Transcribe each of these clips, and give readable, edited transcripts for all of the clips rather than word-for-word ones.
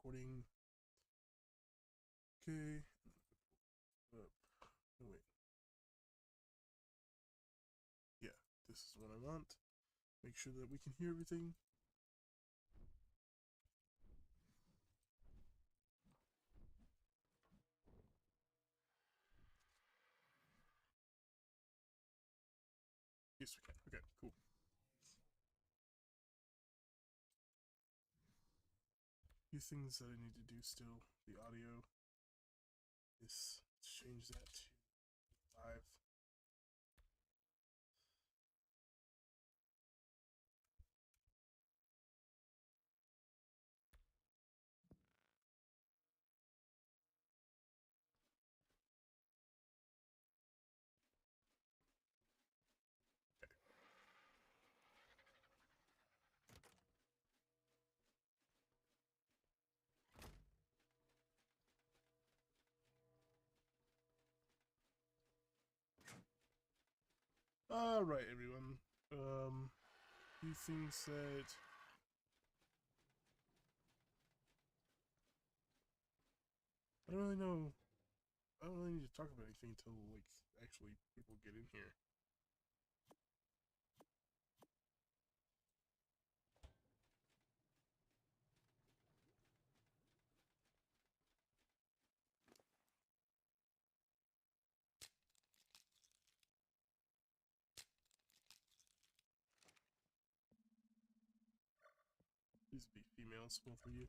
recording. Okay. Oh, wait. Yeah, this is what I want. Make sure that we can hear everything. Yes, we can. Okay, cool. A few things that I need to do still. The audio. Let's change that to 5. Alright, everyone. Few things that I don't really know. I don't really need to talk about anything until like actually people get in here. Please be females, both of you.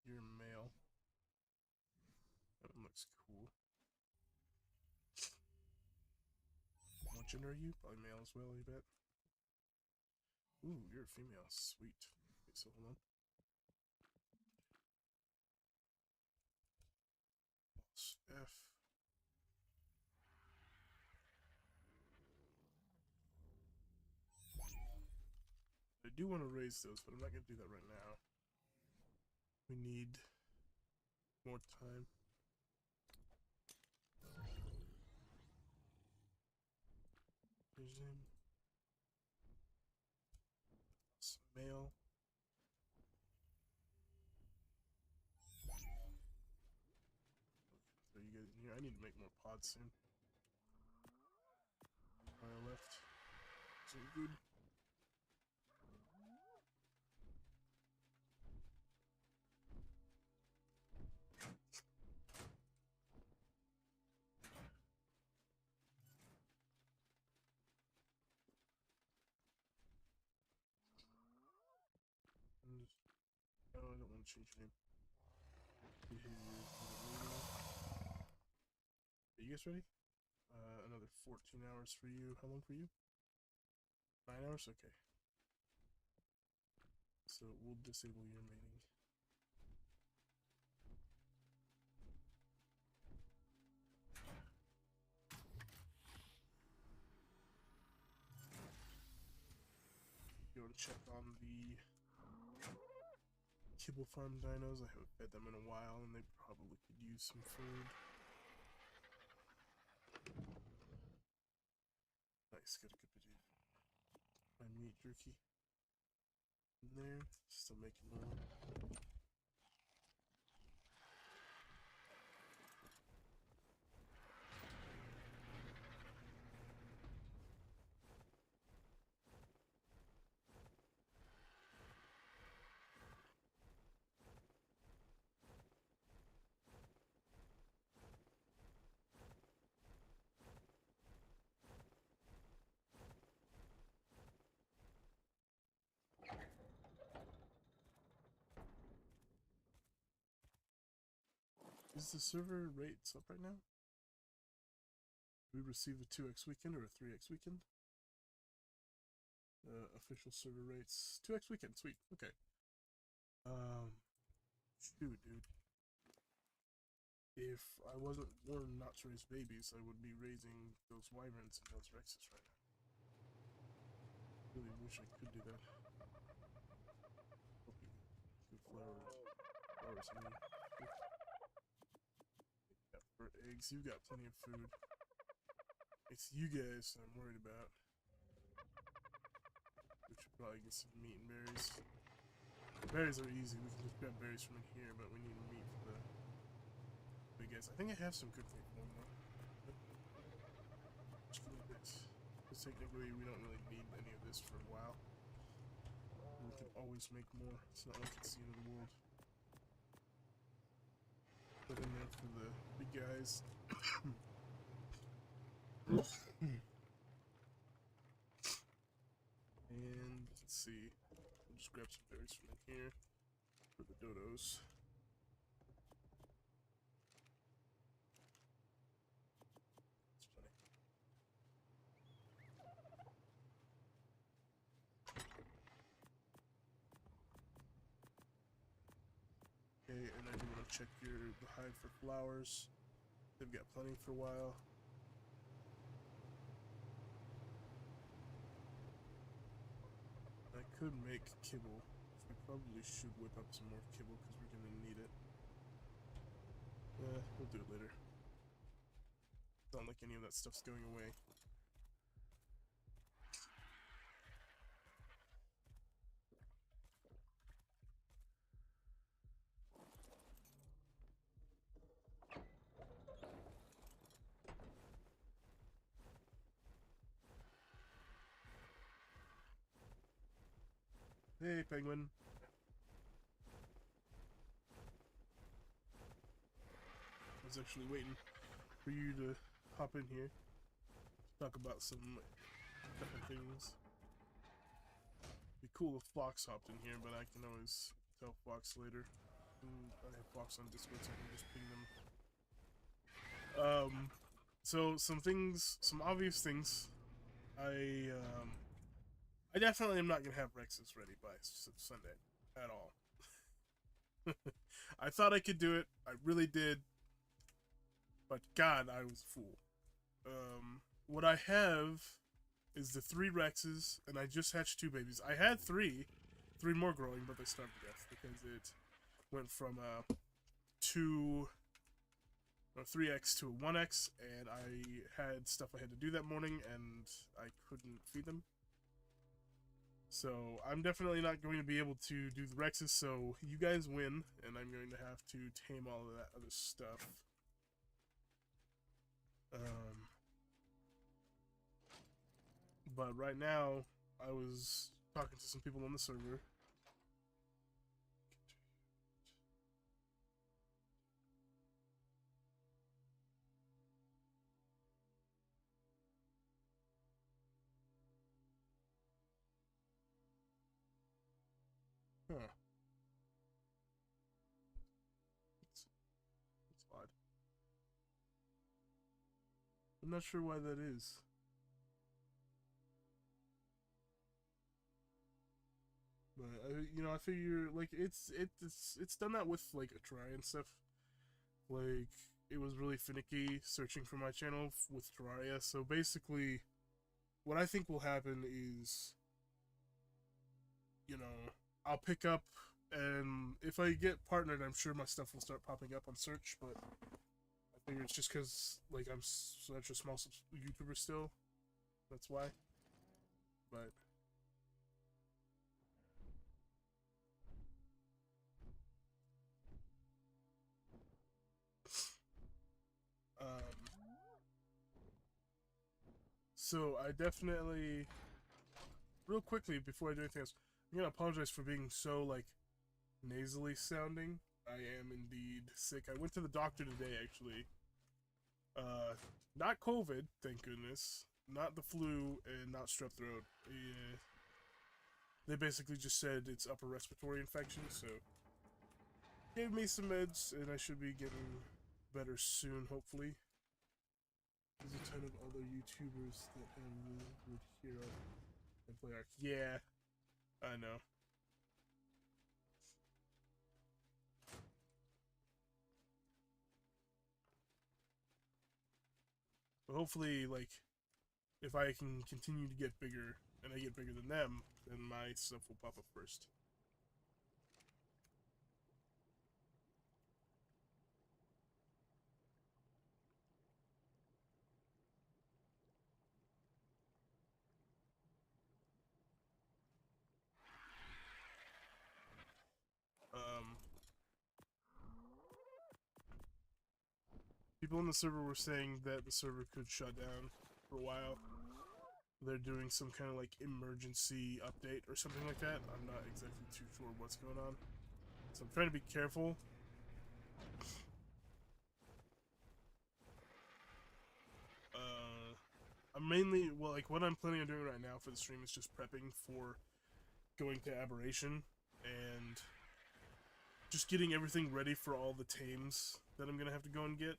You're male. That one looks cool. What gender are you? Probably male as well, I bet. Ooh, you're a female. Sweet. Okay, so hold on. F. I do want to raise those, but I'm not going to do that right now. We need more time. Vision. It's male. So you guys in here. I need to make more pods soon. Fire left. So good. And oh, I don't want to change your name. Are you guys ready? Another 14 hours for you. How long for you? 9 hours? Okay. So we'll disable your mating. Go to check on the kibble farm dinos. I haven't fed them in a while and they probably could use some food. Nice, got a good bit of my meat jerky in there. Still making more. Is the server rates up right now? We receive a 2x weekend or a 3x weekend? Official server rates. 2x weekend, sweet. Okay. Shoot, dude. If I wasn't born not to raise babies, I would be raising those wyverns and those rexes right now. Really wish I could do that. Hope you good flowers, I mean. Yeah, for eggs, you've got plenty of food. It's you guys I'm worried about. We should probably get some meat and berries. Berries are easy. We can just grab berries from in here, but we need meat for the big guys. I think I have some good meat for them though. Just give me this. Because technically we don't really need any of this for a while. We can always make more. It's not like it's the end of the world. Put in there for the big guys. And let's see. We'll just grab some berries from in here for the dodos. That's funny. Okay, and I do want to check the hive for flowers. They've got plenty for a while. I could make kibble. We probably should whip up some more kibble because we're gonna need it. We'll do it later. It's not like any of that stuff's going away. Hey, penguin. I was actually waiting for you to hop in here to talk about some different things. It'd be cool if Fox hopped in here, but I can always tell Fox later. I have Fox on Discord, so I can just ping them. So some things, some obvious things. I definitely am not gonna have Rexes ready by Sunday at all. I thought I could do it. I really did. But God, I was a fool. What I have is the 3 Rexes, and I just hatched 2 babies. I had 3 more growing, but they starved to death because it went from a 3x to a 1x, and I had stuff I had to do that morning, and I couldn't feed them. So I'm definitely not going to be able to do the Rexes, so you guys win, and I'm going to have to tame all of that other stuff. But right now, I was talking to some people on the server. Huh. It's odd. I'm not sure why that is. But I figure like it's done that with like a try and stuff. Like it was really finicky searching for my channel with Terraria. So basically, what I think will happen is, I'll pick up, and if I get partnered, I'm sure my stuff will start popping up on search. But I figure it's just because like I'm such a small YouTuber still. That's why. But so I definitely, real quickly before I do anything else, I'm gonna apologize for being so like nasally sounding. I am indeed sick. I went to the doctor today actually. Not COVID, thank goodness. Not the flu and not strep throat. Yeah. They basically just said it's upper respiratory infection, so gave me some meds and I should be getting better soon, hopefully. There's a ton of other YouTubers that have really good hero and play Ark. Yeah, I know. But hopefully, like, if I can continue to get bigger and I get bigger than them, then my stuff will pop up first. People on the server were saying that the server could shut down for a while. They're doing some kind of like emergency update or something like that. I'm not exactly too sure what's going on. So I'm trying to be careful. I'm mainly, well, like what I'm planning on doing right now for the stream is just prepping for going to Aberration and just getting everything ready for all the tames that I'm gonna have to go and get.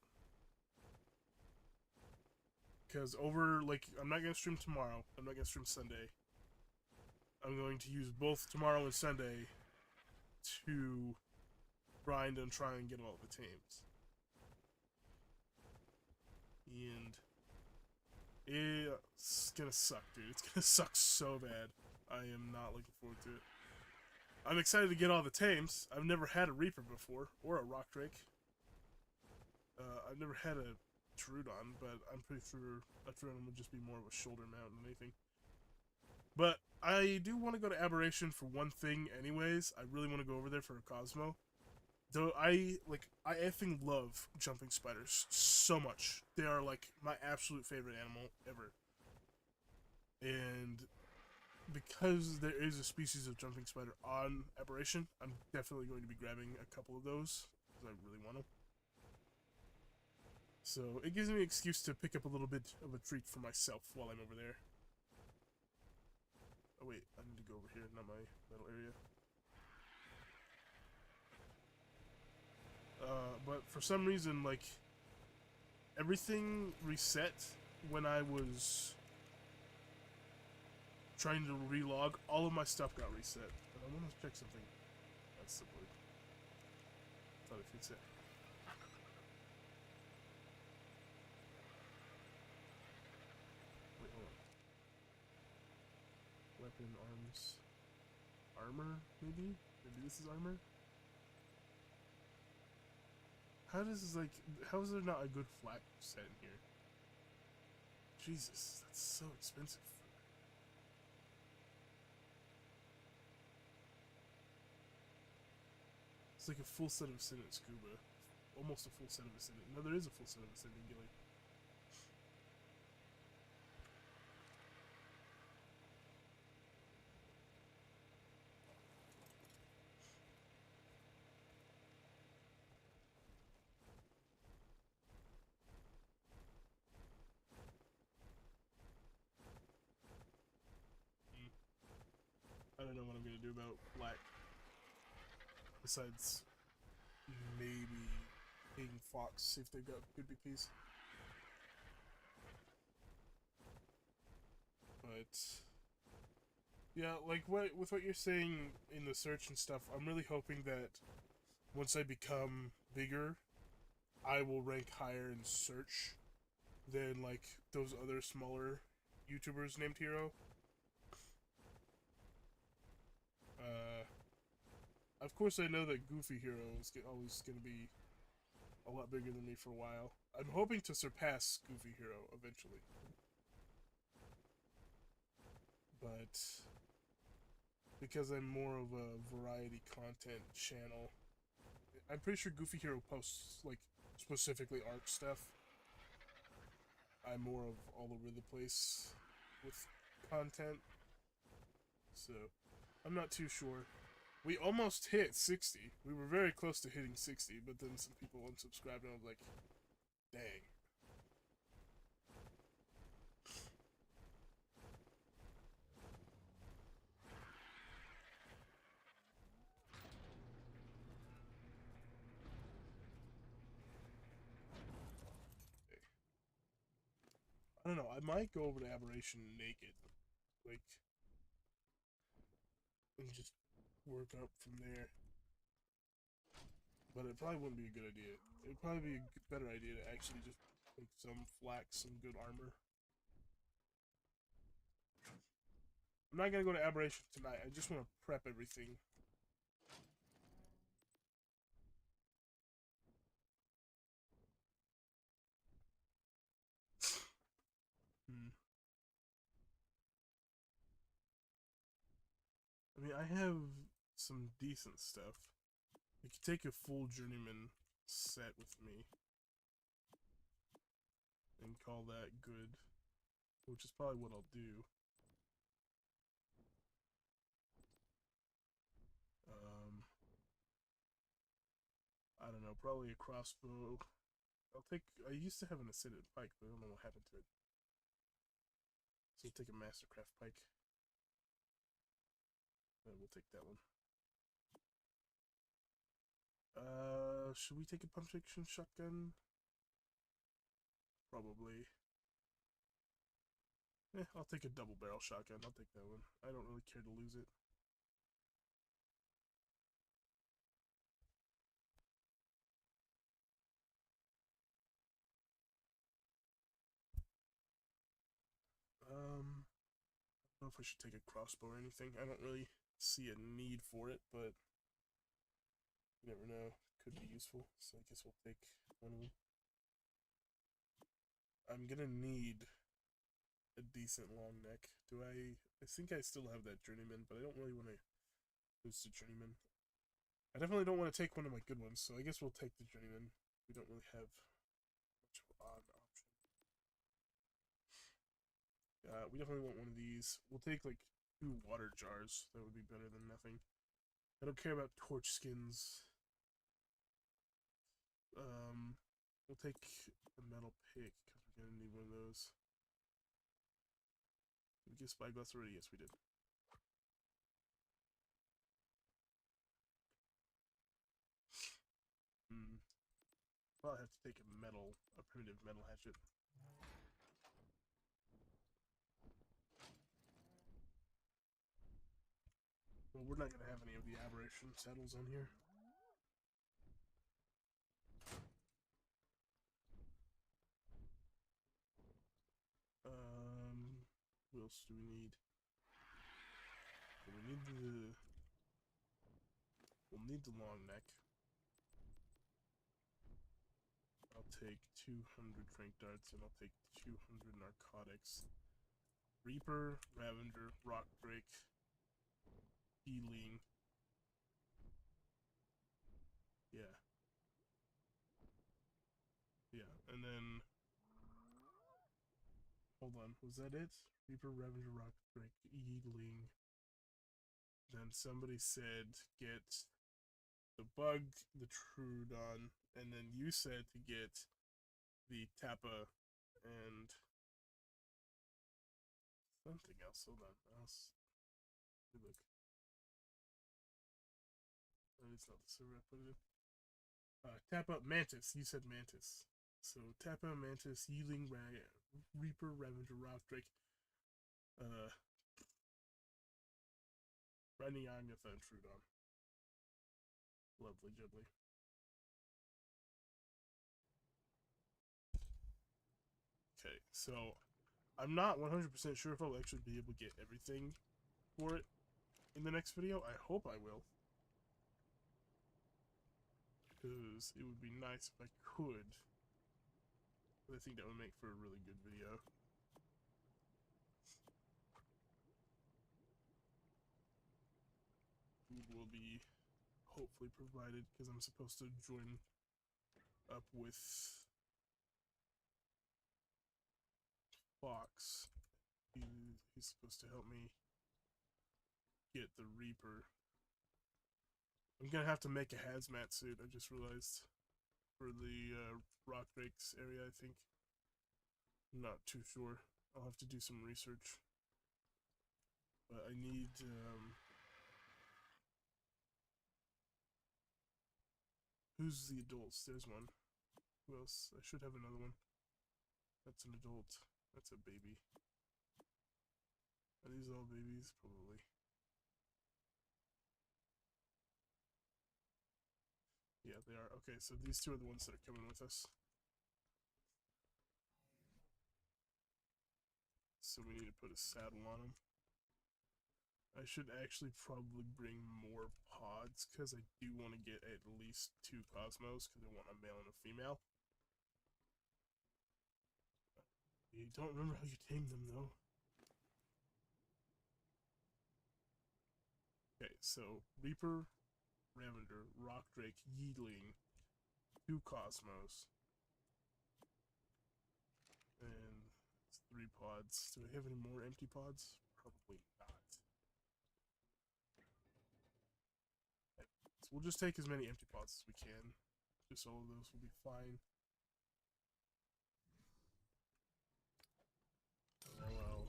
Because over, like, I'm not gonna stream tomorrow. I'm not gonna stream Sunday. I'm going to use both tomorrow and Sunday to grind and try and get all the tames. And it's gonna suck, dude. It's gonna suck so bad. I am not looking forward to it. I'm excited to get all the tames. I've never had a Reaper before, or a Rock Drake. I've never had a Trudon, but I'm pretty sure a Trudon would just be more of a shoulder mount than anything. But I do want to go to Aberration for one thing anyways. I really want to go over there for a Cosmo. Though I effing love jumping spiders so much. They are like my absolute favorite animal ever. And because there is a species of jumping spider on Aberration, I'm definitely going to be grabbing a couple of those because I really want them. So it gives me an excuse to pick up a little bit of a treat for myself while I'm over there. Oh wait, I need to go over here, not my metal area. But for some reason, like, everything reset when I was trying to relog. All of my stuff got reset. But I want to check something. That's simply. Thought I fixed it. Wait, hold on. Weapon, arms, armor, maybe? Maybe this is armor? How does this, like, how is there not a good flat set in here? Jesus, that's so expensive. It's like a full set of Ascendant Scuba. Almost a full set of Ascendant. No, there is a full set of Ascendant Gilly. I don't know what I'm gonna do about black. Besides, maybe King Fox, see if they've got good BPs. But yeah, like with what you're saying in the search and stuff, I'm really hoping that once I become bigger, I will rank higher in search than like those other smaller YouTubers named Hero. Of course, I know that Goofy Hero is always going to be a lot bigger than me for a while. I'm hoping to surpass Goofy Hero eventually. But because I'm more of a variety content channel, I'm pretty sure Goofy Hero posts like specifically art stuff. I'm more of all over the place with content. So I'm not too sure. We almost hit 60. We were very close to hitting 60, but then some people unsubscribed and I was like, dang. I don't know, I might go over to Aberration naked. Like, and just work up from there. But it probably wouldn't be a good idea. It would probably be a better idea to actually just make some flax, some good armor. I'm not gonna go to Aberration tonight. I just want to prep everything. I mean, I have some decent stuff. I could take a full journeyman set with me. and call that good, which is probably what I'll do. I don't know, probably a crossbow. I used to have an ascendant pike, but I don't know what happened to it. So we'll take a mastercraft pike. We'll take that one. Should we take a pump action shotgun? Probably. I'll take a double barrel shotgun. I'll take that one. I don't really care to lose it. I don't know if I should take a crossbow or anything. I don't really see a need for it, but you never know. It could be useful, so I guess we'll take one of them. I'm gonna need a decent long neck. I think I still have that journeyman, but I don't really want to lose the journeyman. I definitely don't want to take one of my good ones, so I guess we'll take the journeyman. We don't really have much of an option. We definitely want one of these. We'll take like 2 water jars. That would be better than nothing. I don't care about torch skins. We'll take a metal pick because we're gonna need one of those. Did we get spyglass already? Yes, we did. Probably have to take a primitive metal hatchet. Well, we're not gonna have any of the aberration saddles on here. What else do we need? So we'll need the long neck. I'll take 200 crank darts and I'll take 200 narcotics. Reaper, Ravager, Rock Drake, Healing. Yeah. Yeah, and then hold on, was that it? Reaper, Ravager, Rock Drake, Healing. Then somebody said get the bug, the Trudon, and then you said to get the Tappa and something else. Hold on, look. That is not the server I put it in. Tappa Mantis. You said Mantis. So Tappa, Mantis, Healing, Reaper, Ravager, Rock Drake, Riding Agatha, and Trudon. Lovely jubbly. Okay, so I'm not 100% sure if I'll actually be able to get everything for it in the next video. I hope I will. Because it would be nice if I could. But I think that would make for a really good video. Food will be hopefully provided because I'm supposed to join up with Fox. He's supposed to help me get the Reaper. I'm gonna have to make a hazmat suit, I just realized. For the Rock Drakes area, I think. I'm not too sure. I'll have to do some research. But I need, who's the adults? There's one. Who else? I should have another one. That's an adult. That's a baby. Are these all babies? Probably. Yeah, they are. Okay, so these two are the ones that are coming with us. So we need to put a saddle on them. I should actually probably bring more pods, because I do want to get at least 2 Cosmos, because I want a male and a female. You don't remember how you tamed them, though. Okay, so Reaper, Ravager, Rock Drake, Yeatling, 2 Cosmos. And it's 3 pods. Do I have any more empty pods? Probably not. So we'll just take as many empty pods as we can. Just all of those will be fine. I'll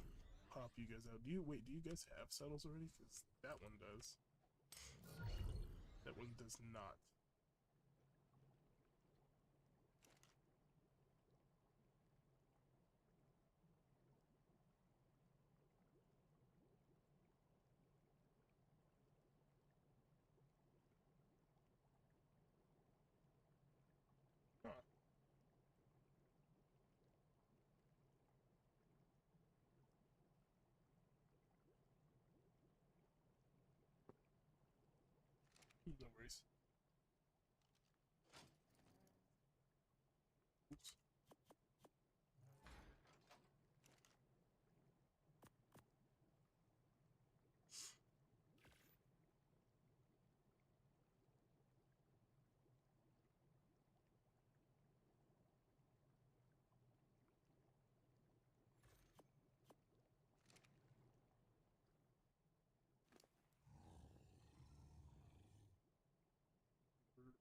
pop you guys out. Do you guys have saddles already? Because that one does. That one does not. Huh. No worries. Oops.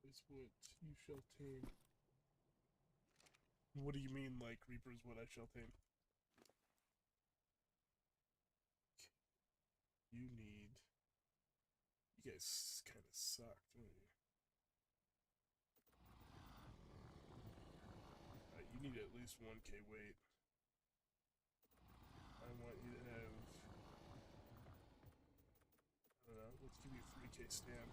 Is what you shall tame. What do you mean, like, Reaper is what I shall tame? You need... You guys kind of suck, don't you? You need at least 1k weight. I want you to have... I don't know, let's give you 3k stamp.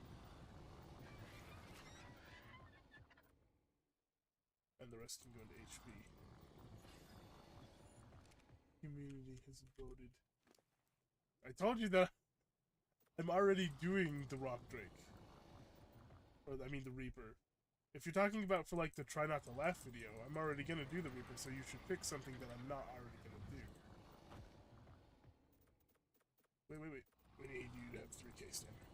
And the rest can go into HP. Community has voted. I told you that I'm already doing the Rock Drake. Or, I mean, the Reaper. If you're talking about for, like, the Try Not to Laugh video, I'm already gonna do the Reaper, so you should pick something that I'm not already gonna do. Wait. We need you to have 3k stamina.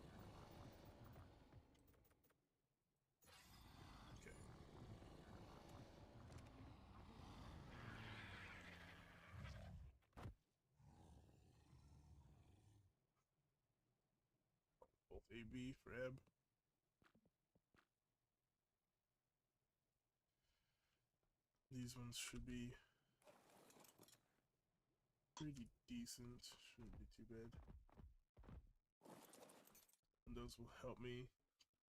Okay. Both AB for Eb. These ones should be pretty decent. Shouldn't be too bad. And those will help me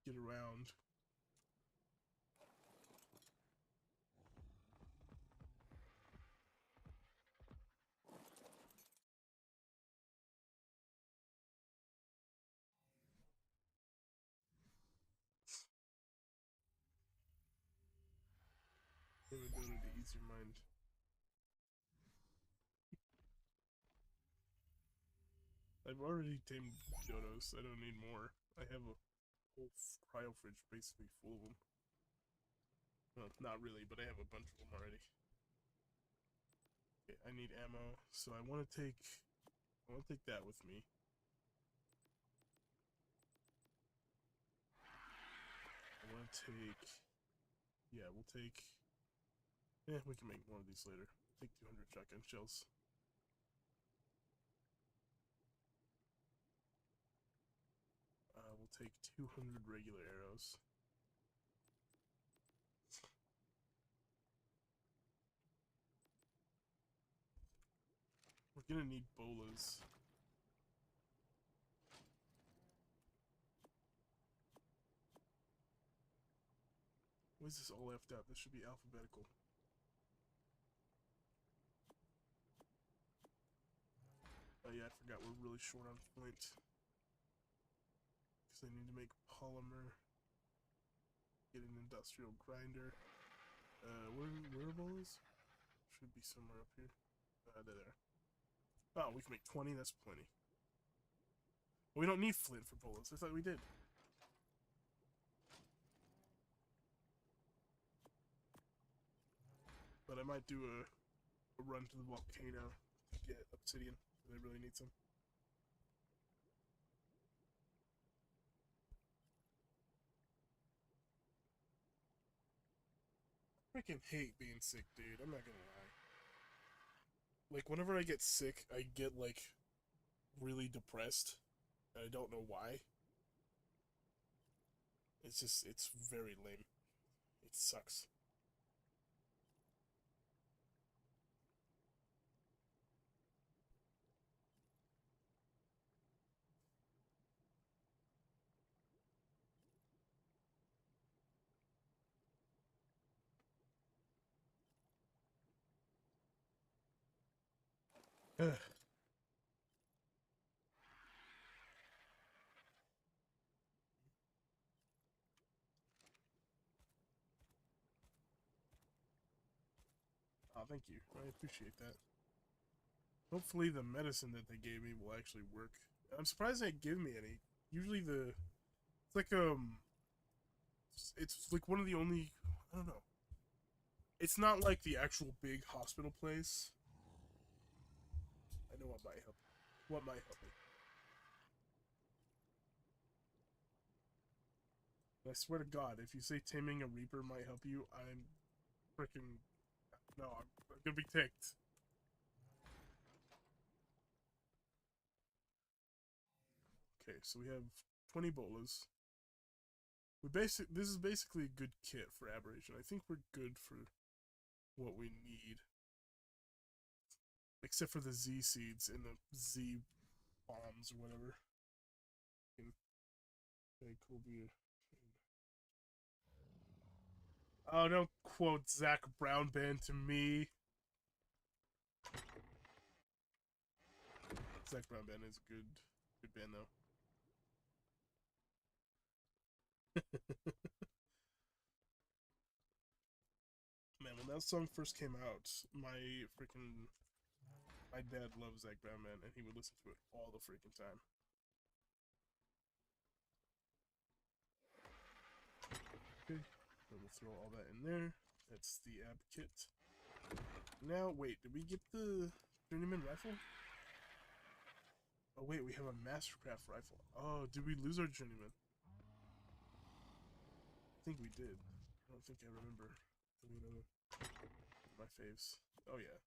get around. Ability to ease your mind. I've already tamed dodos. I don't need more. I have a whole cryo fridge basically full of them. Well, not really, but I have a bunch of them already. Okay, I need ammo, so I want to take that with me. I want to take... Yeah, we'll take... we can make more of these later. Take 200 shotgun shells. We'll take 200 regular arrows. We're gonna need bolas. Why is this all left out? This should be alphabetical. Oh yeah, I forgot we're really short on flint. Because I need to make polymer. Get an industrial grinder. Where are bolas? Should be somewhere up here. There. Oh, we can make 20, that's plenty. We don't need flint for bolas. I thought we did. But I might do a run to the volcano to get obsidian, because I really need some. Freaking hate being sick, dude. I'm not gonna lie. like whenever I get sick, I get like really depressed. And I don't know why. It's very lame. It sucks. Oh, thank you. I appreciate that. Hopefully, the medicine that they gave me will actually work. I'm surprised they didn't give me any. Usually, it's like it's like one of the only. I don't know. It's not like the actual big hospital place. I know what might help. What might help me. And I swear to God, if you say taming a reaper might help you, I'm freaking no. I'm gonna be ticked. Okay, so we have 20 bolas. This is basically a good kit for aberration. I think we're good for what we need, except for the Z seeds and the Z bombs or whatever. Okay, cool beer. Oh, don't quote Zach Brown Band to me. Zach Brown Band is a good band though. Man, when that song first came out, my dad loves Zach Brown Band, and he would listen to it all the freaking time. Okay, so we'll throw all that in there. That's the ab kit. Now, wait, did we get the journeyman rifle? Oh wait, we have a mastercraft rifle. Oh, did we lose our journeyman? I think we did. I don't think I remember. My faves. Oh yeah.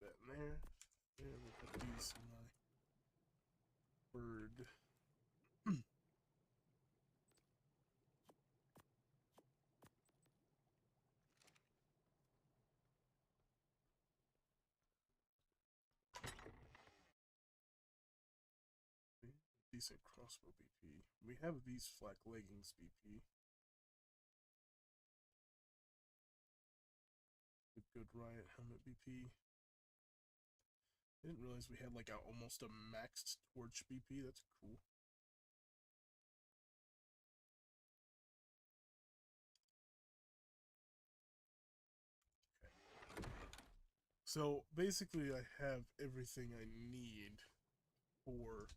That in there. And we'll put these in my bird. Decent crossbow BP. We have these flak leggings BP. A good riot helmet BP. I didn't realize we had like almost a maxed torch BP. That's cool. Okay. So basically, I have everything I need for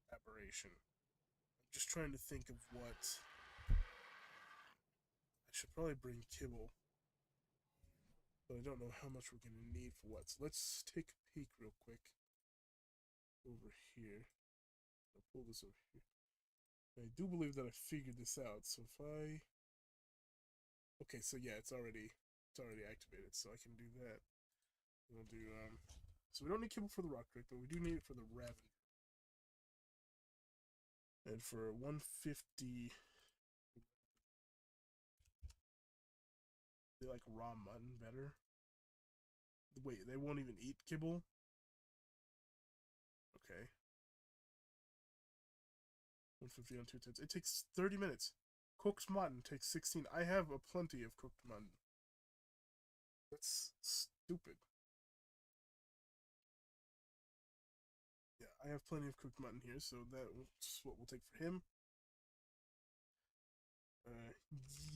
aberration. I'm just trying to think of what I should probably bring kibble, but I don't know how much we're going to need for what. So let's take a peek real quick over here. I'll pull this over here. I do believe that I figured this out. So if I okay, so yeah, it's already activated, so I can do that. We'll do so we don't need kibble for the rock trick, but we do need it for the raven. And for 150, they like raw mutton better. Wait, they won't even eat kibble? Okay. 150 on 2 tens. It takes 30 minutes. Cooked mutton takes 16. I have a plenty of cooked mutton. That's stupid. Yeah, I have plenty of cooked mutton here, so that's what we'll take for him.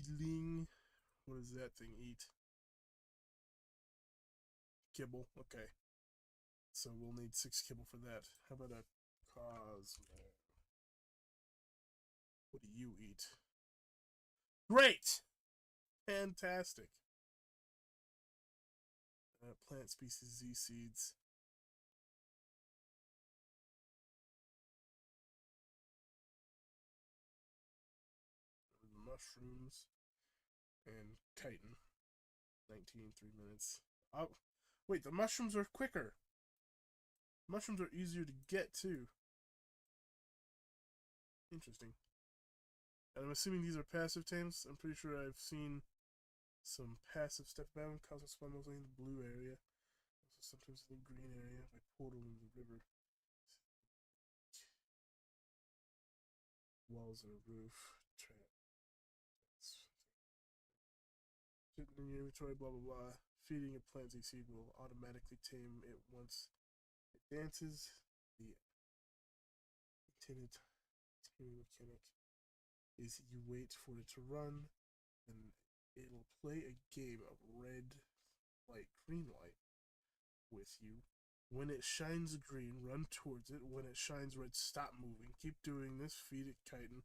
Yeeling. What does that thing eat? Kibble. Okay. So we'll need 6 kibble for that. How about a Cosmo? What do you eat? Great! Fantastic. Plant species Z seeds. Mushrooms. And chitin, 19, 3 minutes. Oh, wait, the mushrooms are quicker. Mushrooms are easier to get, too. Interesting. And I'm assuming these are passive tames. I'm pretty sure I've seen some passive stuff about them. Cosmic spawn mostly in the blue area. Also sometimes in the green area by portal in the river. Walls and a roof. Sitting in your inventory, blah blah blah. Feeding a plant seed will automatically tame it once it dances. The intended taming mechanic is you wait for it to run, and it'll play a game of red light, green light with you. When it shines green, run towards it. When it shines red, stop moving. Keep doing this. Feed it chitin.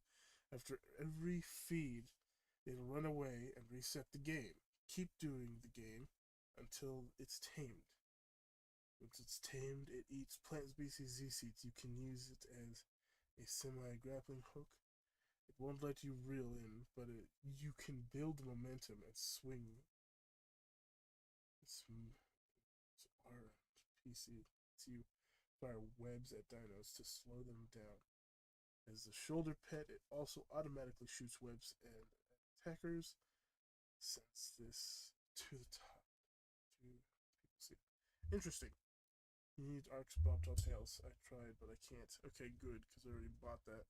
After every feed, it'll run away and reset the game. Keep doing the game until it's tamed. Once it's tamed, it eats plant species Z seeds. You can use it as a semi-grappling hook. It won't let you reel in, but you can build momentum and swing. It's RPC. You fire webs at dinos to slow them down. As the shoulder pet, it also automatically shoots webs and attackers. Sends this to the top. Interesting. You need arcs, bobtail tails. I tried, but I can't. Okay, good, because I already bought that.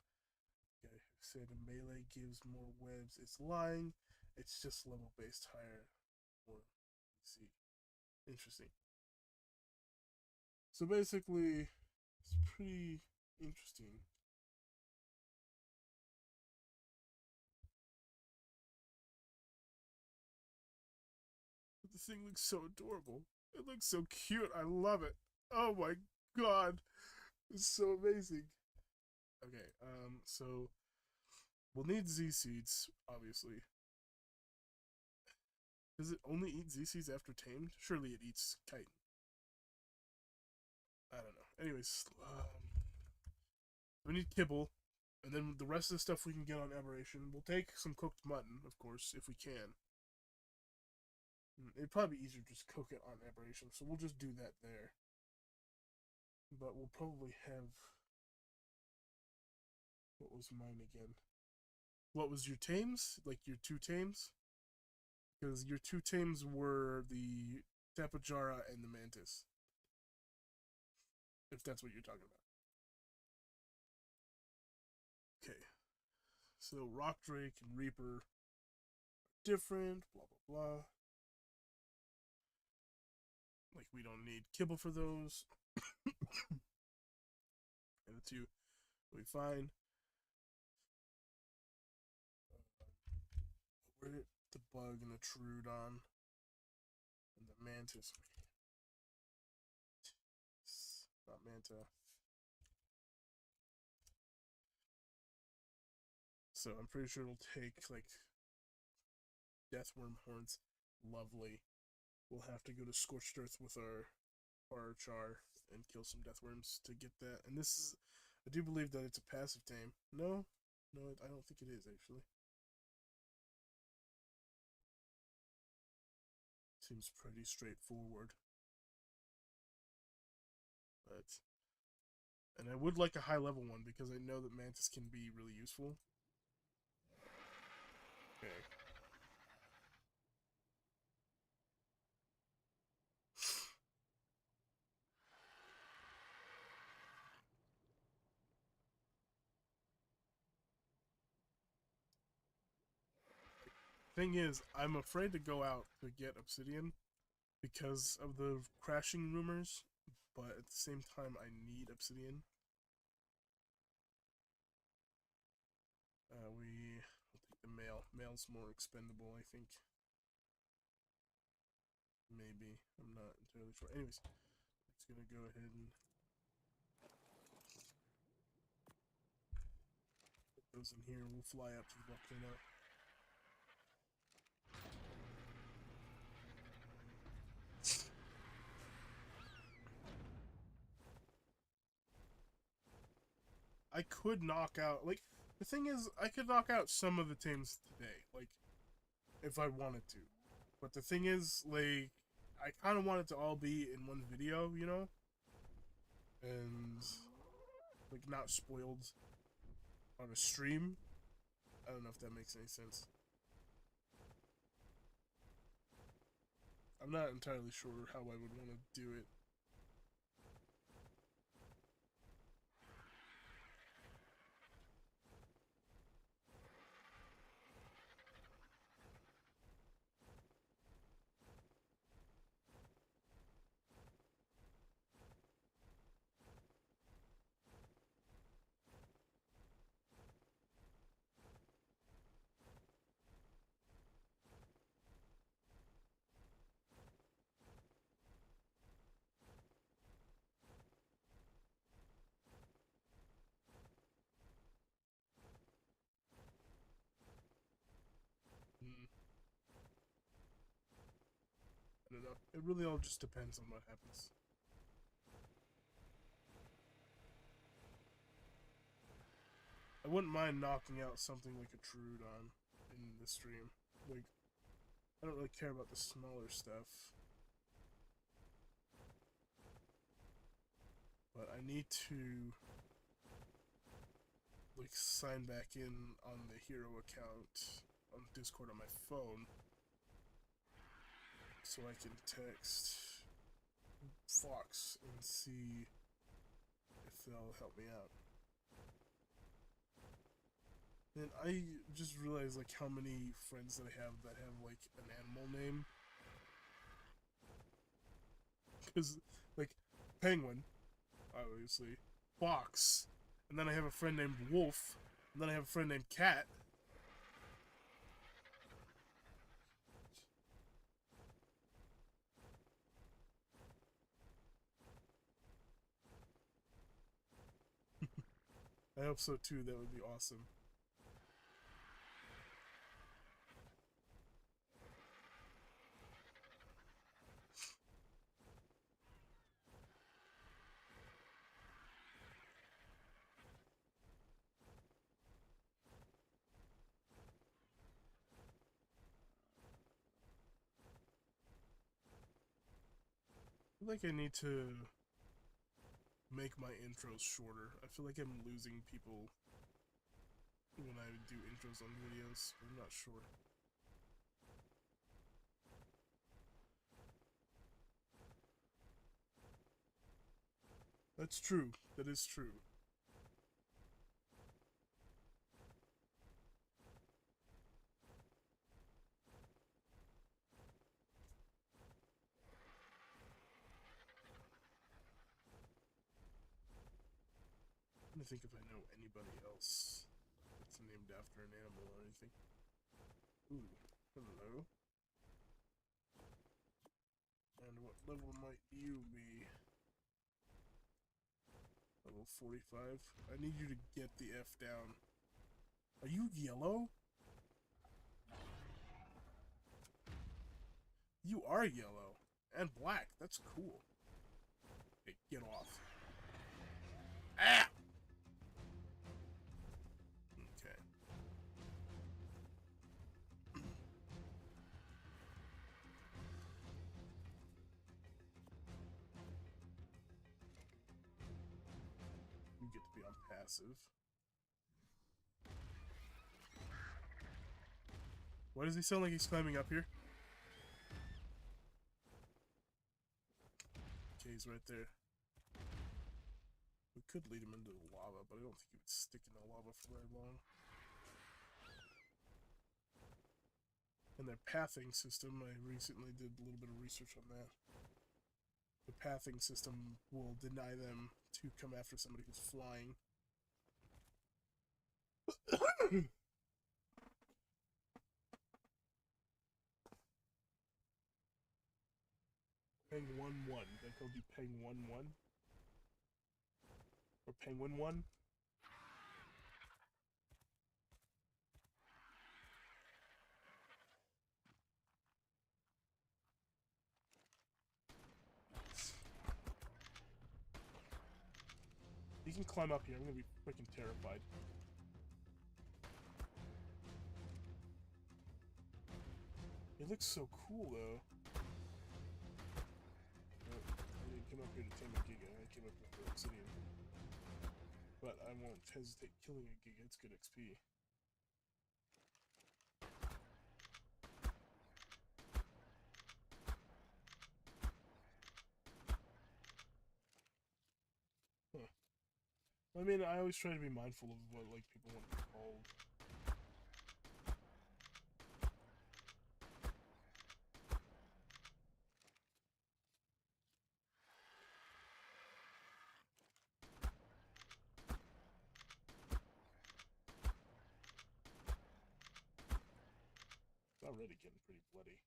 Okay, said melee gives more webs. It's lying. It's just level based higher. Or see. Interesting. So basically, it's pretty interesting. But the thing looks so adorable. It looks so cute. I love it. Oh my god. It's so amazing. Okay, so we'll need Z seeds, obviously. Does it only eat Z seeds after tamed? Surely it eats chitin. I don't know. Anyways, we need kibble, and then the rest of the stuff we can get on aberration. We'll take some cooked mutton, of course, if we can. It'd probably be easier to just cook it on aberration, so we'll just do that there. But we'll probably have. What was mine again? What was your tames? Like your two tames? Because your two tames were the Tapajara and the Mantis. If that's what you're talking about. Okay. So Rock Drake and Reaper are different, blah blah blah. Like we don't need kibble for those. And the two will be fine. Where did the bug and the Troodon and the Mantis? Not Manta. So I'm pretty sure it'll take like Deathworm horns. Lovely. We'll have to go to Scorched Earth with our char and kill some Deathworms to get that. And this is, I do believe that it's a passive tame. No, I don't think it is actually. Seems pretty straightforward. But, and I would like a high level one because I know that Mantis can be really useful. Okay. Thing is, I'm afraid to go out to get obsidian because of the crashing rumors, but at the same time, I need obsidian. We'll take the male. Male's more expendable, I think. Maybe. I'm not entirely sure. Anyways, it's gonna go ahead and put those in here. We'll fly up to the volcano. I could knock out, like, the thing is, I could knock out some of the tames today. Like, if I wanted to. But the thing is, like, I kind of want it to all be in one video, you know? And, like, not spoiled on a stream. I don't know if that makes any sense. I'm not entirely sure how I would want to do it. Mm, I don't know. It really all just depends on what happens. I wouldn't mind knocking out something like a Troodon in the stream. Like, I don't really care about the smaller stuff. But I need to, like, sign back in on the hero account on Discord on my phone so I can text Fox and see if they'll help me out. And I just realized, like, how many friends that I have that have, like, an animal name. Because, like, Penguin, obviously, Fox, and then I have a friend named Wolf, and then I have a friend named Cat. I hope so too, that would be awesome. I feel like I need to make my intros shorter. I feel like I'm losing people when I do intros on videos. I'm not sure. That's true. That is true. I'm trying to think if I know anybody else that's named after an animal or anything. Ooh, hello. And what level might you be? Level 45. I need you to get the F down. Are you yellow? You are yellow. And black. That's cool. Hey, get off. Ah! Okay. You get to be on passive. Why does he sound like he's climbing up here? Okay, he's right there. We could lead him into the lava, but I don't think he would stick in the lava for very long. And their pathing system, I recently did a little bit of research on that. The pathing system will deny them to come after somebody who's flying. Peng 1-1. They called you Peng 1-1? Or Penguin 1? You can climb up here. I'm gonna be freaking terrified. It looks so cool, though. Oh, I didn't come up here to tame a Giga. I came up here for Obsidian. But I won't hesitate killing a Giga. It's good XP. Huh. I mean, I always try to be mindful of what, like, people want to be called. It's already getting pretty bloody.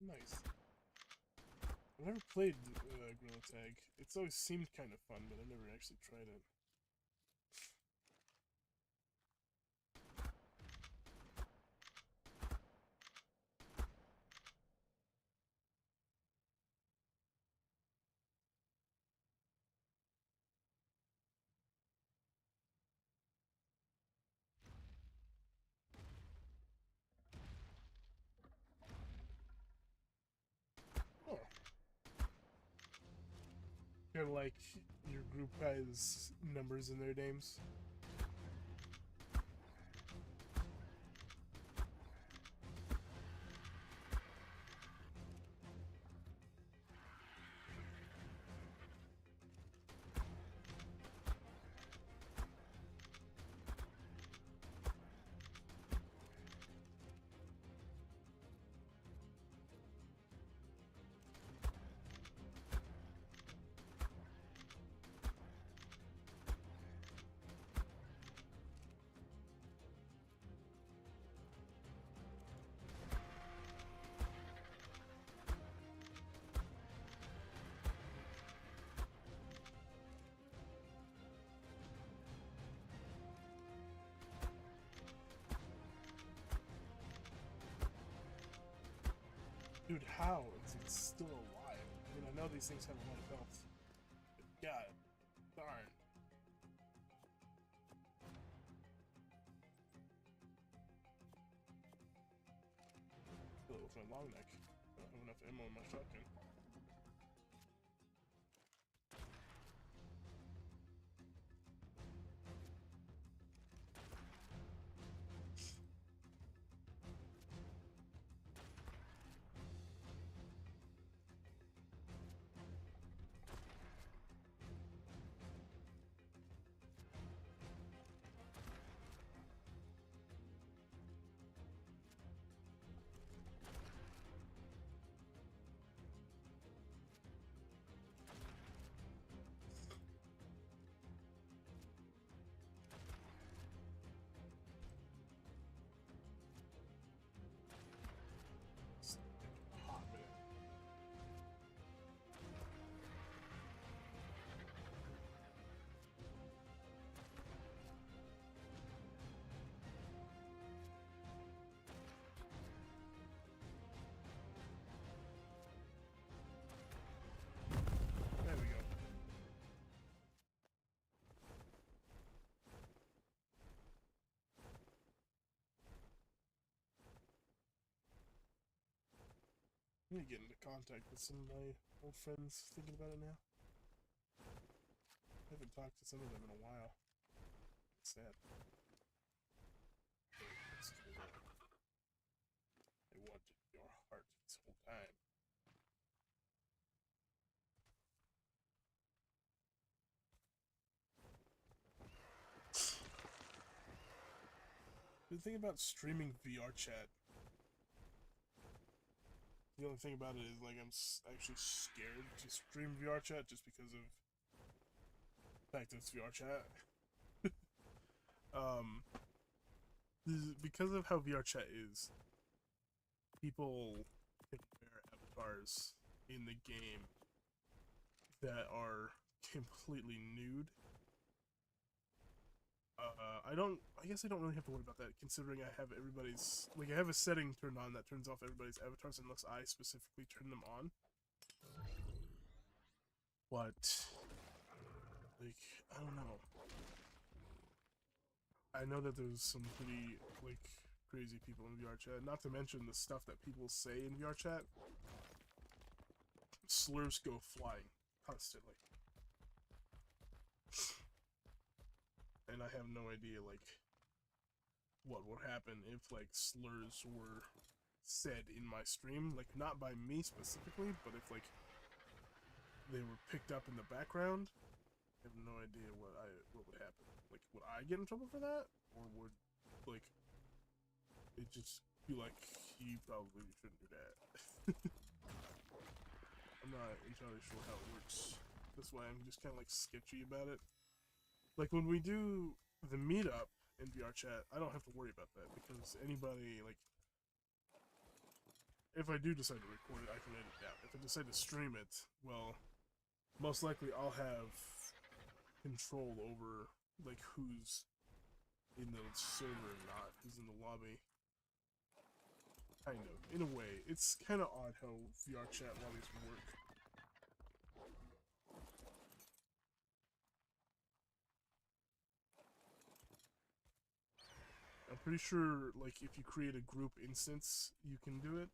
Nice. I've never played Gorilla Tag. It's always seemed kind of fun, but I never actually tried it. Oh. Kind of like your group has numbers in their names. Dude, how is it still alive? I mean, I know these things have a lot of health. But God darn. Kill it with my long neck. I don't have enough ammo in my shotgun. Hot minute. There we go. I need to get into contact with some of my old friends. Thinking about it now. I haven't talked to some of them in a while. It's sad. Excuse me. I wanted your heart this whole time. The thing about streaming VR chat, the only thing about it is, like, I'm actually scared to stream VR chat just because of the fact that it's VR chat. um, because of how VR chat is, people can wear avatars in the game that are completely nude. I guess I don't really have to worry about that, considering I have everybody's, like, I have a setting turned on that turns off everybody's avatars unless I specifically turn them on. But, like, I don't know. I know that there's some pretty, like, crazy people in VR chat, not to mention the stuff that people say in VR chat. Slurs go flying constantly. And I have no idea, like, what would happen if, like, slurs were said in my stream. Like, not by me specifically, but if, like, they were picked up in the background. I have no idea what would happen. Like, would I get in trouble for that? Or would, like, it just be like, you probably shouldn't do that. I'm not entirely sure how it works. That's why I'm just kind of, like, sketchy about it. Like, when we do the meetup in VR chat, I don't have to worry about that, because anybody, like, if I do decide to record it, I can edit it out. If I decide to stream it, well, most likely I'll have control over, like, who's in the server or not, who's in the lobby. Kind of. In a way. It's kind of odd how VR chat lobbies work. I'm pretty sure, like, if you create a group instance, you can do it.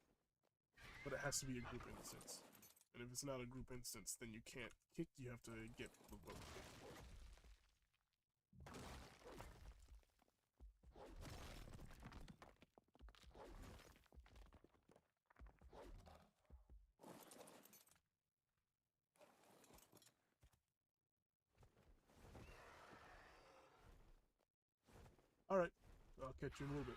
But it has to be a group instance. And if it's not a group instance, then you can't kick, you have to get the vote. Alright, I'll catch you in a little bit.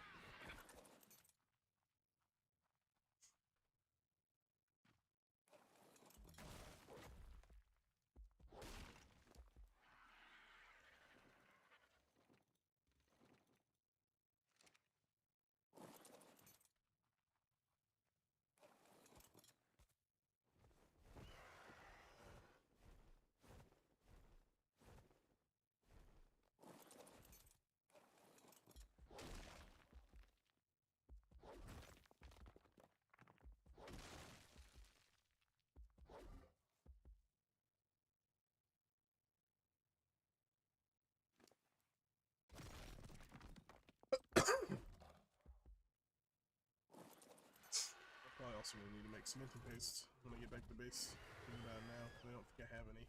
Probably also gonna need to make cementing paste when I get back to base. Thinking about it now, but I don't think I have any.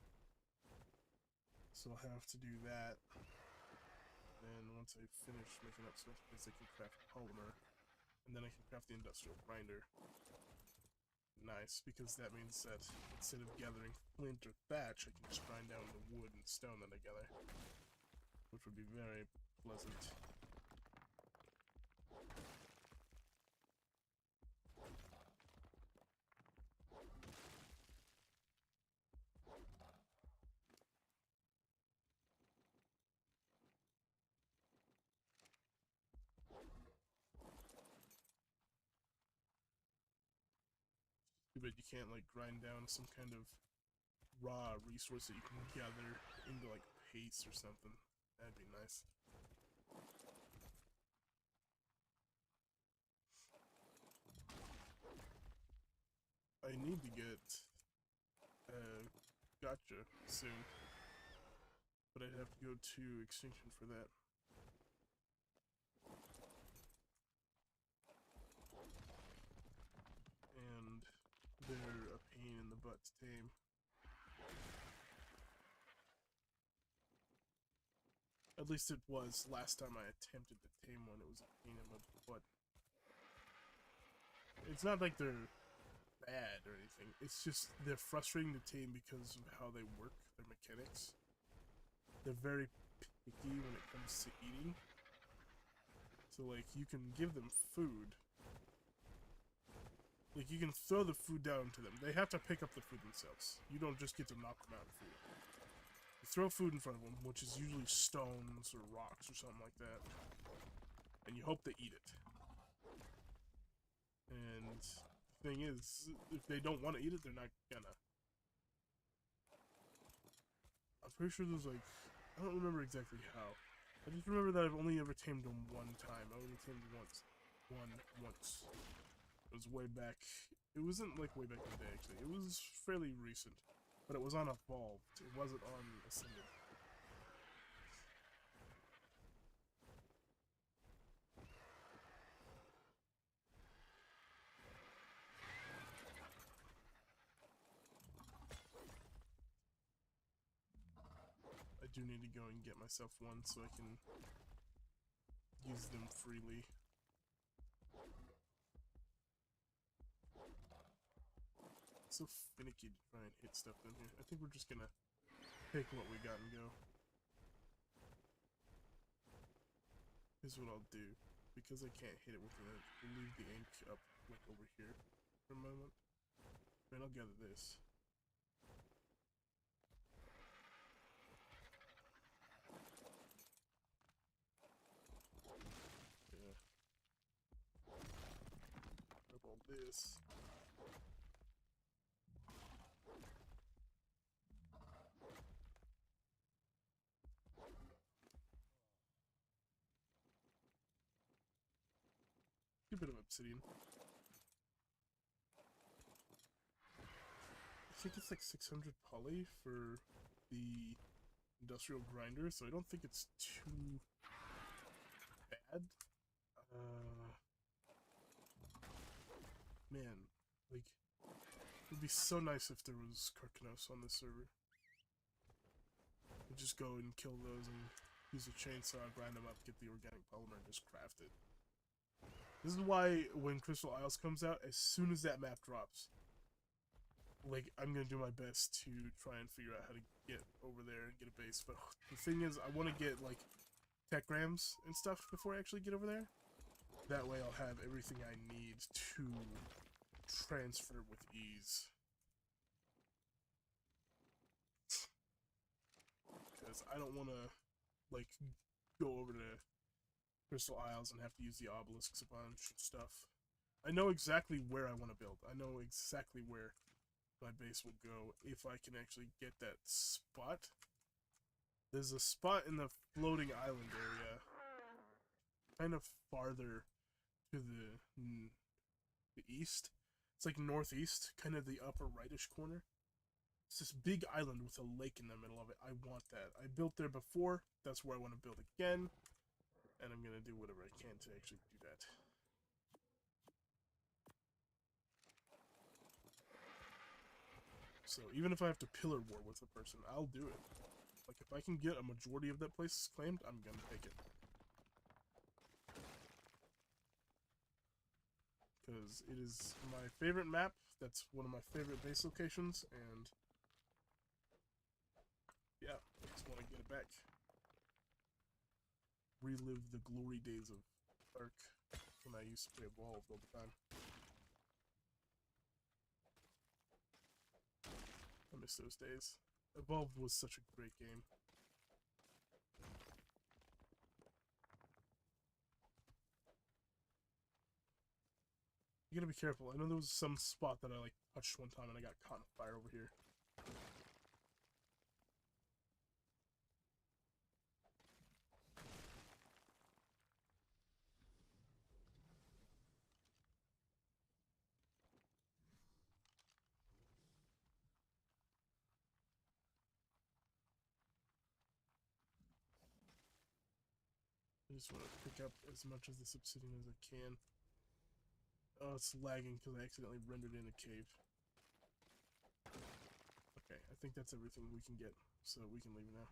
So I'll have to do that. Then once I finish making up cementing paste, I can craft polymer. And then I can craft the industrial grinder. Nice, because that means that instead of gathering flint or thatch, I can just grind down the wood and stone that I gather. Which would be very pleasant. But you can't, like, grind down some kind of raw resource that you can gather into, like, paste or something. That'd be nice. I need to get gotcha soon, but I'd have to go to Extinction for that. And they're a pain in the butt to tame. At least it was last time I attempted to tame one. It was a pain in the butt. It's not like they're bad or anything. It's just they're frustrating to tame because of how they work, their mechanics. They're very picky when it comes to eating. So, like, you can give them food. Like, you can throw the food down to them. They have to pick up the food themselves. You don't just get to knock them out of food. You throw food in front of them, which is usually stones or rocks or something like that. And you hope they eat it. And the thing is, if they don't want to eat it, they're not gonna. I'm pretty sure there's like, I don't remember exactly how. I just remember that I've only ever tamed them one time. I only tamed once. Once. It was way back. It wasn't like way back in the day, actually. It was fairly recent. But it was on Evolved. It wasn't on Ascended. I do need to go and get myself one so I can use them freely. It's so finicky to try and hit stuff in here. I think we're just gonna take what we got and go. Here's what I'll do. Because I can't hit it with the ink, we'll leave the ink up like over here for a moment. And I'll gather this. Yeah. Grab all this. A bit of obsidian. I think it's like 600 poly for the industrial grinder, so I don't think it's too bad. Man, like, it would be so nice if there was Karkanos on this server. I'd just go and kill those and use a chainsaw, grind them up, get the organic polymer, and just craft it. This is why when Crystal Isles comes out, as soon as that map drops, like, I'm gonna do my best to try and figure out how to get over there and get a base. But the thing is, I want to get, like, techgrams and stuff before I actually get over there. That way I'll have everything I need to transfer with ease. Because I don't want to, like, go over to Crystal Isles and have to use the obelisks a bunch and stuff. I know exactly where I want to build. I know exactly where my base will go if I can actually get that spot. There's a spot in the floating island area, kind of farther to the east. It's like northeast, kind of the upper rightish corner. It's this big island with a lake in the middle of it. I want that. I built there before. That's where I want to build again. And I'm going to do whatever I can to actually do that. So even if I have to pillar war with a person, I'll do it. Like, if I can get a majority of that place claimed, I'm going to take it. Because it is my favorite map. That's one of my favorite base locations, and yeah, I just want to get it back. Relive the glory days of Ark when I used to play Evolved all the time. I miss those days. Evolved was such a great game. You gotta be careful. I know there was some spot that I like touched one time and I got caught on fire over here. I just want to pick up as much of this obsidian as I can. Oh, it's lagging because I accidentally rendered in a cave. Okay, I think that's everything we can get, so we can leave now.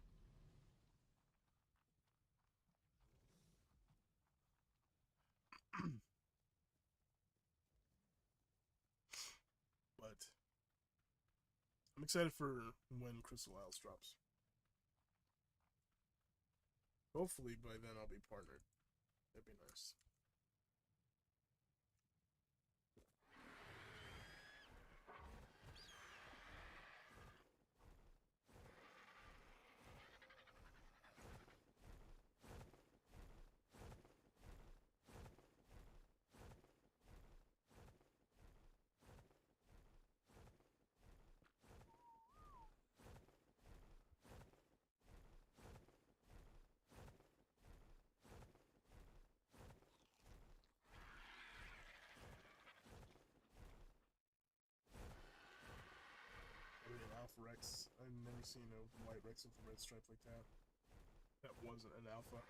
But I'm excited for when Crystal Isles drops. Hopefully by then I'll be partnered. That'd be nice. Rex, you know, white Rex with a red stripe like that. That wasn't an alpha.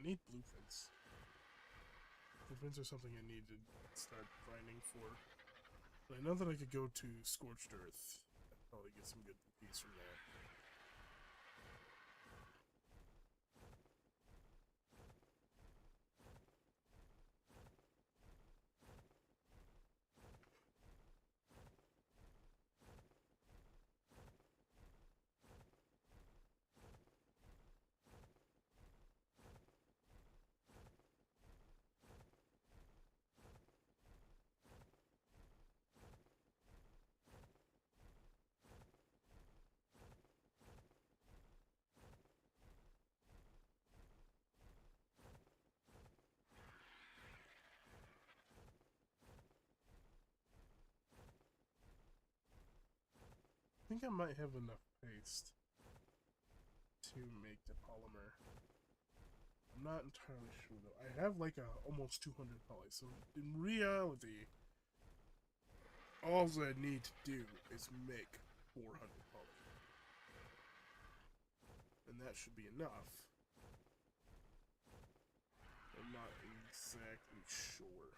I need blueprints. Blueprints are something I need to start grinding for. But I know that I could go to Scorched Earth. I'd probably get some good BPs from there. I think I might have enough paste to make the polymer. I'm not entirely sure though. I have like almost 200 poly, so in reality, all I need to do is make 400 poly. And that should be enough. I'm not exactly sure.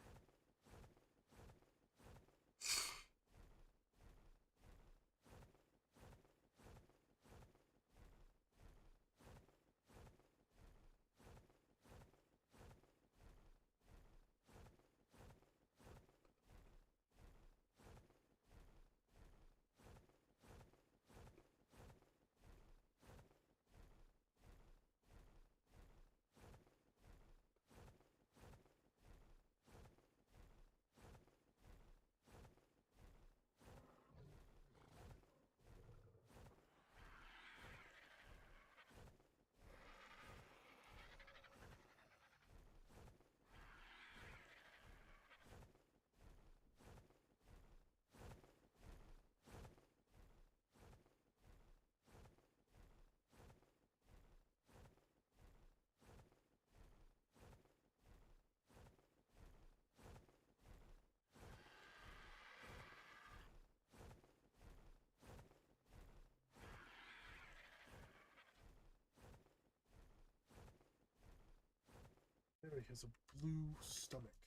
There he has a blue stomach.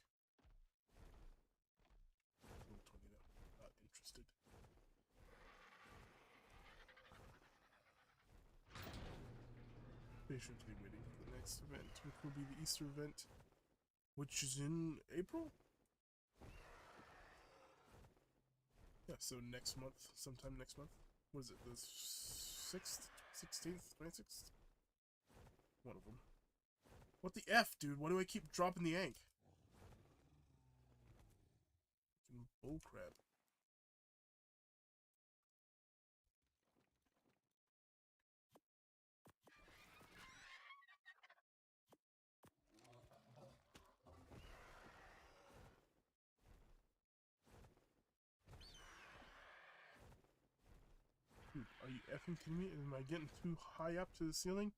Level 20 though. Not interested. Patiently waiting for the next event, which will be the Easter event, which is in April? Yeah, so next month, sometime next month. What is it, the 6th, 16th, 26th? One of them. What the F, dude? Why do I keep dropping the ank? Fucking bullcrap. Dude, are you effing kidding me? Am I getting too high up to the ceiling?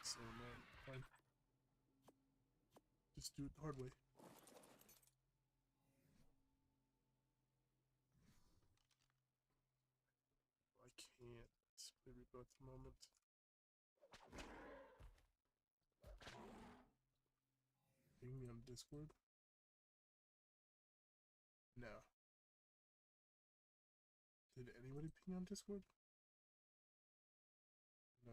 So, fine. Just do it the hard way. I can't. Maybe at the moment. Ping me on Discord? No. Did anybody ping on Discord? No.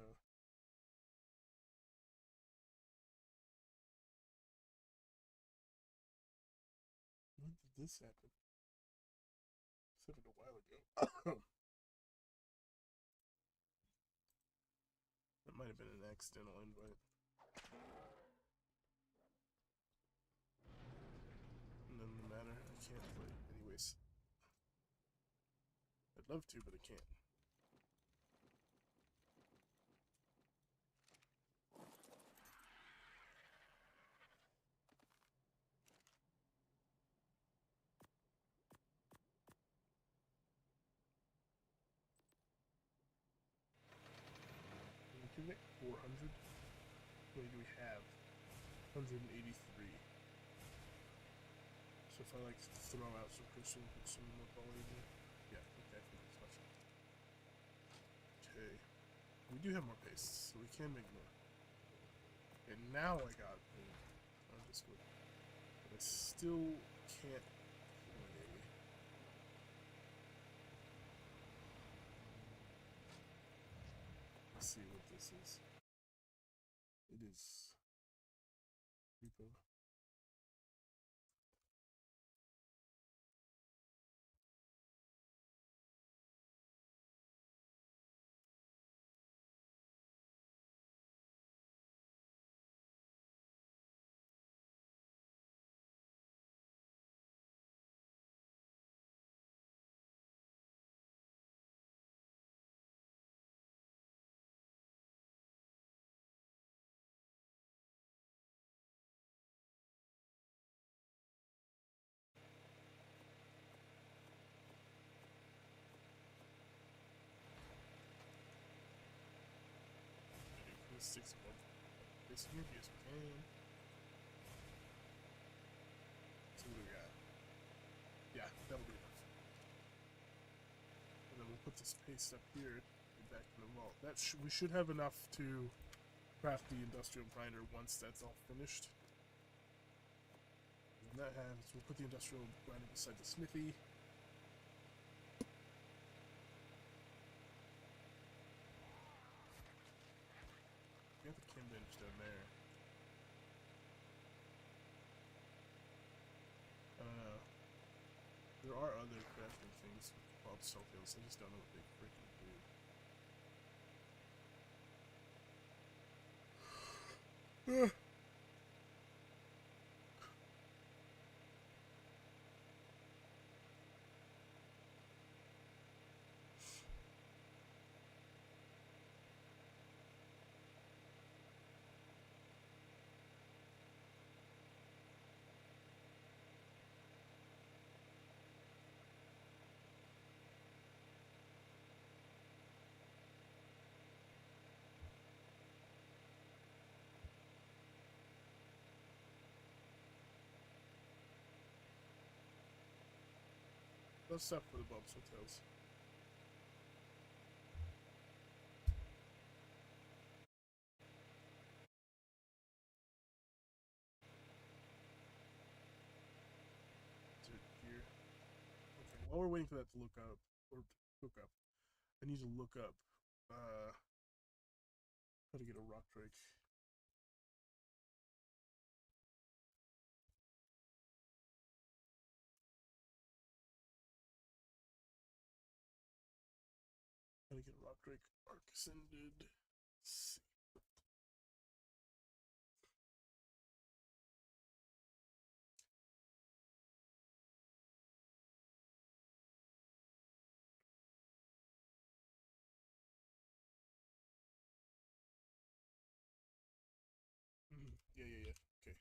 When did this happen? This happened a while ago. That might have been an accidental invite. Doesn't matter. I can't play. Anyways. I'd love to, but I can't. Can we make 400? How many do we have? 183. So if I like throw out some crystal, put some more quality in there. Yeah, okay, I think that's much. Okay. We do have more pastes, so we can make more. And now I got I'm just good. But I still can't play. Let's see what this is. It is repo. Increase 6 more. This here, yes, we can. So what do we got? Yeah, that'll be enough. And then we'll put this paste up here back in the vault. We should have enough to craft the industrial grinder once that's all finished. And when that happens, we'll put the industrial grinder beside the smithy. We have the chem bench down there. I don't know. There are other crafting things called cell fields. I just don't know what they freaking do. Let's stop for the Bob's Hotels. Here. Okay, while we're waiting for that to look up, or hook up, I need to look up how to get a rock drake. How to get a rock drake arc ascended. Let's see. Yeah, yeah, yeah. Okay.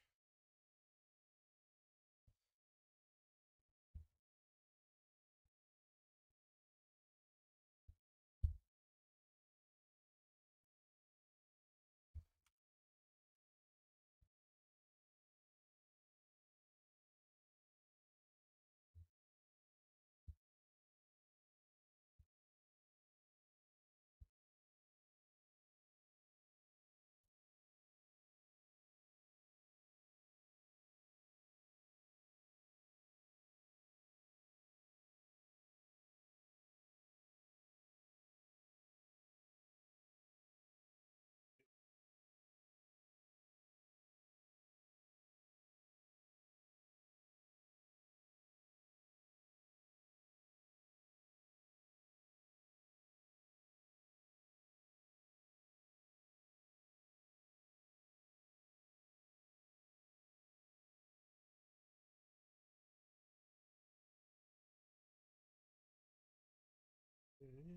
Okay.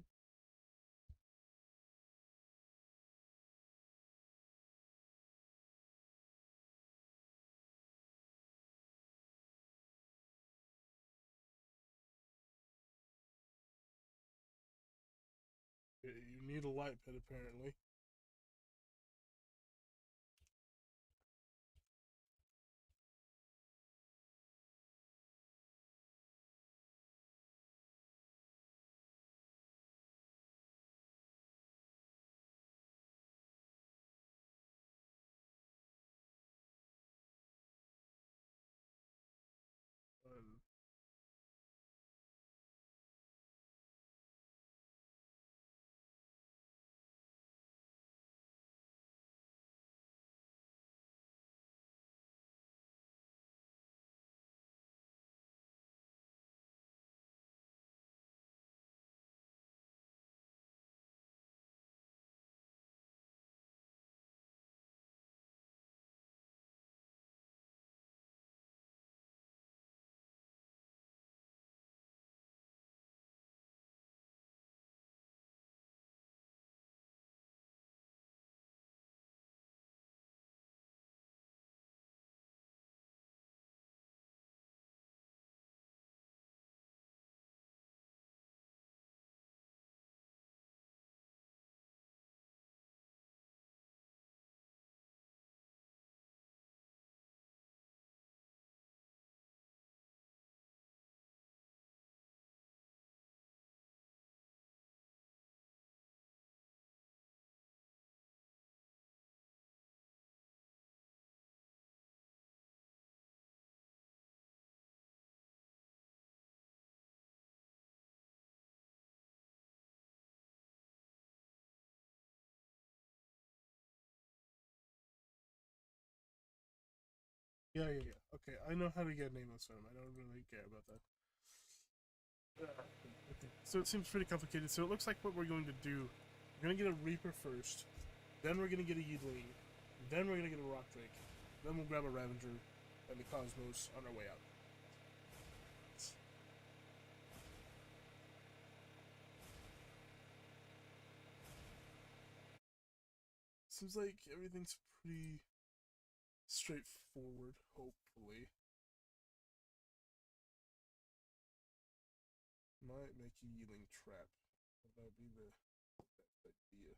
You need a light pit apparently. Um, yeah. Okay, I know how to get nameless farm. I don't really care about that. Okay. So it seems pretty complicated. So it looks like what we're going to do, we're going to get a Reaper first, then we're going to get a Yeedling, then we're going to get a Rock Drake, then we'll grab a Ravager and the Cosmos on our way out. Seems like everything's pretty straightforward, hopefully. Might make a Yeedling trap. That would be the best idea.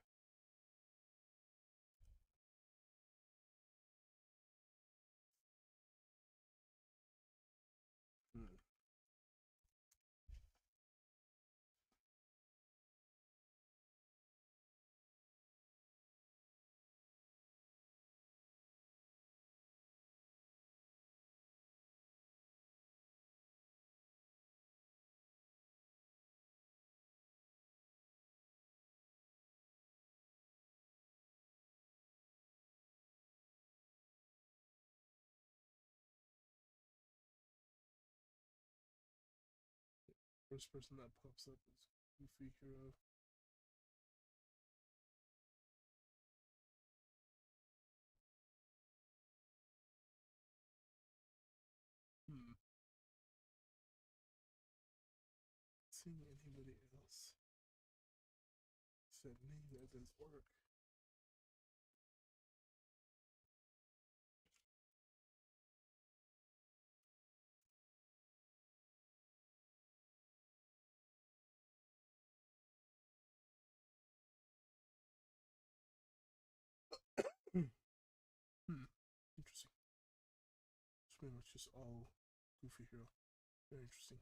Hmm. First person that pops up is Goofy Hero. Hmm. Seeing anybody else? Said me, that didn't work. Hmm. Interesting. It's pretty much just all Goofy Hero. Very interesting.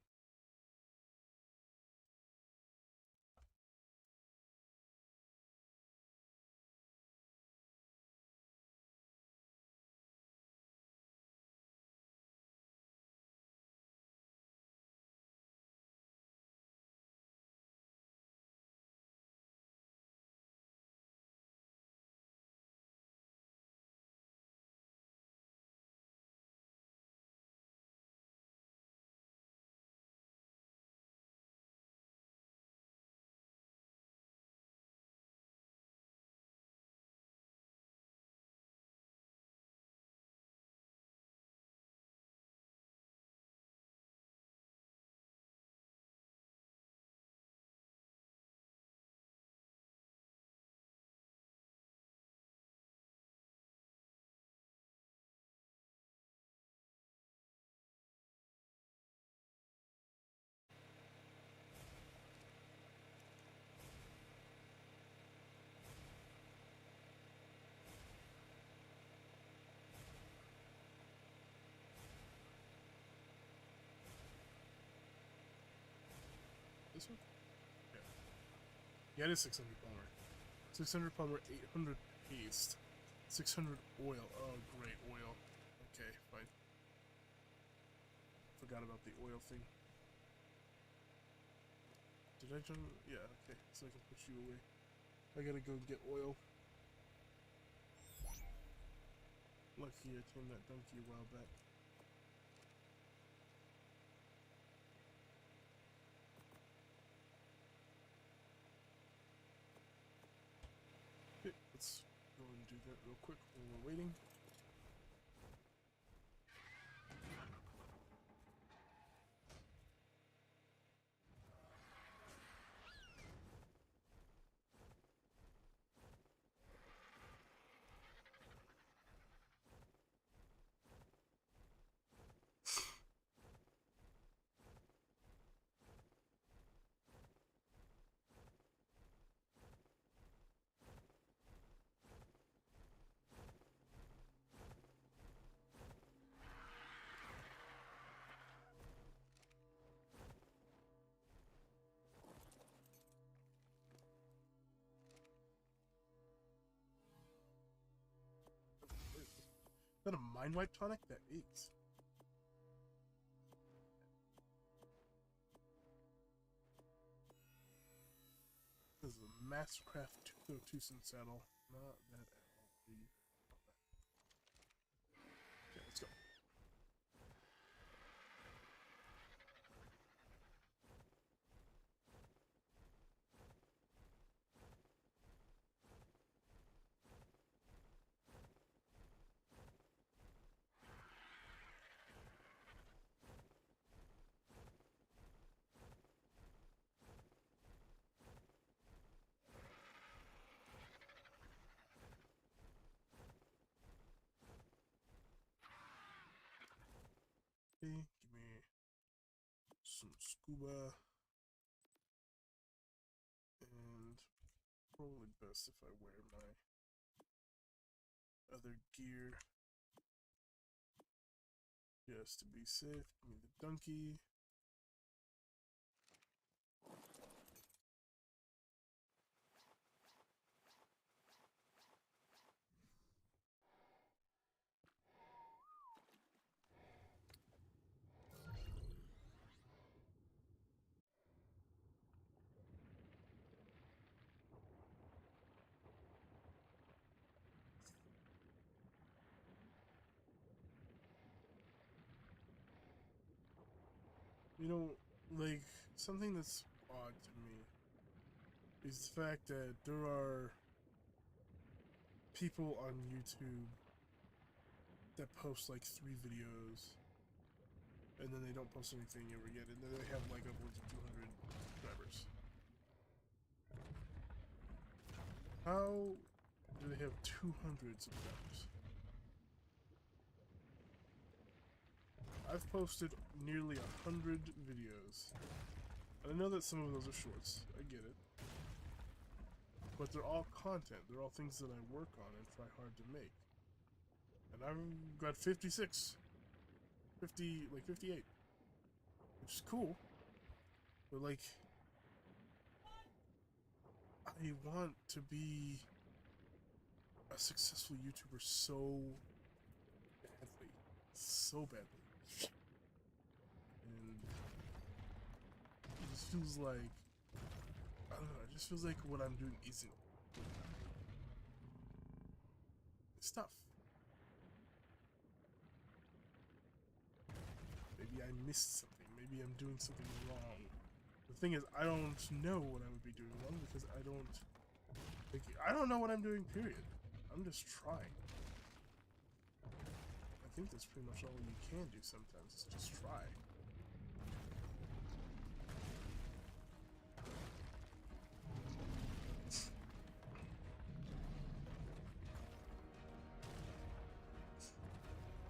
Yeah, it is 600 polymer. 600 polymer, 800 paste, 600 oil. Oh, great, oil. Okay, fine. Forgot about the oil thing. Did I jump? Yeah, okay, so I can push you away. I gotta go get oil. Lucky I tamed that donkey a while back. Okay, let's go and do that real quick while we're waiting. Is that a mind wipe tonic? That is. This is a Mastercraft 202 saddle. Not that at all. Okay, let's go. Okay, give me some scuba. And probably best if I wear my other gear. Just to be safe. Give me the donkey. You know, like, something that's odd to me is the fact that there are people on YouTube that post like 3 videos and then they don't post anything ever again, and then they have like upwards of 200 subscribers. How do they have 200 subscribers? I've posted nearly 100 videos. And I know that some of those are shorts. I get it. But they're all content. They're all things that I work on and try hard to make. And I've got 56. 50, like 58. Which is cool. But like, I want to be a successful YouTuber so badly. So badly. And it just feels like, I don't know, it just feels like what I'm doing isn't. It's tough. Maybe I missed something. Maybe I'm doing something wrong. The thing is, I don't know what I would be doing wrong because I don't know what I'm doing, period. I'm just trying. I think that's pretty much all you can do sometimes, is just try.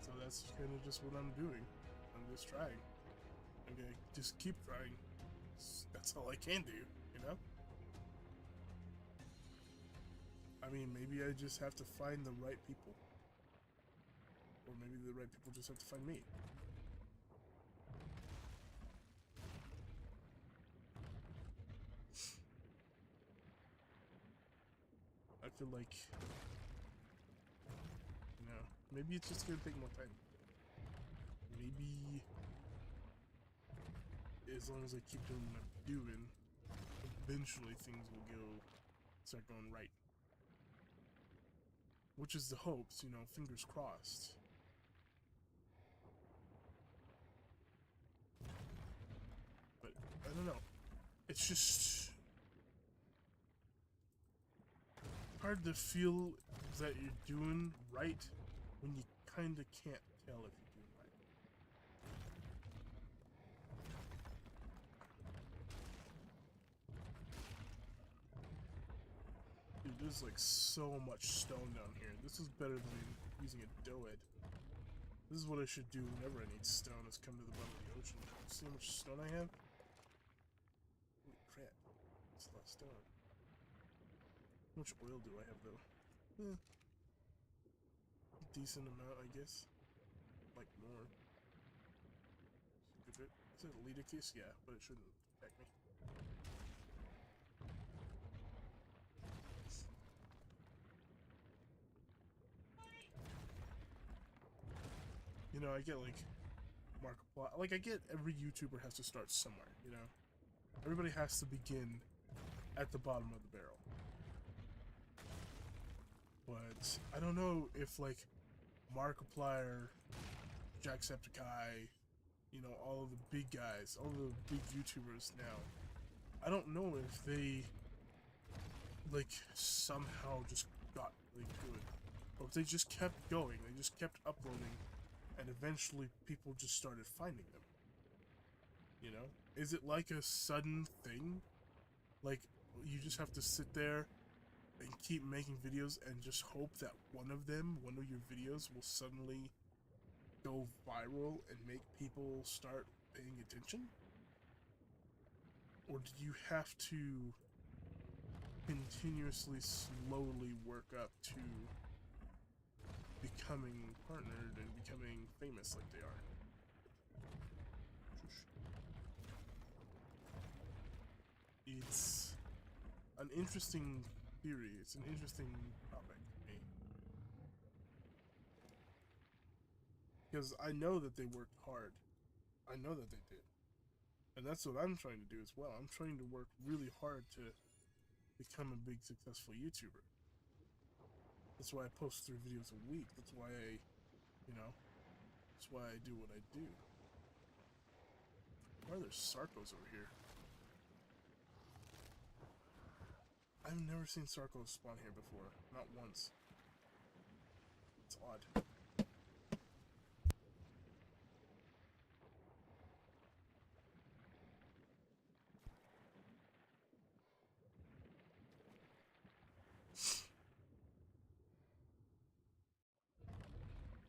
So that's kind of just what I'm doing. I'm just trying. Okay, just keep trying. That's all I can do, you know? I mean, maybe I just have to find the right people. Or maybe the right people just have to find me. feel like, you know, maybe it's just gonna take more time. Maybe as long as I keep doing what I'm doing, eventually things will start going right. Which is the hopes, you know, fingers crossed. But I don't know. It's just hard to feel that you're doing right when you kind of can't tell if you're doing right. Dude, there's like so much stone down here. This is better than using a dough head. This is what I should do whenever I need stone, is come to the bottom of the ocean. See how much stone I have? Holy crap. That's a lot of stone. How much oil do I have, though? Decent amount, I guess. Like more. Is it a leader case? Yeah, but it shouldn't affect me. You know, I get like Markiplier. Like, I get every YouTuber has to start somewhere, you know? Everybody has to begin at the bottom of the barrel. But I don't know if, like, Markiplier, Jacksepticeye, you know, all of the big guys, all the big YouTubers now, I don't know if they, like, somehow just got really good. Or if they just kept going, they just kept uploading, and eventually people just started finding them. You know? Is it like a sudden thing? Like, you just have to sit there and keep making videos and just hope that one of your videos will suddenly go viral and make people start paying attention? Or do you have to continuously, slowly work up to becoming partnered and becoming famous like they are? It's an interesting theory. It's an interesting topic to me. Because I know that they worked hard. I know that they did. And that's what I'm trying to do as well. I'm trying to work really hard to become a big, successful YouTuber. That's why I post 3 videos a week. That's why that's why I do what I do. Why are there Sarcos over here? I've never seen Sarcos spawn here before. Not once. It's odd.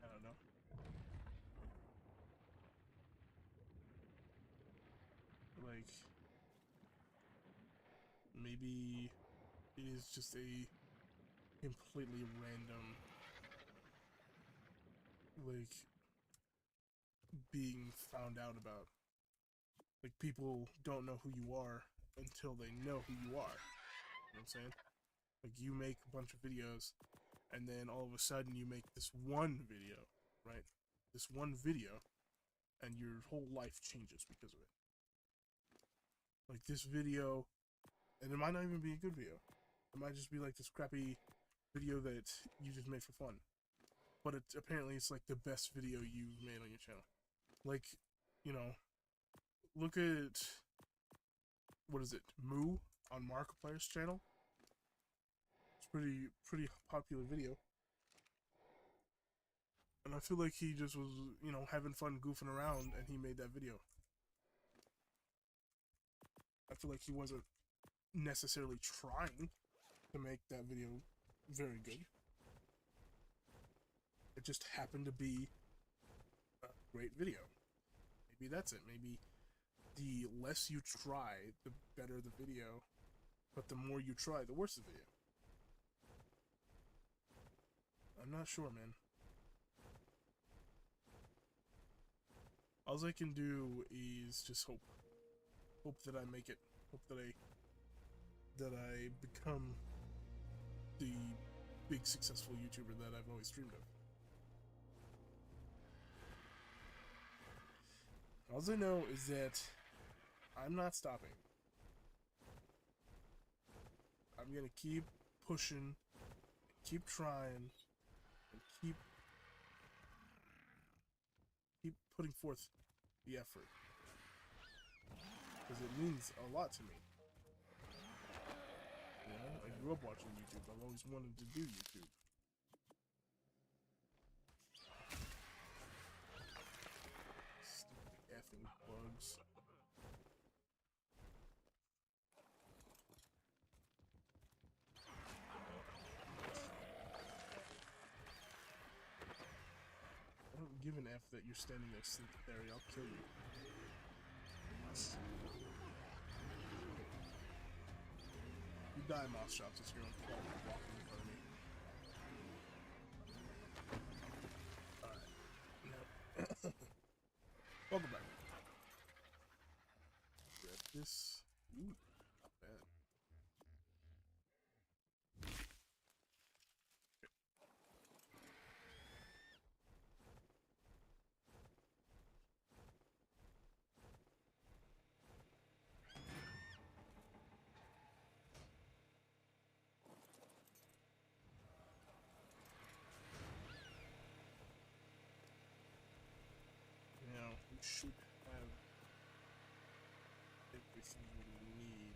I don't know. Like, maybe it is just a completely random, like, being found out about. Like, people don't know who you are until they know who you are. You know what I'm saying? Like, you make a bunch of videos, and then all of a sudden you make this one video, right? This one video, and your whole life changes because of it. Like, this video, and it might not even be a good video. It might just be like this crappy video that you just made for fun. But apparently it's like the best video you've made on your channel. Like, you know, look at, what is it, Moo on Markiplier's channel? It's pretty popular video. And I feel like he just was, you know, having fun goofing around, and he made that video. I feel like he wasn't necessarily trying to make that video very good. It just happened to be a great video. Maybe that's it. Maybe the less you try, the better the video. But the more you try, the worse the video. I'm not sure, man. All I can do is just hope. Hope that I make it. Hope that I become the big successful YouTuber that I've always dreamed of. All I know is that I'm not stopping. I'm gonna keep pushing, keep trying, and keep putting forth the effort. Because it means a lot to me. You know, I grew up watching YouTube. I've always wanted to do YouTube. Stupid effing bugs. I don't give an F that you're standing next to the Barry. I'll kill you. You die, mouse shops, as you're on walking in front of me. Alright. Now, welcome back. Grab this. Ooh, not bad. Now, we should have everything we need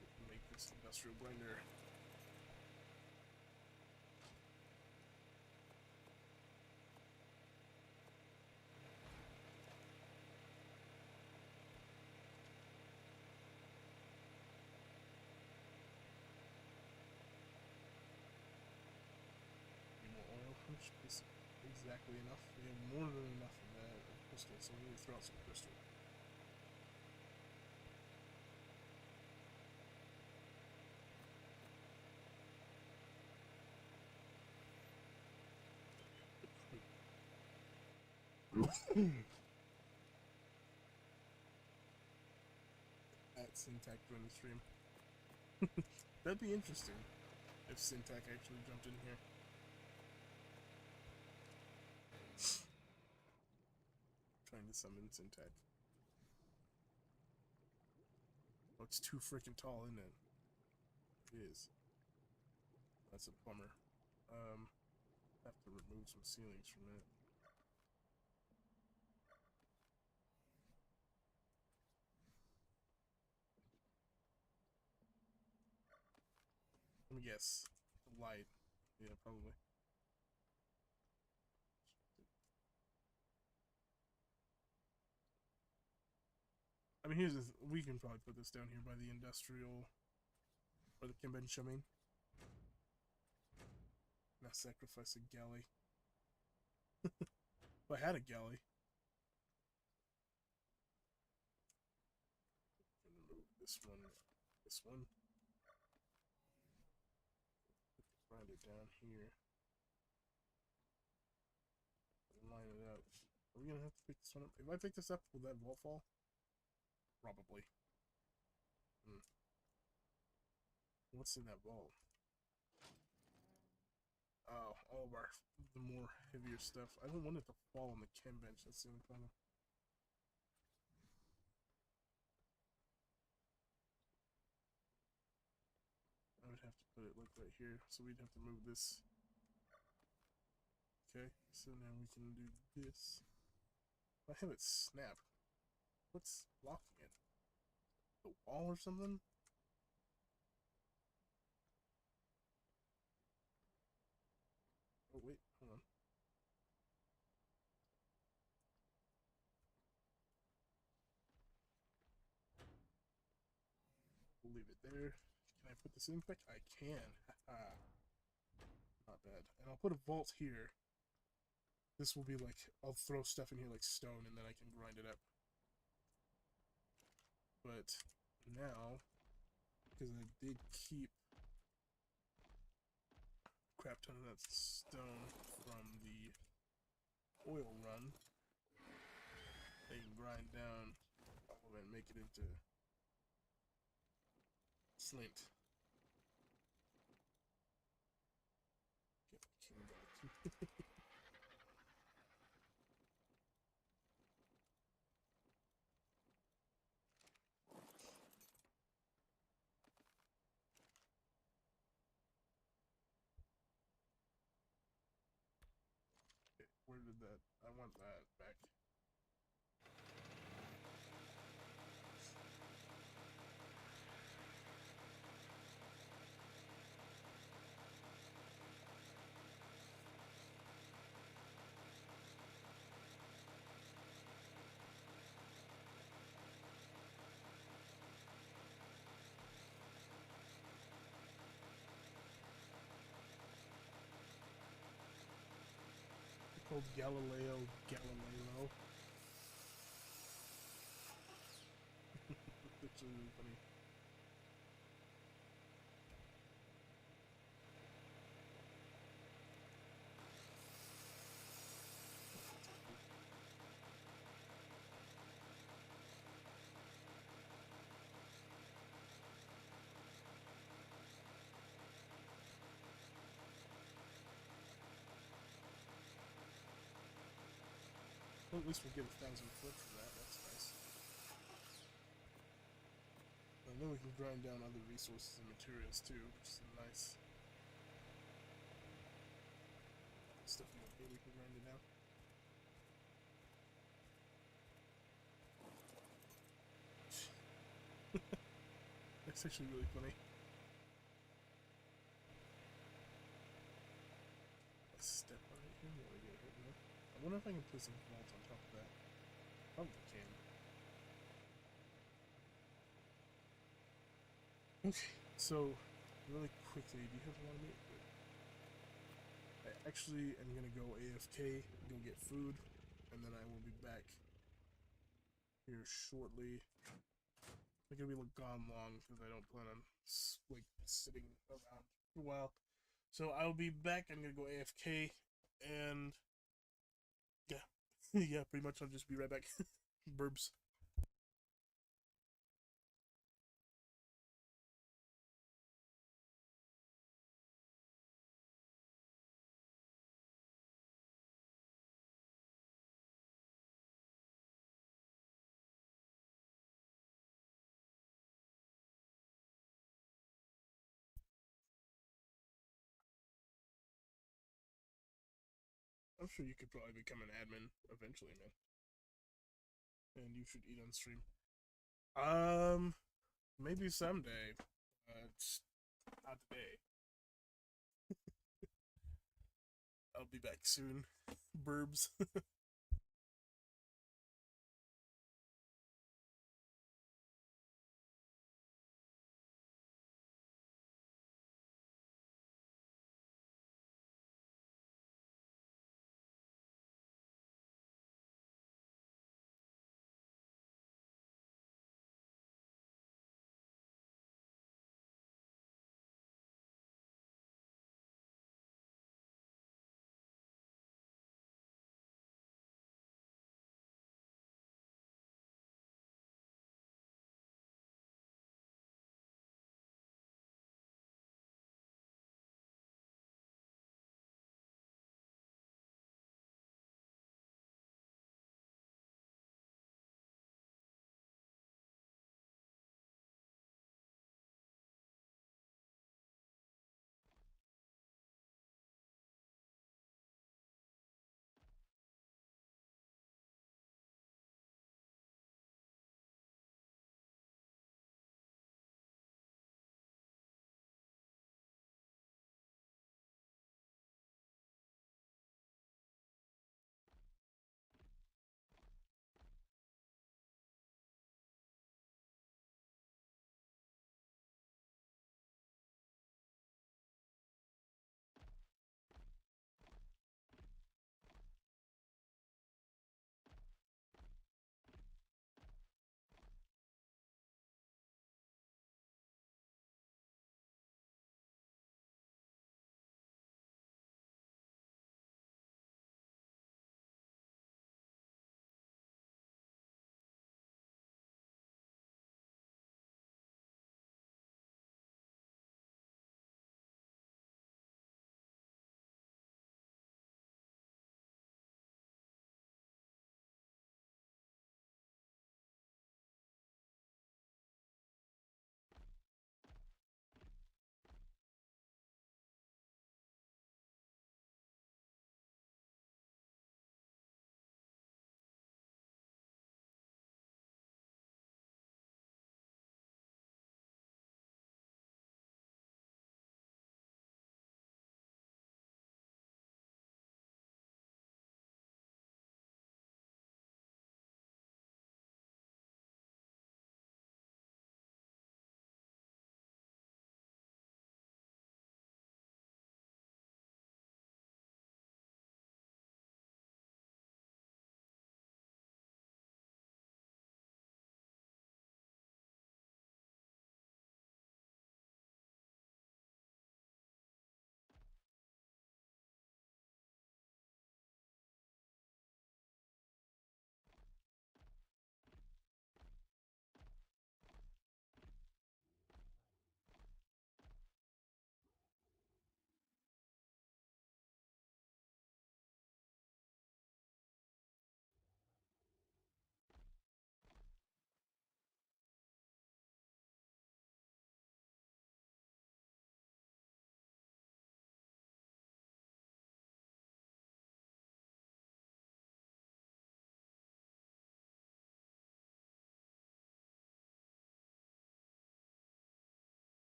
to make this industrial grinder. Need more oil, which is exactly enough. We have more than enough of that crystal, so we need to throw out some crystal. At Syntac joined the stream. That'd be interesting if Syntac actually jumped in here. Trying to summon Syntac. Oh, it's too freaking tall, isn't it? It is. That's a bummer. Have to remove some ceilings from it. Let me guess. The light. Yeah, probably. I mean, here's the we can probably put this down here by the industrial or the convention. I mean, not sacrifice a galley. If I had a galley, I'm gonna move this one, this one. Grind it down here. Line it up. Are we gonna have to pick this one up? If I pick this up, will that vault fall? Probably. What's in that vault? Oh, all of our the more heavier stuff. I don't want it to fall on the chem bench. That's the only problem. I would have to put it like right here, so we'd have to move this. Okay, so now we can do this. I have it snap. What's blocking it? The wall or something? Oh wait, hold on. We'll leave it there. Can I put this in quick? I can. Not bad. And I'll put a vault here. This will be like, I'll throw stuff in here like stone and then I can grind it up. But now, because I did keep a crap ton of that stone from the oil run, I can grind down all of it and make it into Excellent. Get the king back. Okay, where did that? I want that back. Called Galileo Galileo. It's really funny. Well, at least we'll get 1,000 foot for that. That's nice. And then we can grind down other resources and materials too, which is nice. Stuff in the we can grind it down. That's actually really funny. A step on it here, really get hurt with. I wonder if I can put some vault on top of that. Probably can. Okay, so really quickly, do you have a lot of meat? I actually am gonna go AFK, go get food, and then I will be back here shortly. I'm gonna be gone long because I don't plan on like sitting around for a while. So I'll be back. I'm gonna go AFK, and yeah, yeah, pretty much I'll just be right back. Burbs. I'm sure you could probably become an admin eventually, man. And you should eat on stream. Maybe someday. It's not today. I'll be back soon. Burbs.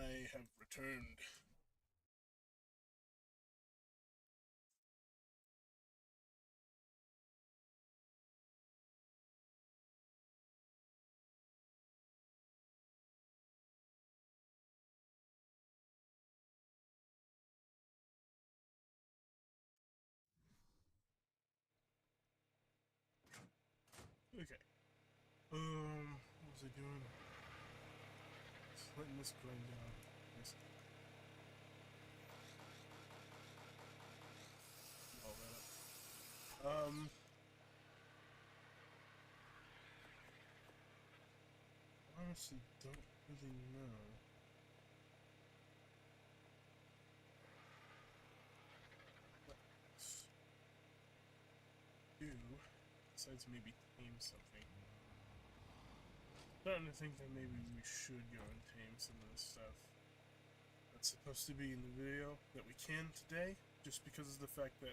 I have returned. Okay. What was I doing? Just letting this grind down. Just all that up. Honestly, don't really know. Let's do, besides maybe tame something. Starting to think that maybe we should go and tame some of this stuff that's supposed to be in the video that we can today, just because of the fact that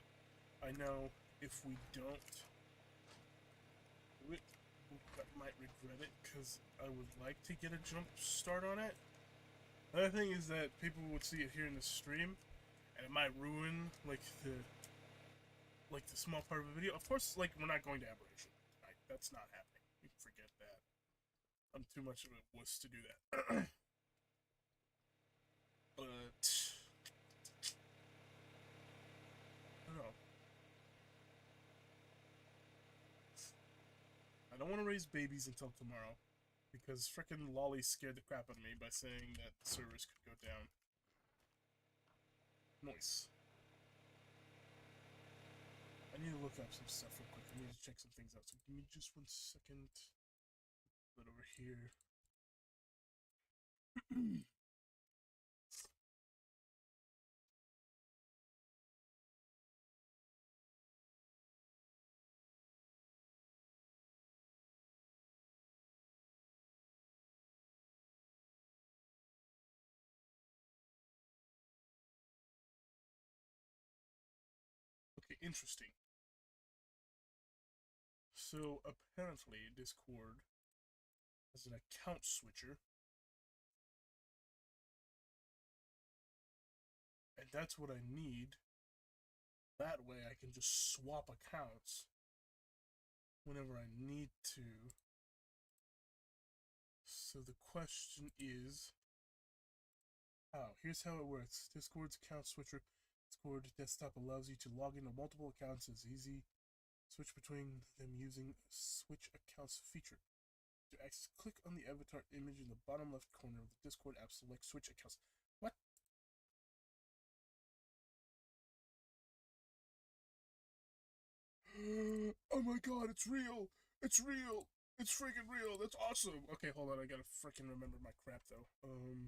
I know if we don't do it, I might regret it, because I would like to get a jump start on it. The other thing is that people would see it here in the stream, and it might ruin, like the small part of the video. Of course, like, we're not going to Aberration tonight. That's not happening. You can forget that. I'm too much of a wuss to do that. But I don't know. I don't want to raise babies until tomorrow, because frickin' Lolly scared the crap out of me by saying that the servers could go down. Nice. I need to look up some stuff real quick. I need to check some things out. So give me just 1 second. Put it over here. Okay, interesting. So apparently Discord has an account switcher, and that's what I need. That way I can just swap accounts whenever I need to. So the question is, how? Here's how it works. Discord's account switcher. Discord desktop allows you to log into multiple accounts. It's easy. Switch between them using switch accounts feature. To access, click on the avatar image in the bottom left corner of the Discord app. Select switch accounts. What? Oh my god, it's real! It's real! It's freaking real! That's awesome! Okay, hold on, I gotta freaking remember my crap though. Okay.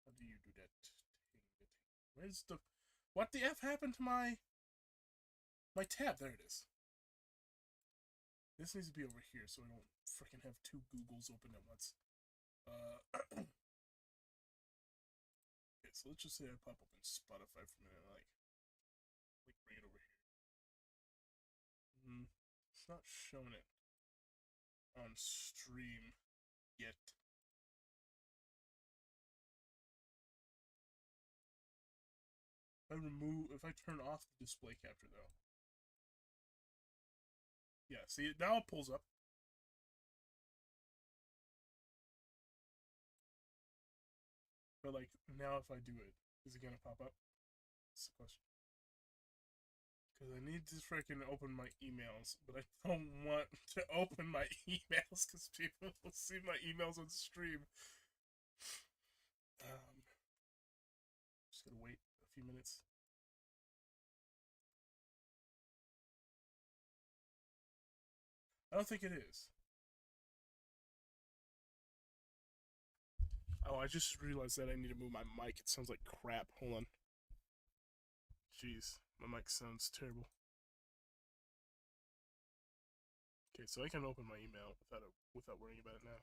How do you do that? Where's the... What the F happened to my tab? There it is. This needs to be over here so I don't freaking have 2 Googles open at once. Okay, so let's just say I pop up in Spotify for a minute, like bring it over here. It's not showing it on stream yet. If I turn off the display capture though. Yeah, see, now it pulls up. But like, now if I do it, is it gonna pop up? That's the question. Because I need to freaking open my emails, but I don't want to open my emails because people will see my emails on stream. Just gonna wait a few minutes. I don't think it is. Oh, I just realized that I need to move my mic. It sounds like crap. Hold on. Jeez, my mic sounds terrible. Okay, so I can open my email without worrying about it now.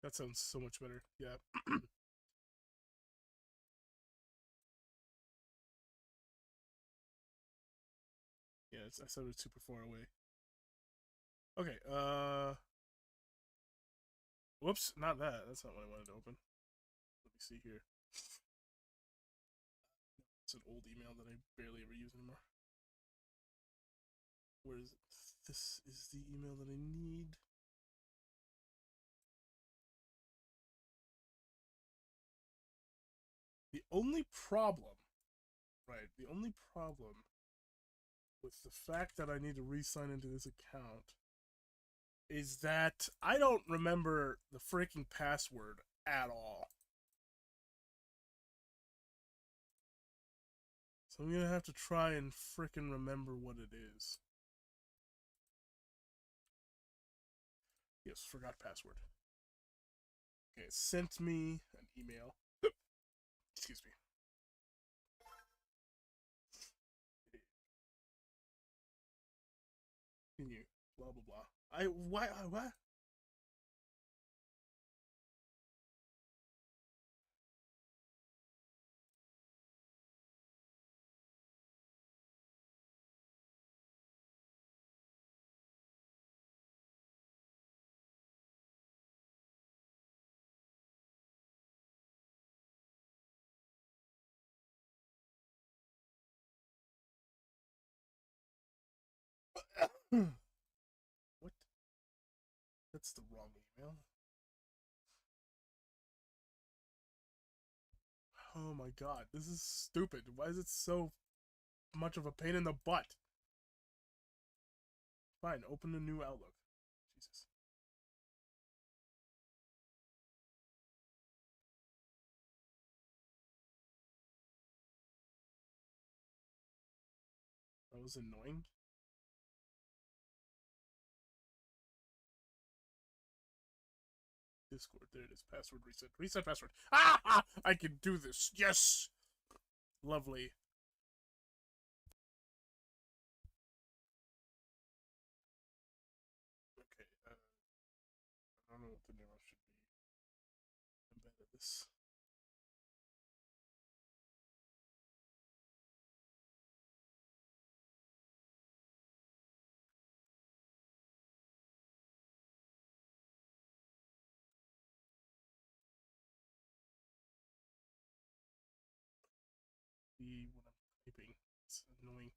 That sounds so much better. Yeah. Yeah, I sounded super far away. Okay, whoops, not that. That's not what I wanted to open. Let me see here. It's an old email that I barely ever use anymore. Where is it? This is the email that I need. The only problem, right? The only problem with the fact that I need to re-sign into this account is that I don't remember the freaking password at all. So I'm gonna have to try and freaking remember what it is. Yes, forgot password. Okay, it sent me an email. Excuse me. Continue. Blah blah blah. What? What? That's the wrong email. Oh my god, this is stupid. Why is it so much of a pain in the butt? Fine, open a new Outlook. Jesus. That was annoying. Discord, there it is. Password reset. Reset password. Ah! I can do this. Yes! Lovely. Okay, I don't know what the name should be. Embedded this. See what I'm typing. It's annoying.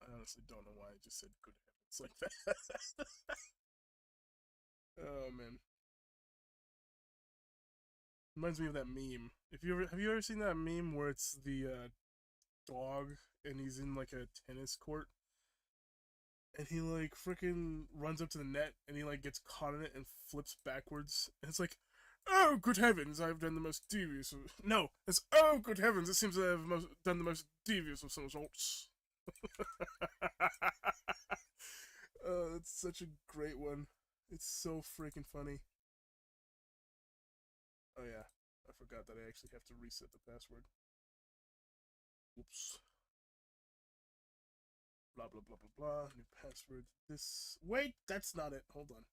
I honestly don't know why I just said good heavens like that. Oh man. Reminds me of that meme. If you ever have you ever seen that meme where it's the dog and he's in like a tennis court and he like freaking runs up to the net and he like gets caught in it and flips backwards and it's like, oh good heavens, I've done the most devious of... No, it's oh good heavens, it seems I've done the most devious of somersaults. It's such a great one. It's so freaking funny. Oh yeah, I forgot that I actually have to reset the password. Oops. Blah blah blah blah blah. New password. This. Wait, that's not it. Hold on.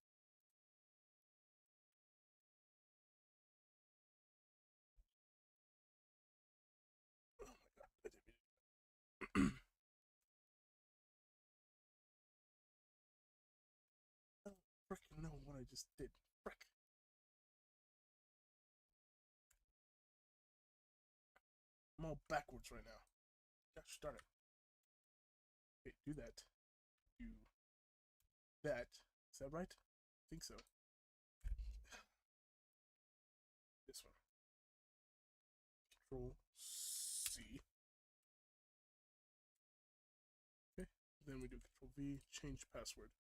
Oh my god, I didn't mean it. I don't freaking know what I just did. Frick. I'm all backwards right now. Gosh darn it. Okay, do that. Do that. Is that right? I think so. Control C. Okay. Then we do Control V, change password.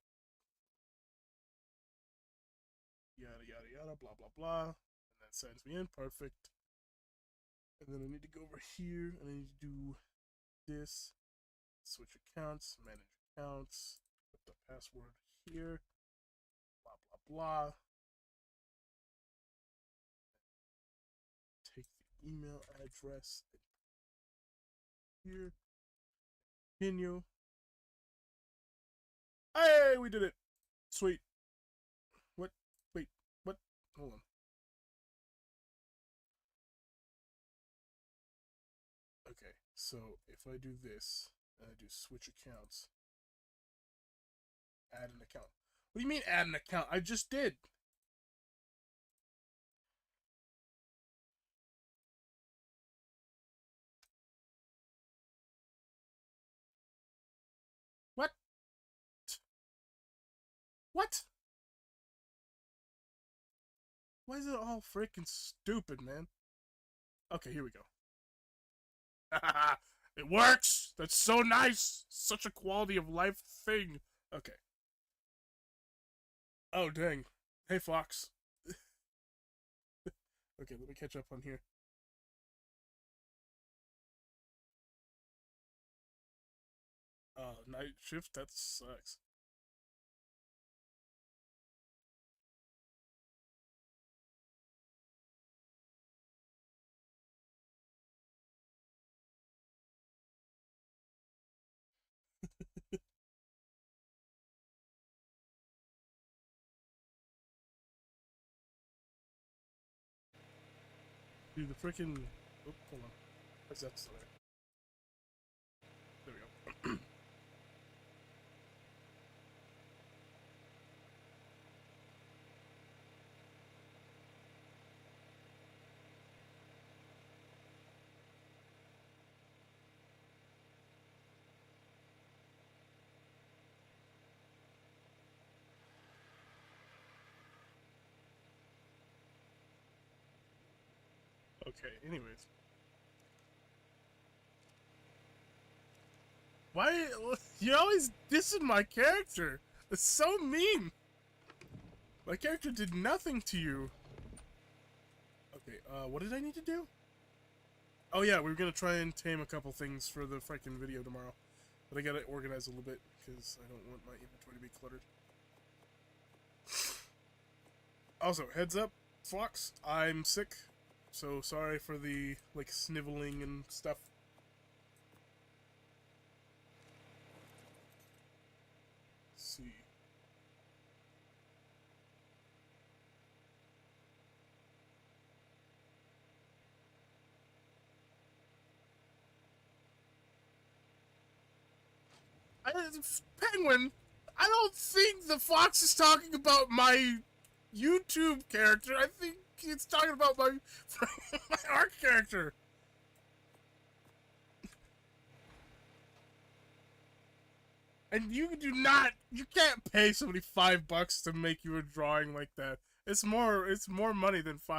Yada yada yada, blah blah blah. And that signs me in. Perfect. And then I need to go over here and I need to do this. Switch accounts, manage accounts, put the password here, blah blah blah. Take the email address here. Continue. Hey, we did it. Sweet. What? Wait, what? Hold on. Okay, so if I do this, and I do switch accounts, add an account. What do you mean add an account? I just did. What? What? Why is it all freaking stupid, man? Okay, here we go. It works! That's so nice! Such a quality of life thing. Okay. Oh, dang. Hey, Fox. Okay, let me catch up on here. Night shift? That sucks. Dude, the freaking. Oh, hold on. Where's that still there? There we go. Okay, anyways. Why? You always dissing my character? It's so mean! My character did nothing to you. Okay, what did I need to do? Oh yeah, we were gonna try and tame a couple things for the freaking video tomorrow. But I gotta organize a little bit, because I don't want my inventory to be cluttered. Also, heads up, Fox, I'm sick. So sorry for the, like, sniveling and stuff. Let's see. Penguin, I don't think the Fox is talking about my YouTube character. I think it's talking about my my art character. And you can't pay somebody $5 to make you a drawing like that. It's more money than $5. I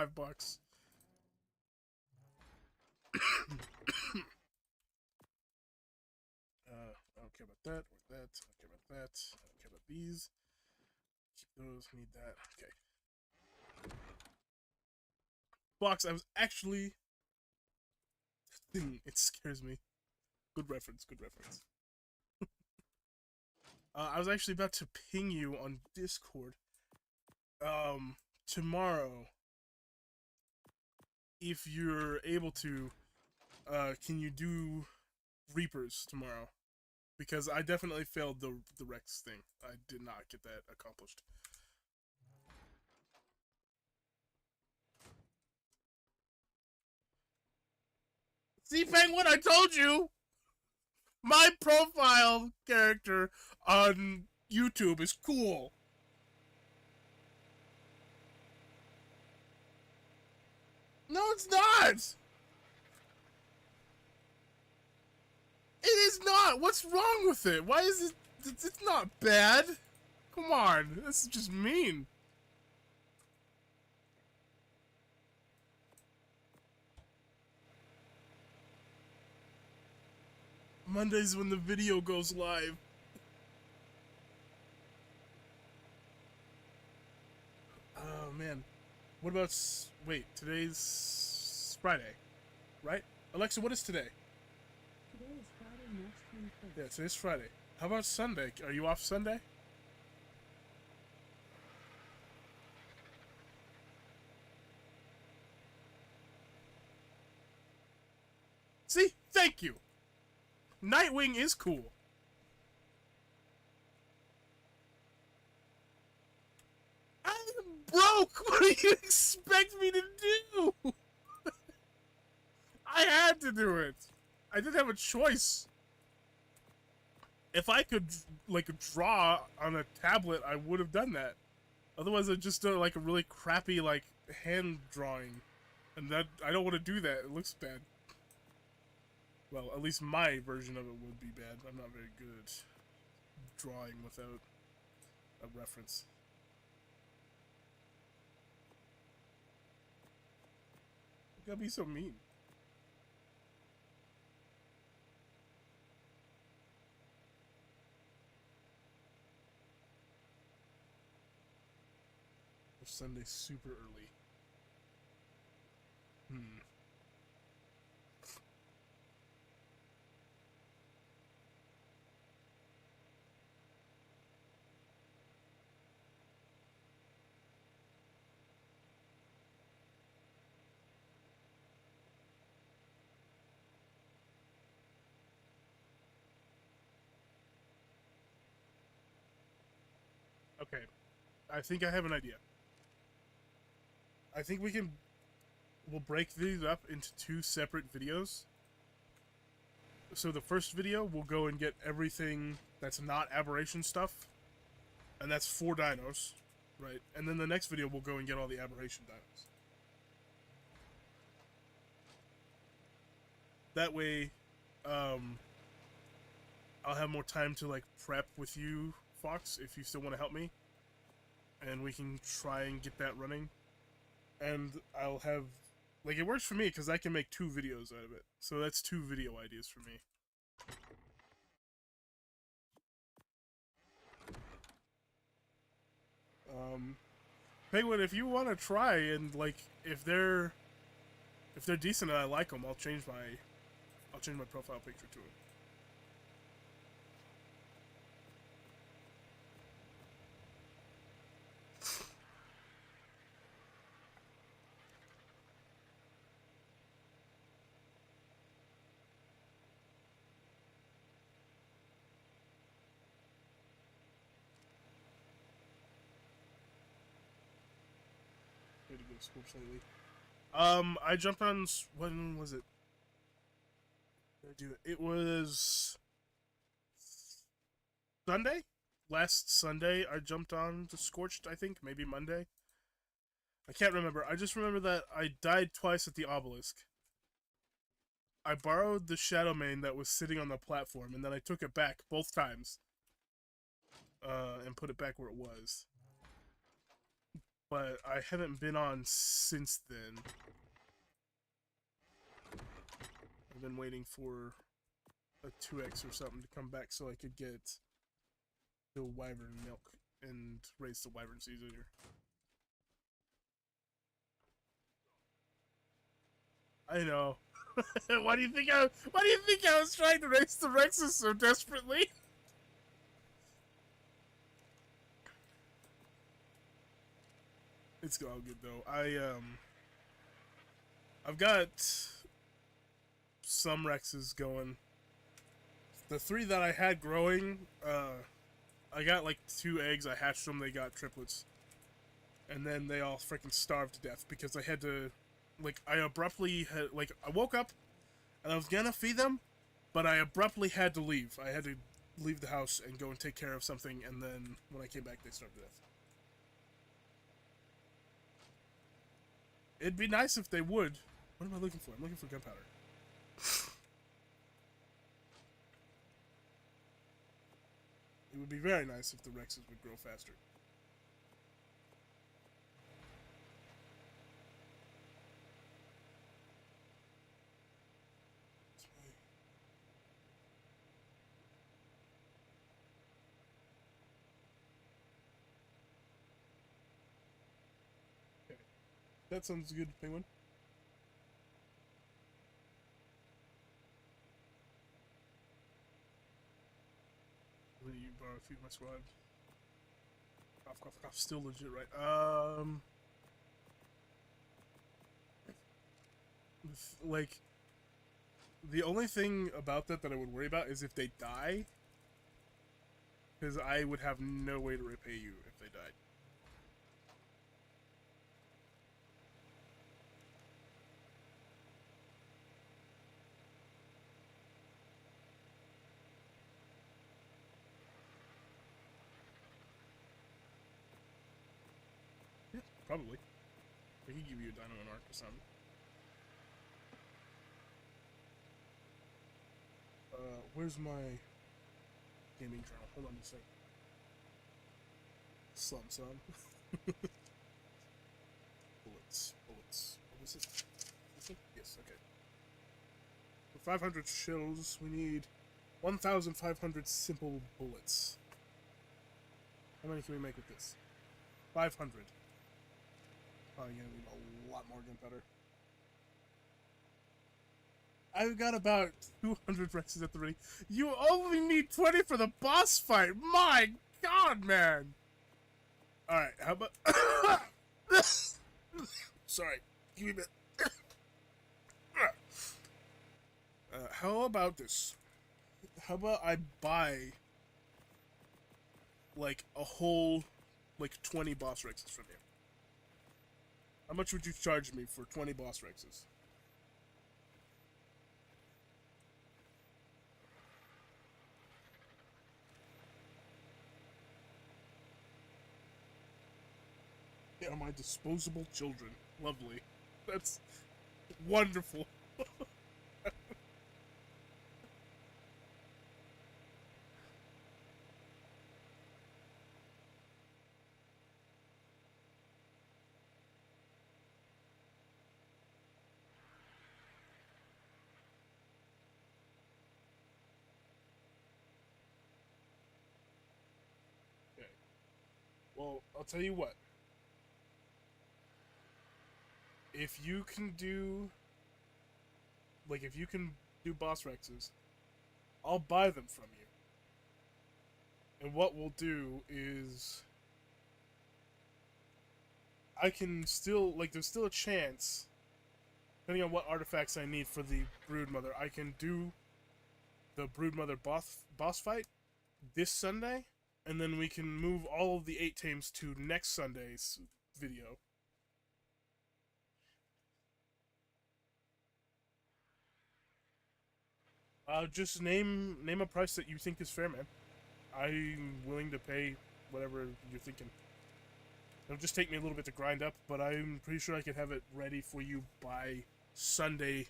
don't care about that, or that, I don't care about that, I don't care about these. Keep those, need that, okay. Box, I was actually... It scares me. Good reference, good reference. I was actually about to ping you on Discord. Tomorrow, if you're able to, can you do Reapers tomorrow? Because I definitely failed the Rex thing. I did not get that accomplished. See, Penguin, I told you! My profile character on YouTube is cool. No, it's not! It is not! What's wrong with it? Why is it... It's not bad. Come on, this is just mean. Monday's when the video goes live. Oh man. What about wait, today's Friday, right? Alexa, what is today? Today is Friday, March 25th. Yeah, today's Friday. How about Sunday? Are you off Sunday? See? Thank you. Nightwing is cool. I'm broke. What do you expect me to do? I had to do it. I didn't have a choice. If I could, like, draw on a tablet, I would have done that. Otherwise, I'd just do, like, a really crappy, like, hand drawing. And that, I don't want to do that. It looks bad. Well, at least my version of it would be bad. I'm not very good at drawing without a reference. You gotta be so mean. Sunday super early. Okay, I think I have an idea. I think we'll break these up into 2 separate videos. So the first video, we'll go and get everything that's not aberration stuff. And that's 4 dinos, right? And then the next video, we'll go and get all the aberration dinos. That way, I'll have more time to, like, prep with you, Fox, if you still want to help me. And we can try and get that running. And I'll have, like, it works for me because I can make 2 videos out of it. So that's 2 video ideas for me. Penguin, if you want to try and, like, if they're decent and I like them, I'll change my profile picture to it. Way to go, Scorch lately. I jumped on. When was it? Did I do it? It was Sunday. Last Sunday, I jumped on to Scorched. I think maybe Monday. I can't remember. I just remember that I died twice at the obelisk. I borrowed the Shadow Mane that was sitting on the platform, and then I took it back both times. And put it back where it was. But I haven't been on since then. I've been waiting for a 2x or something to come back so I could get the wyvern milk and raise the wyvern Caesar. I know. Why do you think I was trying to raise the Rexes so desperately? It's all good though. I've got some Rexes going. The 3 that I had growing, I got like 2 eggs. I hatched them. They got triplets, and then they all freaking starved to death because I had to, like, I abruptly had, like, I woke up and I was gonna feed them, but I abruptly had to leave. I had to leave the house and go and take care of something, and then when I came back, they starved to death. It'd be nice if they would. What am I looking for? I'm looking for gunpowder. It would be very nice if the Rexes would grow faster. That sounds good, Penguin. Will you borrow a few of my squad? Cough, cough, cough. Still legit, right? Like, the only thing about that I would worry about is if they die, because I would have no way to repay you if they died. Yeah, probably. They could give you a dino and arc or something. Where's my gaming journal? Hold on a second. Slum. Bullets. What was it? This one? Yes, okay. For 500 shells, we need 1,500 simple bullets. How many can we make with this? 500. Probably gonna need a lot more gunpowder. I've got about 200 Rexes at the ready. You only need 20 for the boss fight! My god, man! Alright, how about... Sorry, give me a bit. How about this? How about I buy, like, a whole, like, 20 boss Rexes from you? How much would you charge me for 20 boss Rexes? They are my disposable children. Lovely. That's wonderful. Okay. Well, I'll tell you what. If you can do... Like, if you can do boss Rexes, I'll buy them from you. And what we'll do is... I can still... Like, there's still a chance, depending on what artifacts I need for the Broodmother, I can do the Broodmother boss fight this Sunday, and then we can move all of the 8 tames to next Sunday's video. Just name a price that you think is fair, man. I'm willing to pay whatever you're thinking. It'll just take me a little bit to grind up, but I'm pretty sure I can have it ready for you by Sunday,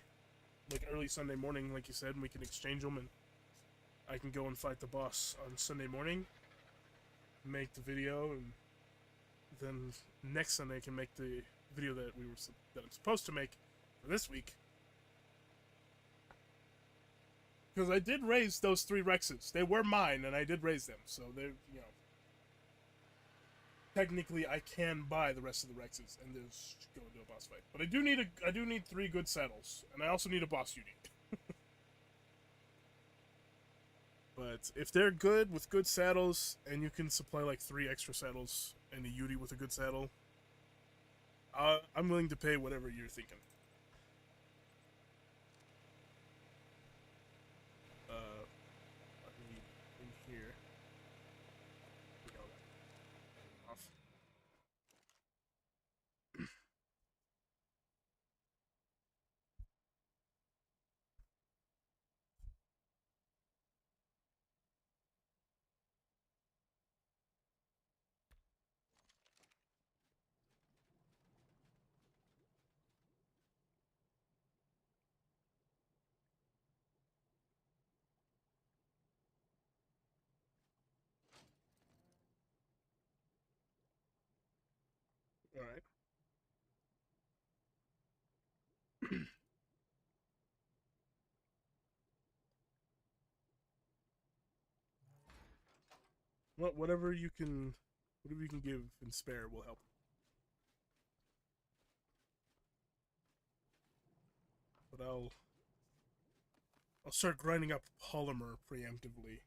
like early Sunday morning, like you said, and we can exchange them, and I can go and fight the boss on Sunday morning, make the video, and then next Sunday I can make the video that I'm supposed to make for this week. Because I did raise those 3 Rexes. They were mine, and I did raise them, so they're, you know... Technically, I can buy the rest of the Rexes and just go into a boss fight. But I do need 3 good saddles, and I also need a boss unit. But if they're good with good saddles, and you can supply like 3 extra saddles and a Yudi with a good saddle, I'm willing to pay whatever you're thinking. I need in here. Off. All right. Well, whatever you can give and spare will help. but I'll start grinding up polymer preemptively.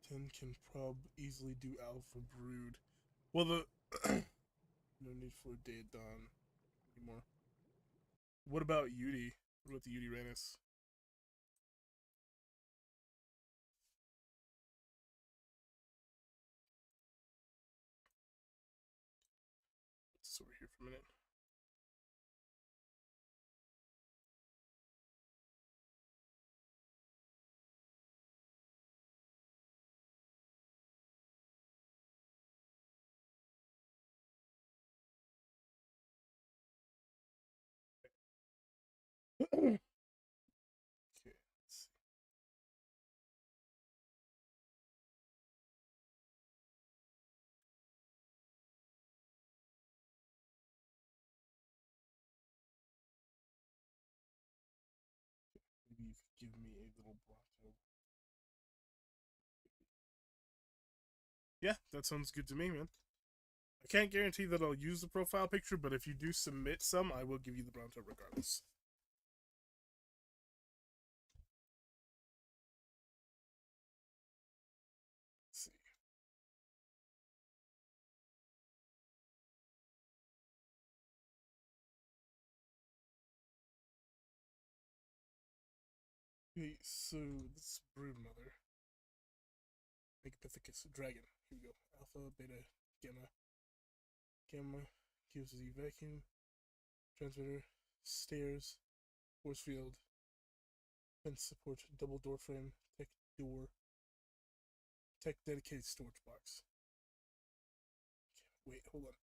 Ten can prob easily do alpha brood. Well, the no need for day at dawn anymore. What about Yudi? What about the Yudi Ranus? Let's over here for a minute. Okay, let's see. Maybe you could give me a little Bronto. Yeah, that sounds good to me, man. I can't guarantee that I'll use the profile picture, but if you do submit some, I will give you the Bronto regardless. Let's see. Okay, so this broodmother. Megapithecus dragon. Here we go. Alpha, beta, gamma. Gamma gives the vacuum transmitter, stairs, force field, fence support, double door frame, tech dedicated storage box. Okay, wait, hold on.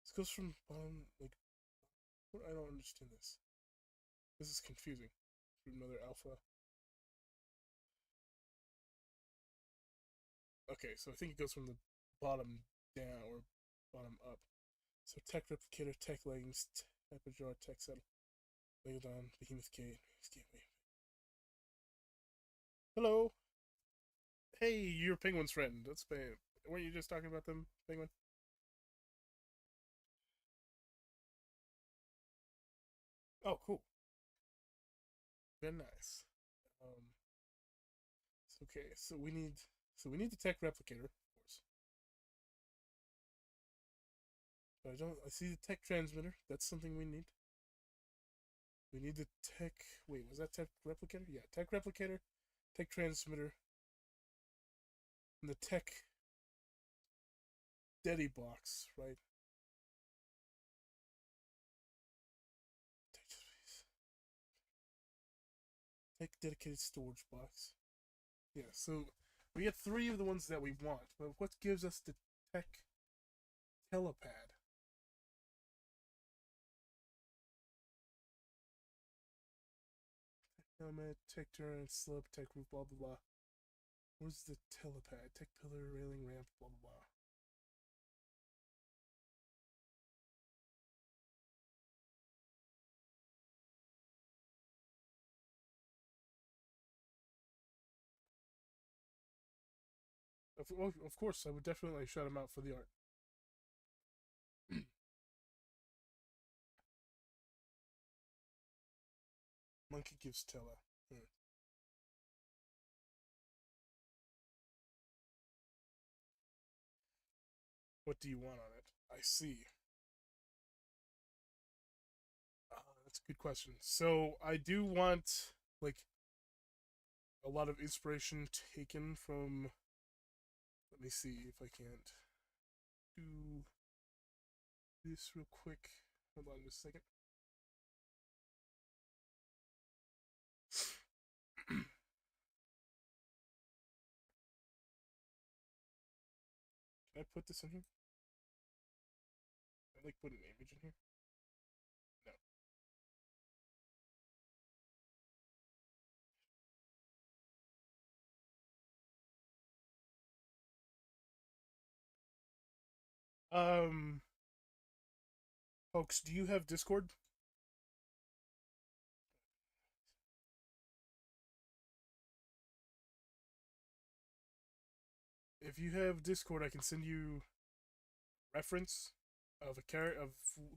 This goes from bottom, like, I don't understand this. This is confusing. Another alpha. Okay, so I think it goes from the bottom down or bottom up. So tech replicator, tech leggings, epijar, tech settle, Legodon, behemoth gate, gateway. Hello. Hey, you're Penguin's friend. That's bad. Weren't you just talking about them, Penguin? Oh, cool. Very nice. Um, okay, so we need the tech replicator, of course. But I see the tech transmitter. That's something we need. We need the tech. Wait, was that tech replicator? Yeah, tech replicator, tech transmitter, and the tech Daddy box, right? Tech dedicated storage box. Yeah, so we get three of the ones that we want, but what gives us the tech telepad? Helmet, tech turret, slip, tech roof, blah blah blah. Where's the telepad? Tech pillar, railing, ramp, blah blah blah. Of course, I would definitely shout him out for the art. Monkey gives Tella. Hmm. What do you want on it? I see. That's a good question. So I do want like a lot of inspiration taken from. Let me see if I can't do this real quick. Hold on just a second. Can I put this in here? Can I like put an image in here? No. Folks, do you have Discord? if you have Discord, I can send you reference of a character of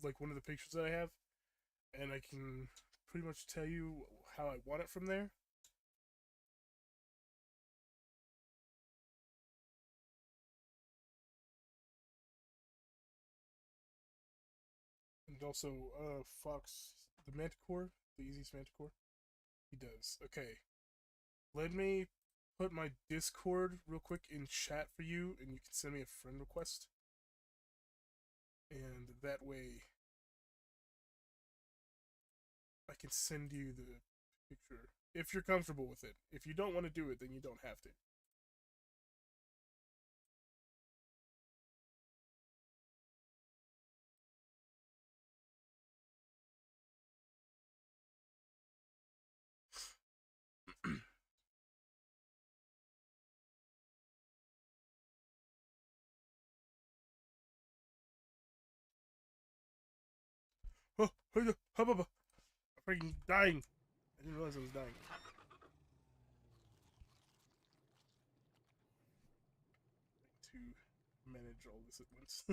like one of the pictures that I have, and I can pretty much tell you how I want it from there. And also, Fox, the Manticore, the easiest Manticore, he does. Okay, let me put my Discord real quick in chat for you, and you can send me a friend request. And that way, I can send you the picture if you're comfortable with it. If you don't want to do it, then you don't have to. Oh, I'm freaking dying. I didn't realize I was dying. To manage all this at once.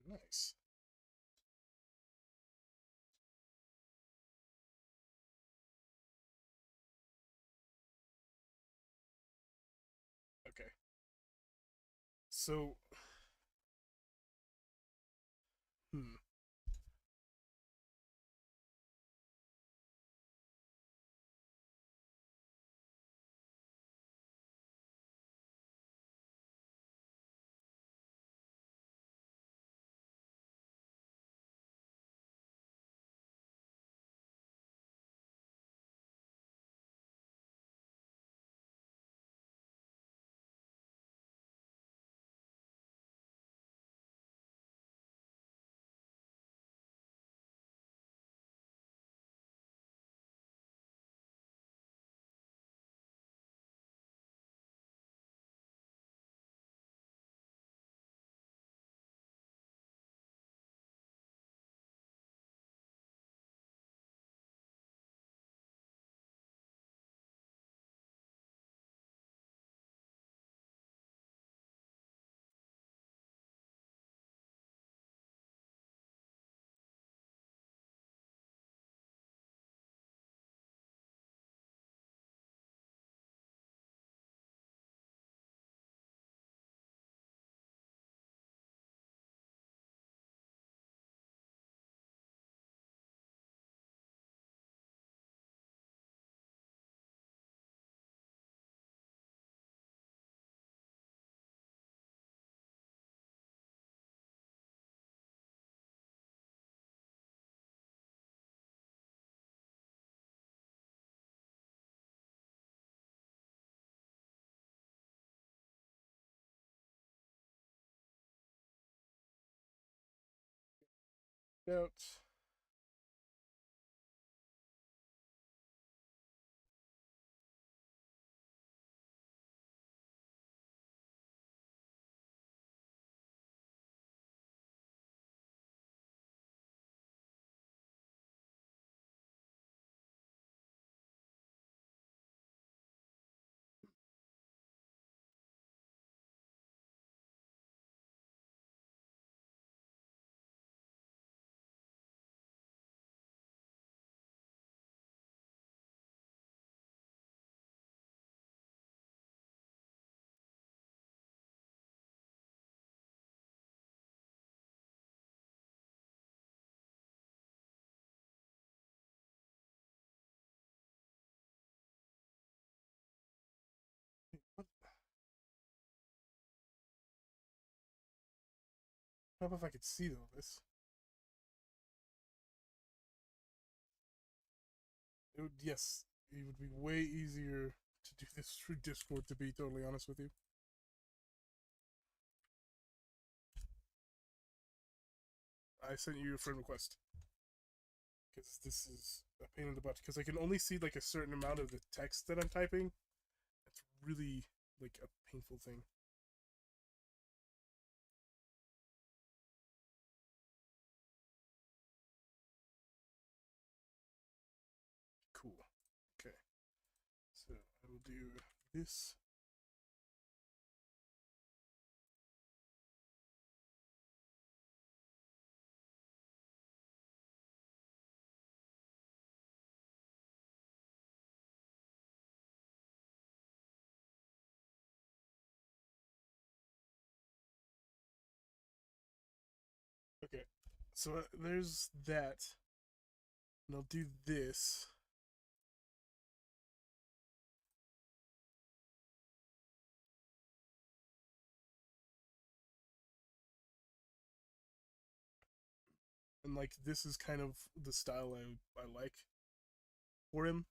Nice. Okay. So, hmm. Out. What? How about if I could see all this? It would, yes, it would be way easier to do this through Discord, to be totally honest with you. I sent you a friend request. Because this is a pain in the butt. Because I can only see like a certain amount of the text that I'm typing. It's really like a painful thing. do this. Okay, so there's that. And I'll do this. And like this is kind of the style I like for him.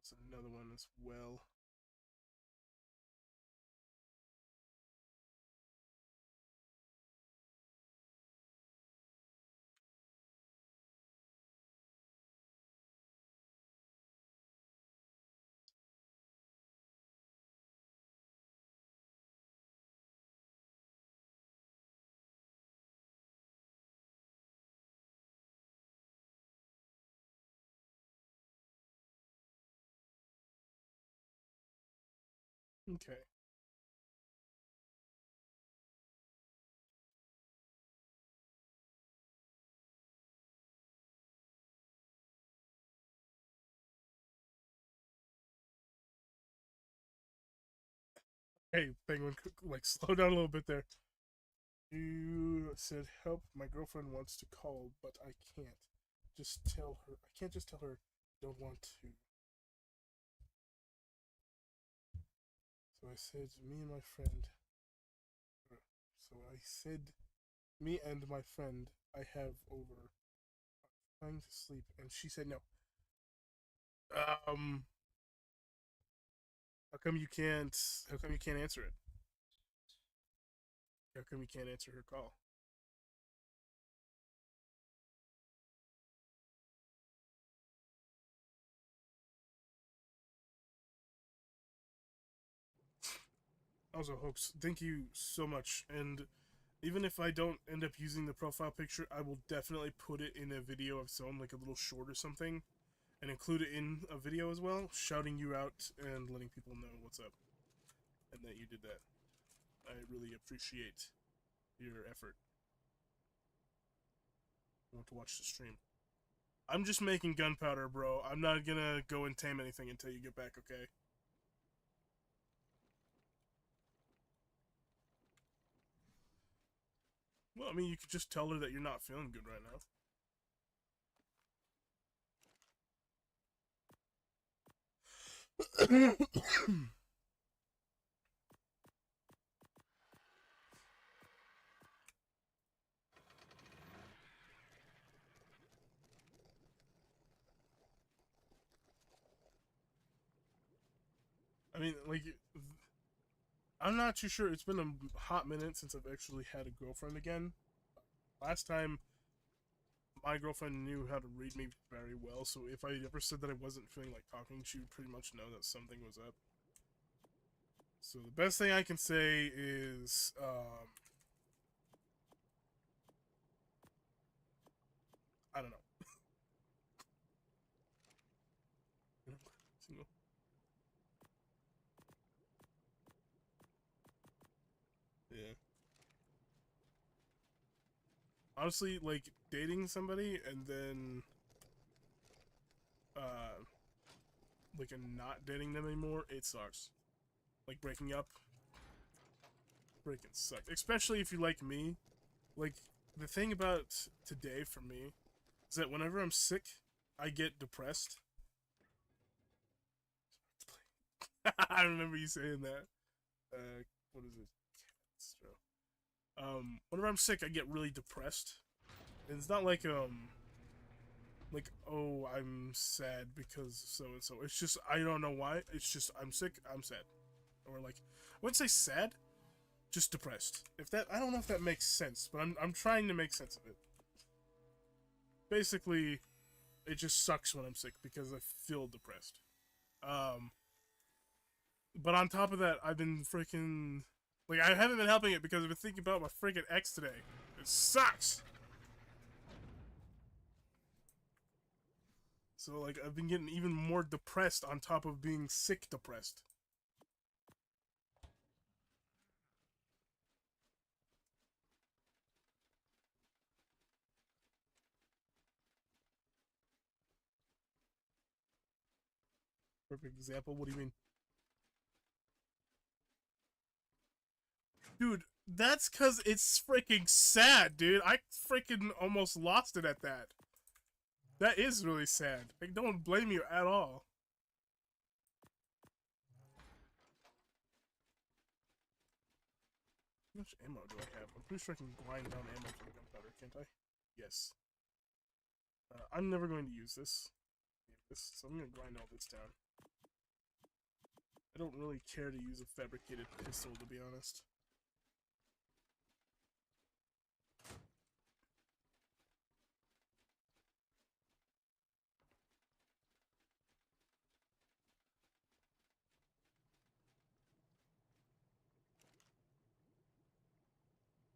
There's another one as well. Okay. Hey, Penguin, like slow down a little bit there. You said help. My girlfriend wants to call, but I can't. Just tell her. I can't just tell her. Don't want to. So I said me and my friend. So I said me and my friend I have over trying to sleep, and she said no. Um, how come you can't? How come you can't answer it? How come you can't answer her call? Also, hoax. Thank you so much. And even if I don't end up using the profile picture, I will definitely put it in a video of its own, like a little short or something, and include it in a video as well, shouting you out and letting people know what's up and that you did that. I really appreciate your effort. I want to watch the stream. I'm just making gunpowder, bro. I'm not gonna go and tame anything until you get back, okay? Well, I mean, you could just tell her that you're not feeling good right now. I mean, like, I'm not too sure. It's been a hot minute since I've actually had a girlfriend again. Last time, my girlfriend knew how to read me very well, so if I ever said that I wasn't feeling like talking, she would pretty much know that something was up. So the best thing I can say is, I don't know. Single. Yeah. Honestly, like dating somebody and then, uh, like and not dating them anymore, it sucks. Like breaking up, freaking sucks. Especially if you like me. Like the thing about today for me is that whenever I'm sick, I get depressed. I remember you saying that. What is it? Whenever I'm sick, I get really depressed. And it's not like oh I'm sad because so and so. It's just I don't know why. It's just I'm sick. I'm sad, or like I wouldn't say sad, just depressed. If that I don't know if that makes sense, but I'm trying to make sense of it. Basically, it just sucks when I'm sick because I feel depressed. Um, but on top of that, I've been freaking Like, I haven't been helping it because I've been thinking about my freaking ex today. It sucks! So, like, I've been getting even more depressed on top of being sick depressed. Perfect example, what do you mean? Dude, that's cause it's freaking sad, dude. I freaking almost lost it at that. That is really sad. I don't blame you at all. How much ammo do I have? I'm pretty sure I can grind down ammo for the gunpowder, can't I? Yes. I'm never going to use this. So I'm gonna grind all this down. I don't really care to use a fabricated pistol, to be honest.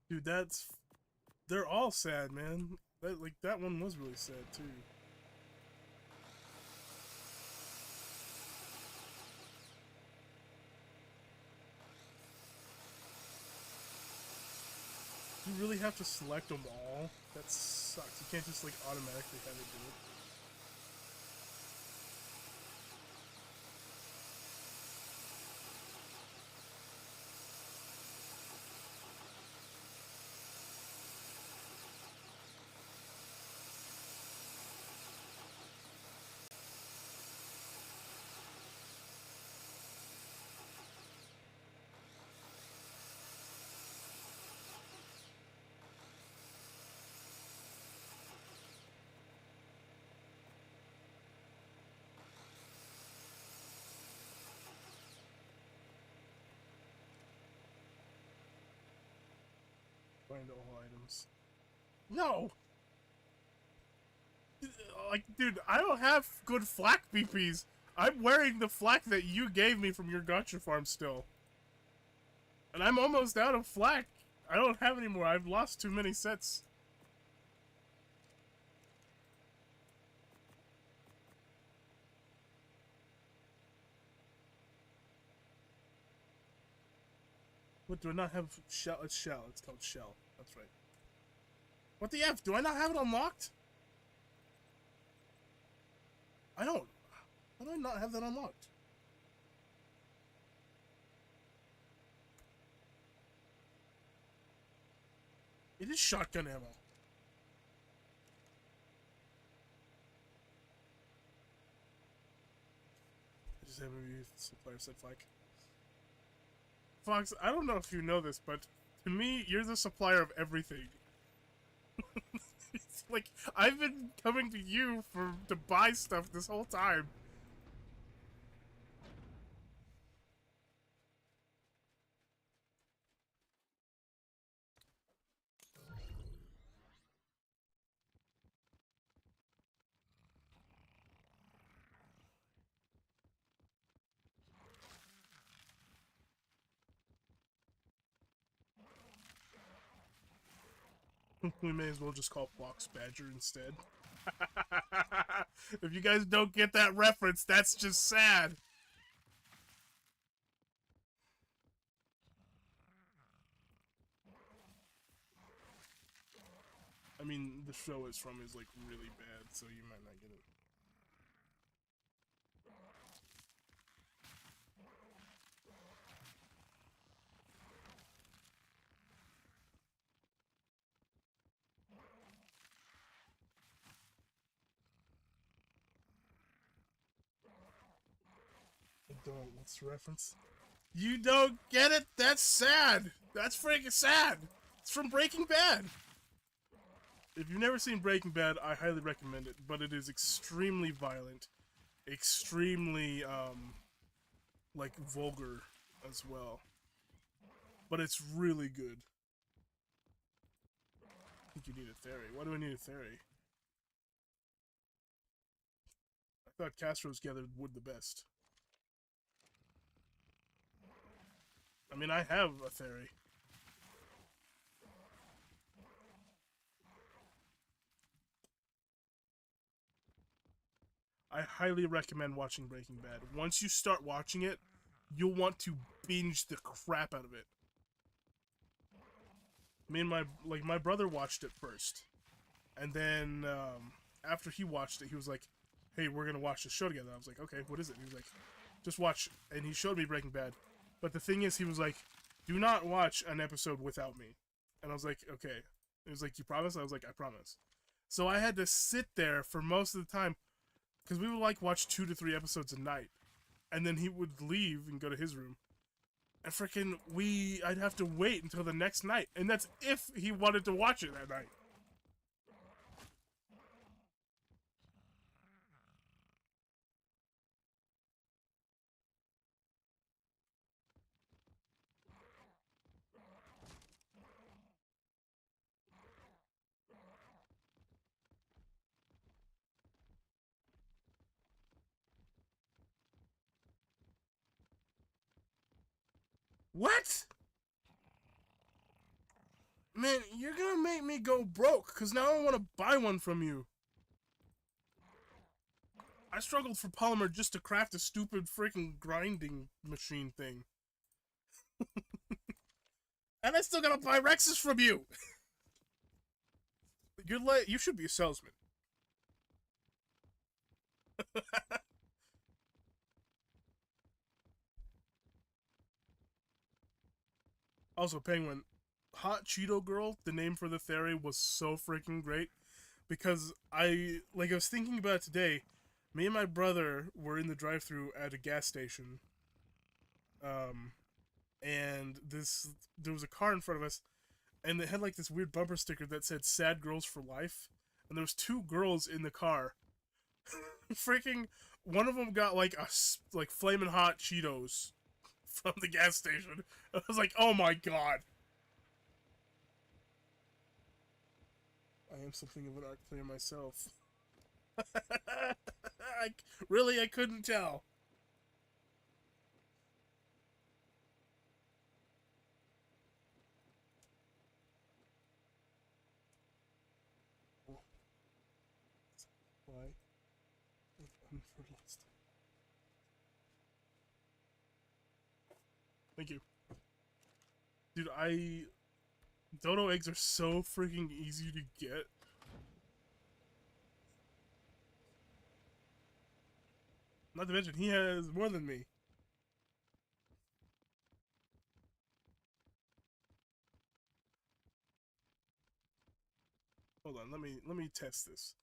Dude, they're all sad, man. That one was really sad, too. You really have to select them all? That sucks. You can't just, like, automatically have it do it. Find all items. No! Like, dude, I don't have good flak BPs. I'm wearing the flak that you gave me from your gotcha farm still. And I'm almost out of flak. I don't have any more. I've lost too many sets. What, do I not have shell? It's shell. It's called shell. That's right. What the F? Do I not have it unlocked? I don't. How do I not have that unlocked? It is shotgun ammo. I just haven't used the supplier set flak. Fox, I don't know if you know this, but to me, you're the supplier of everything. It's like, I've been coming to you to buy stuff this whole time. We may as well just call Fox Badger instead. If you guys don't get that reference, that's just sad. I mean, the show it's from is like really bad, so you might not get it. I don't. What's the reference? You don't get it? That's sad. That's freaking sad. It's from Breaking Bad. If you've never seen Breaking Bad, I highly recommend it, but it is extremely violent, extremely, like, vulgar as well. But it's really good. I think you need a theory. Why do I need a theory? I thought Castro's gathered wood the best. I mean, I have a theory. I highly recommend watching Breaking Bad. Once you start watching it, you'll want to binge the crap out of it. Me and my brother watched it first, and then after he watched it, he was like, "Hey, we're gonna watch the show together." I was like, "Okay, what is it?" He was like, "Just watch," and he showed me Breaking Bad. But the thing is, he was like, "Do not watch an episode without me," and I was like, "Okay." He was like, "You promise?" I was like, "I promise." So I had to sit there for most of the time because we would like watch 2 to 3 episodes a night, and then he would leave and go to his room. And freaking, I'd have to wait until the next night, and that's if he wanted to watch it that night. What? Man, you're gonna make me go broke, because now I want to buy one from you. I struggled for polymer just to craft a stupid freaking grinding machine thing. And I still gotta buy Rexes from you! You should be a salesman. Also, Penguin, Hot Cheeto Girl, the name for the theory, was so freaking great. Because I was thinking about it today. Me and my brother were in the drive-thru at a gas station. Um, and there was a car in front of us, and it had like this weird bumper sticker that said "Sad Girls for Life," and there was 2 girls in the car. Freaking, one of them got like flaming hot Cheetos from the gas station. I was like, oh my god. I am something of an art player myself. Really, I couldn't tell. Why? Unfertilized. Thank you. Dude, dodo eggs are so freaking easy to get. Not to mention, he has more than me. Hold on, let me test this.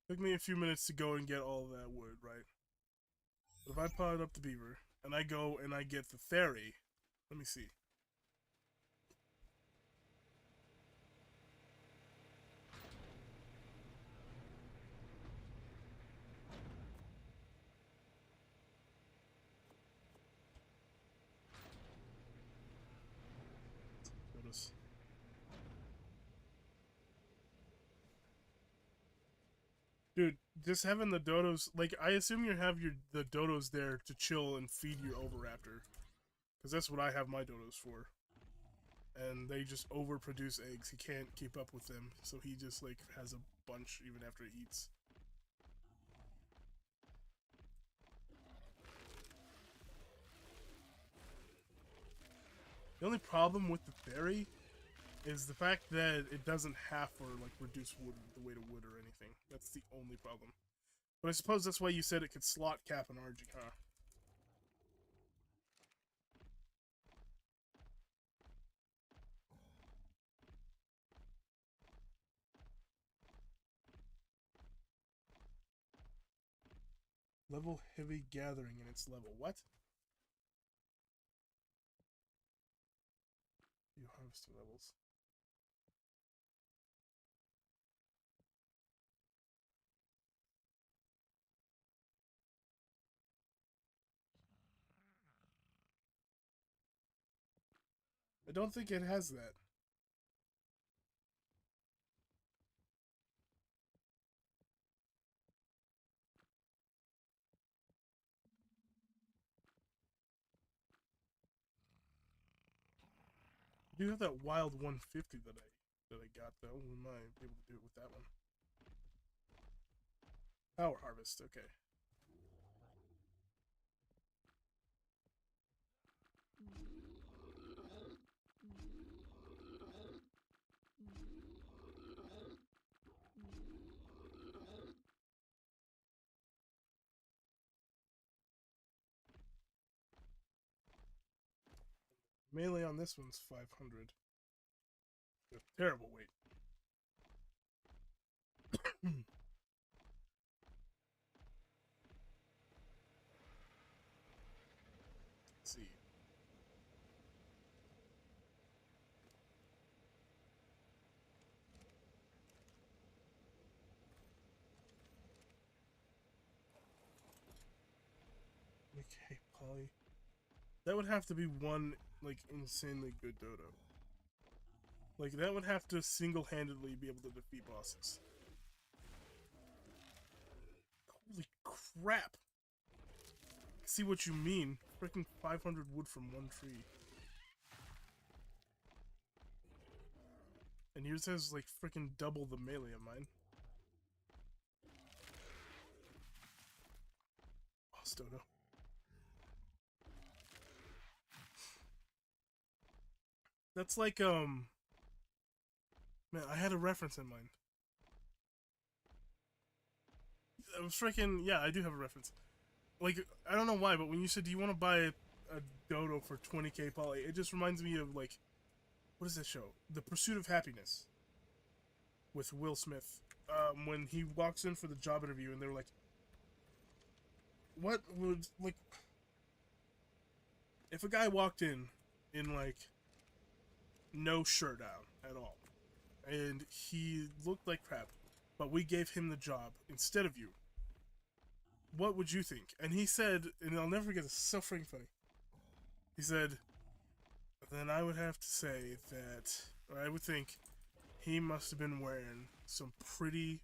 Took me a few minutes to go and get all that wood, right? But if I pot up the beaver and I go and I get the fairy, let me see. Notice. Dude, just having the dodos, like, I assume you have the dodos there to chill and feed your Oviraptor. Because that's what I have my dodos for. And they just overproduce eggs. He can't keep up with them, so he just, like, has a bunch even after he eats. The only problem with the fairy is the fact that it doesn't have or like reduce wood the weight of wood or anything. That's the only problem. But I suppose that's why you said it could slot cap an RG, huh? Level heavy gathering in its level. What? You harvester levels. I don't think it has that. do have that wild 150 that I got though. We might be able to do it with that one. Power harvest, okay. Melee on this one's 500. Terrible weight. Let's see. Okay, Polly. That would have to be one, like, insanely good dodo. Like, that would have to single-handedly be able to defeat bosses. Holy crap! I see what you mean. Freaking 500 wood from one tree. And yours has, like, freaking double the melee of mine. Boss dodo. That's like, man, I had a reference in mind. I was freaking, yeah, I do have a reference. Like, I don't know why, but when you said, do you want to buy a dodo for 20k poly, it just reminds me of, like, what is that show? The Pursuit of Happiness. With Will Smith. When he walks in for the job interview and they're like, what would, like, if a guy walked in, like, no shirt out at all, and he looked like crap, but we gave him the job instead of you, what would you think? And he said, and I'll never forget this, it's so freaking funny. He said, then I would have to say that, or I would think, he must have been wearing some pretty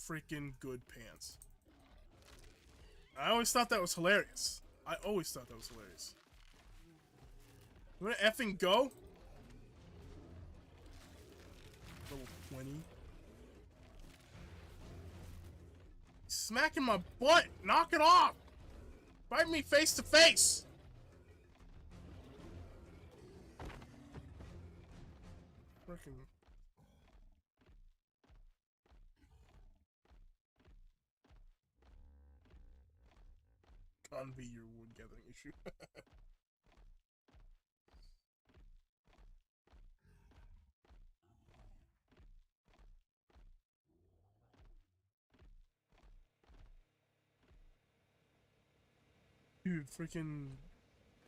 freaking good pants. I always thought that was hilarious. I always thought that was hilarious. You wanna effing go? Level 20. Smacking my butt! Knock it off! Fight me face to face! Freaking. Can't be your wood gathering issue. Dude, freaking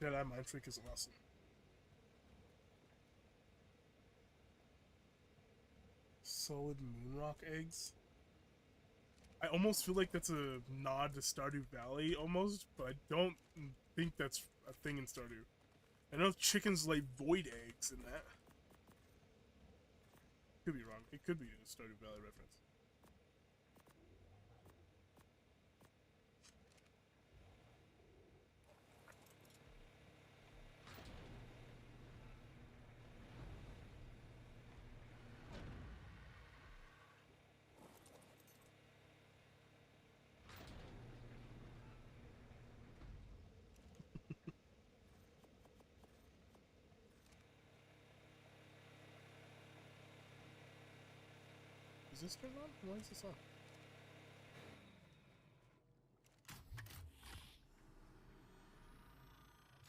Jedi Mind Trick is awesome. Solid moonrock eggs? I almost feel like that's a nod to Stardew Valley, almost, but I don't think that's a thing in Stardew. I know chickens lay void eggs in that. Could be wrong. It could be a Stardew Valley reference. Is this turned on? Why is this on?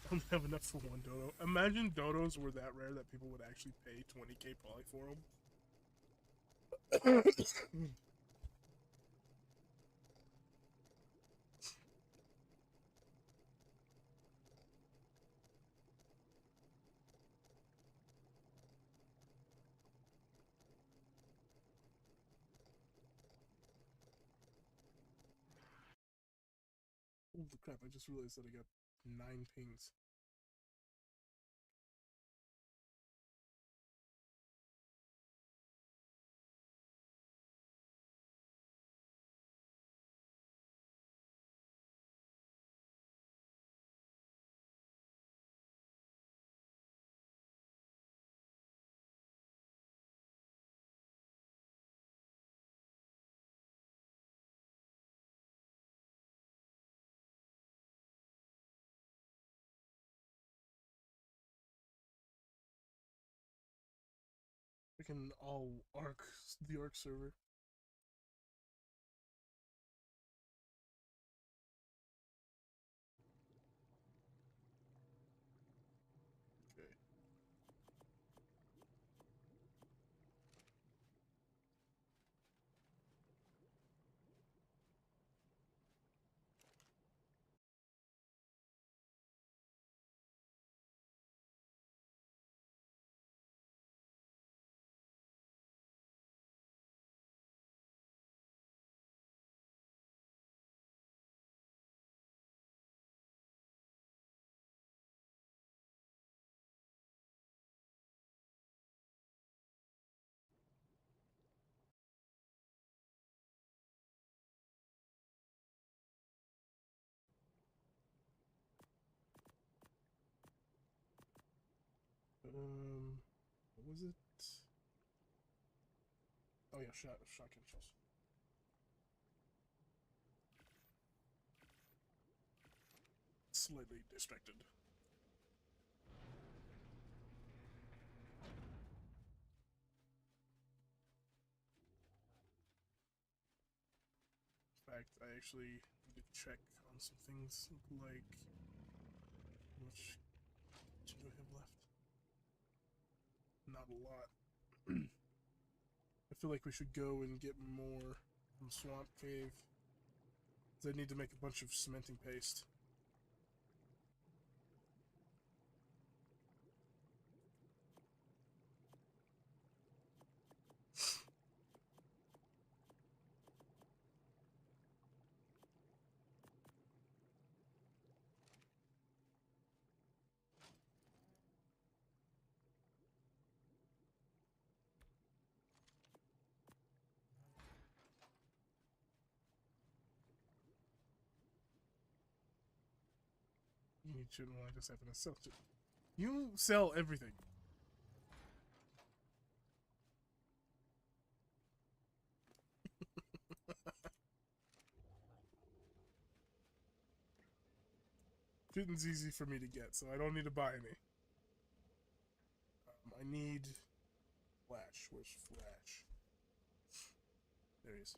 I don't have enough for one dodo. Imagine dodos were that rare that people would actually pay 20k poly for them. Holy crap, I just realized that I got 9 pings. Freaking all Ark, the Ark server. Okay. What was it? Oh yeah, shotgun shells. Slightly distracted. In fact, I actually need to check on some things like how much do I have left? Not a lot. I feel like we should go and get more from Swamp Cave. I need to make a bunch of cementing paste. You shouldn't want to just happen to sell it. You sell everything. Shooting's easy for me to get, so I don't need to buy any. I need Flash. Where's Flash? There he is.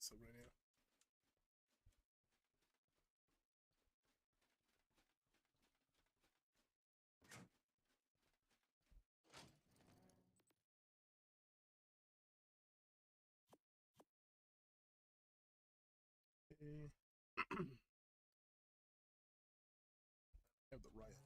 So right now. Okay. I have the riot.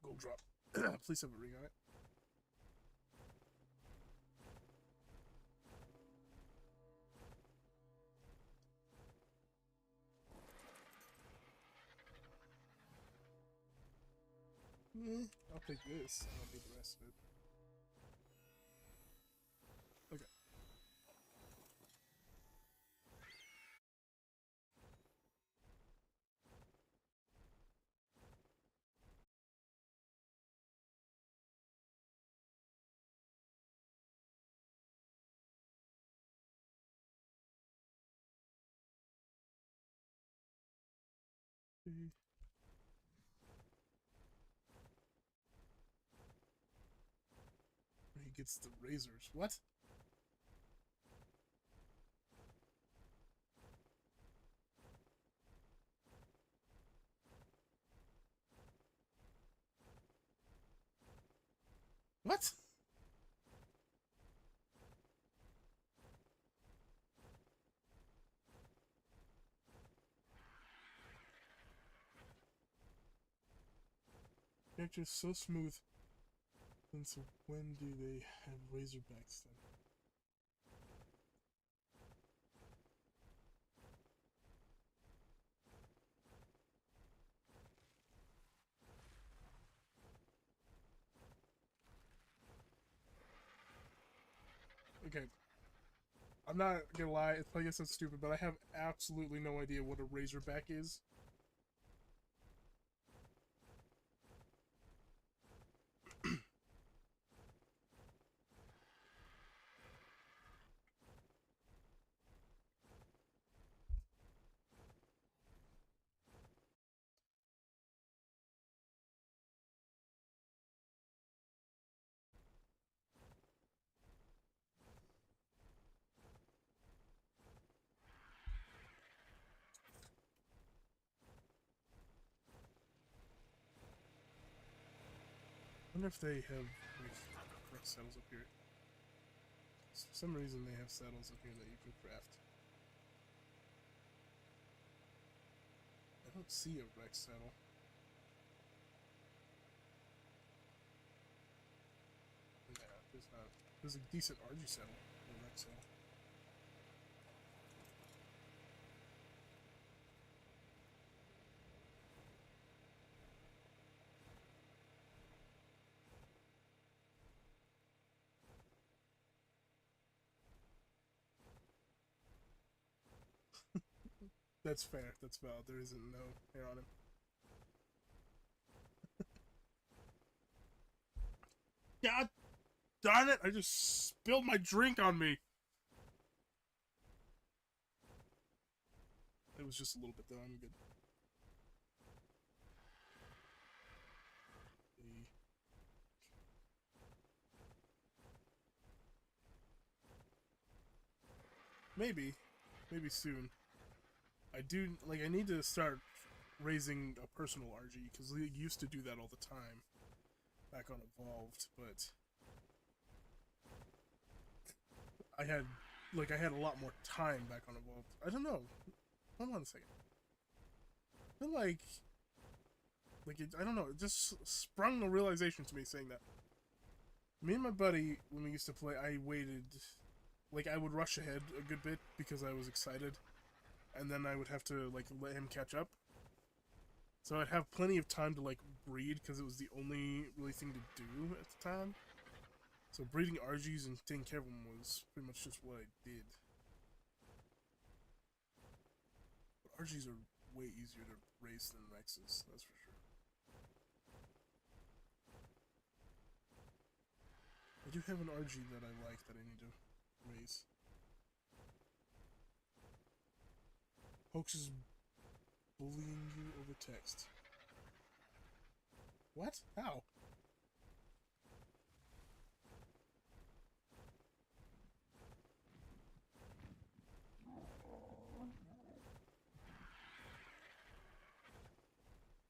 gold drop. Please have a ring on it. I'll take this. I don't need the rest of it. Okay. He gets the razors. What? What? Character's so smooth. And so when do they have razorbacks then? Okay. I'm not gonna lie, it's probably so stupid, but I have absolutely no idea what a razorback is. I wonder if they have like saddles up here. For some reason they have saddles up here that you can craft. I don't see a Rex saddle. Yeah, there's not. There's a decent RG saddle, a Rex saddle. That's fair. That's valid. There isn't no hair on him. God darn it! I just spilled my drink on me. It was just a little bit though. I'm good. Maybe soon. I do like. I need to start raising a personal RG because we used to do that all the time back on Evolved, but I had a lot more time back on Evolved. I don't know. Hold on a second. I feel like I don't know. It just sprung a realization to me saying that. Me and my buddy, when we used to play, I waited. Like, I would rush ahead a good bit because I was excited, and then I would have to like let him catch up. So I'd have plenty of time to like breed because it was the only really thing to do at the time. So breeding RGs and taking care of them was pretty much just what I did. But RGs are way easier to raise than Rexes, that's for sure. I do have an RG that I like that I need to raise. Hoax is bullying you over text. What? How?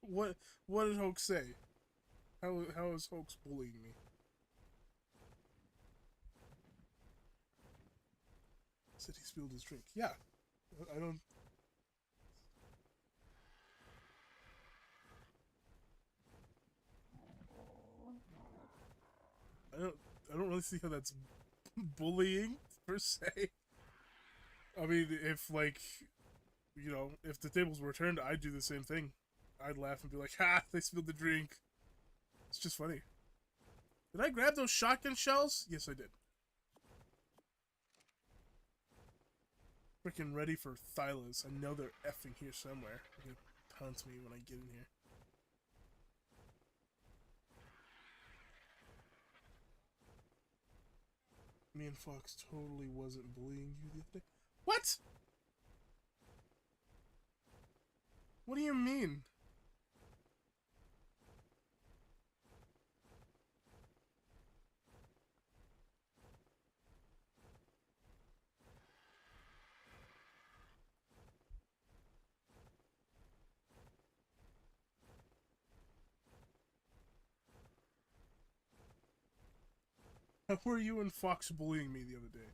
What did Hoax say? How is Hoax bullying me? Said he spilled his drink. Yeah. I don't. I don't really see how that's bullying per se. I mean, if like, you know, if the tables were turned, I'd do the same thing. I'd laugh and be like, "Ha! They spilled the drink." It's just funny. Did I grab those shotgun shells? Yes, I did. Freaking ready for Thylas. I know they're effing here somewhere. They're gonna pounce me when I get in here. Me and Fox totally wasn't bullying you the other day. What? What do you mean? How were you and Fox bullying me the other day?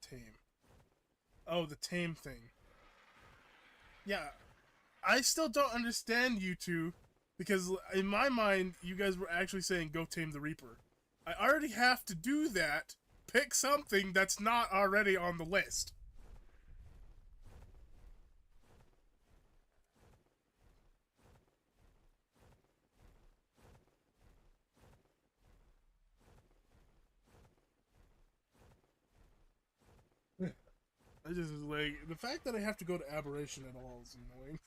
Tame. Oh, the tame thing. Yeah, I still don't understand you two, because in my mind, you guys were actually saying go tame the Reaper. I already have to do that. Pick something that's not already on the list. I just like the fact that I have to go to Aberration at all is annoying.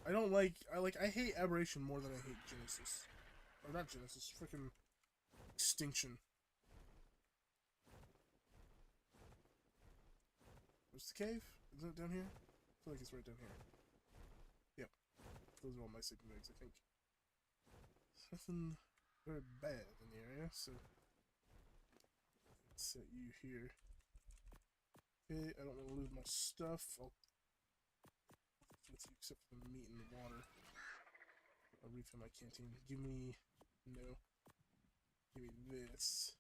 I hate Aberration more than I hate Genesis. Or not Genesis, freaking Extinction. Where's the cave? Isn't it down here? I feel like it's right down here. Yep. Those are all my sleeping bags, I think. Nothing very bad in the area, so let's set you here. Okay, I don't want to lose my stuff. I'll with you except for the meat and the water. I'll refill my canteen. Give me no. Give me this.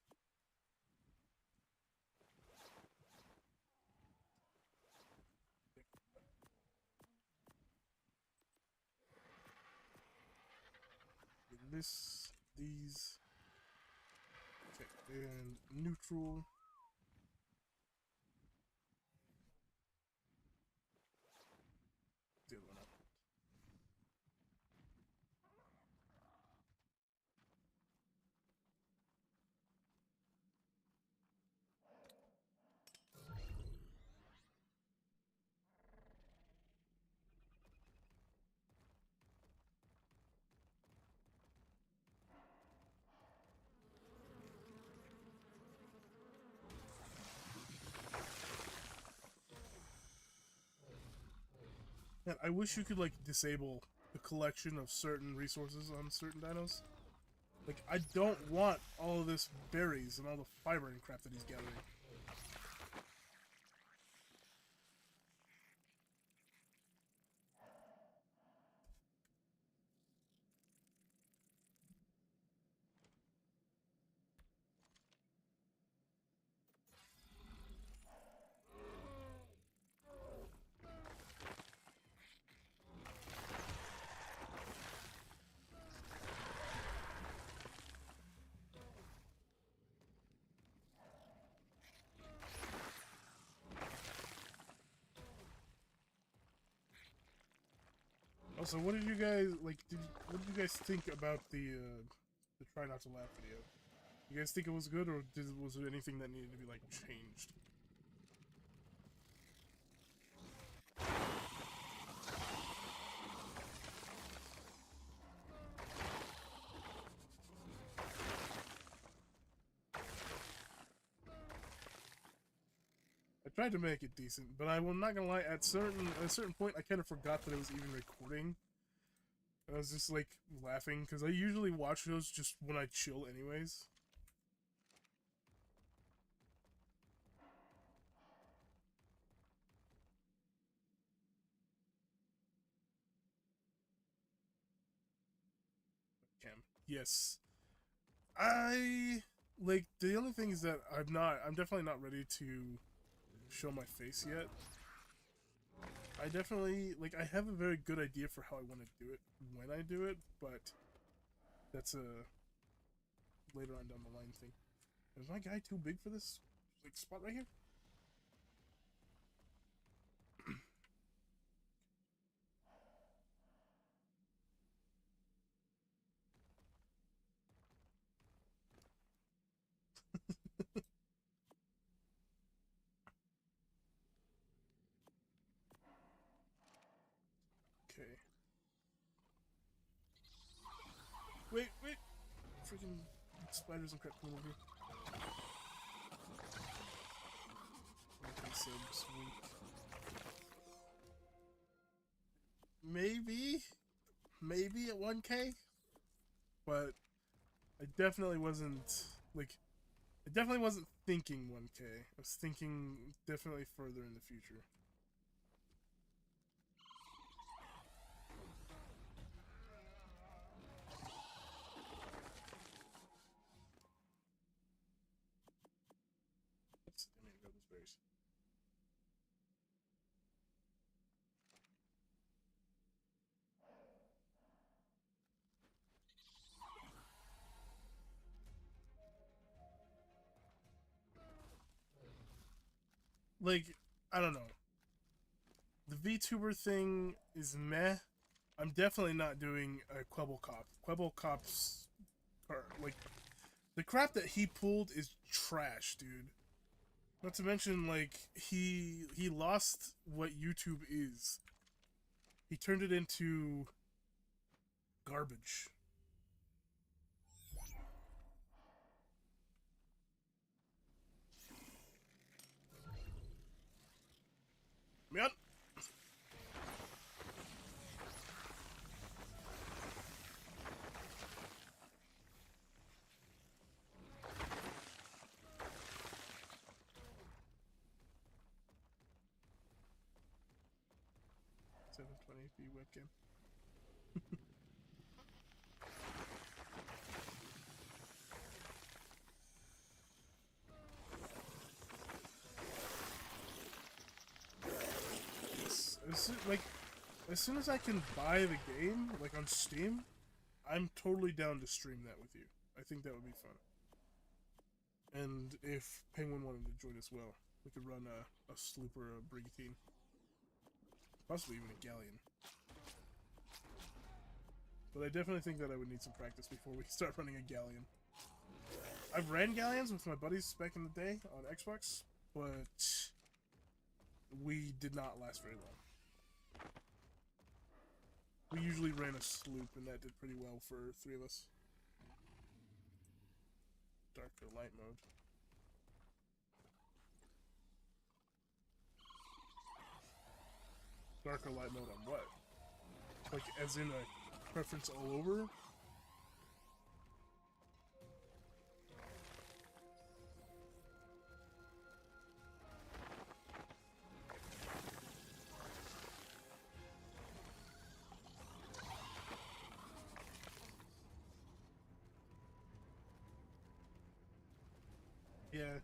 This, these. Okay, and neutral. The other one up. Man, I wish you could like disable the collection of certain resources on certain dinos. Like, I don't want all of this berries and all the fiber and crap that he's gathering. Also, what did you guys like? What did you guys think about the try not to laugh video? You guys think it was good, or was there anything that needed to be like changed? I tried to make it decent, but I'm not gonna lie. At a certain point, I kind of forgot that it was even recording. I was just like laughing because I usually watch those just when I chill, anyways. Cam, yes, I like the only thing is that I'm definitely not ready to show my face yet. I definitely, like, I have a very good idea for how I want to do it when I do it, but that's a later on down the line thing. Is my guy too big for this, like, spot right here? Okay. Wait, wait! Freaking spiders and crap coming over here. Okay, so sweet. Maybe at 1K, but I definitely wasn't, like, I definitely wasn't thinking 1K. I was thinking definitely further in the future. Oops, I didn't grab those berries. Like, I don't know. The VTuber thing is meh. I'm definitely not doing a Quebble Cop. Quebble Cop's, like, the crap that he pulled is trash, dude. Not to mention, like, he lost what YouTube is. He turned it into garbage. Man. 720p webcam. As soon as I can buy the game, like on Steam, I'm totally down to stream that with you. I think that would be fun. And if Penguin wanted to join as well, we could run a sloop or a brigantine. Possibly even a galleon. But I definitely think that I would need some practice before we start running a galleon. I've ran galleons with my buddies back in the day on Xbox, but we did not last very long. We usually ran a sloop, and that did pretty well for 3 of us. Dark or light mode. Dark or light mode on what? Like, as in a preference all over? Yeah.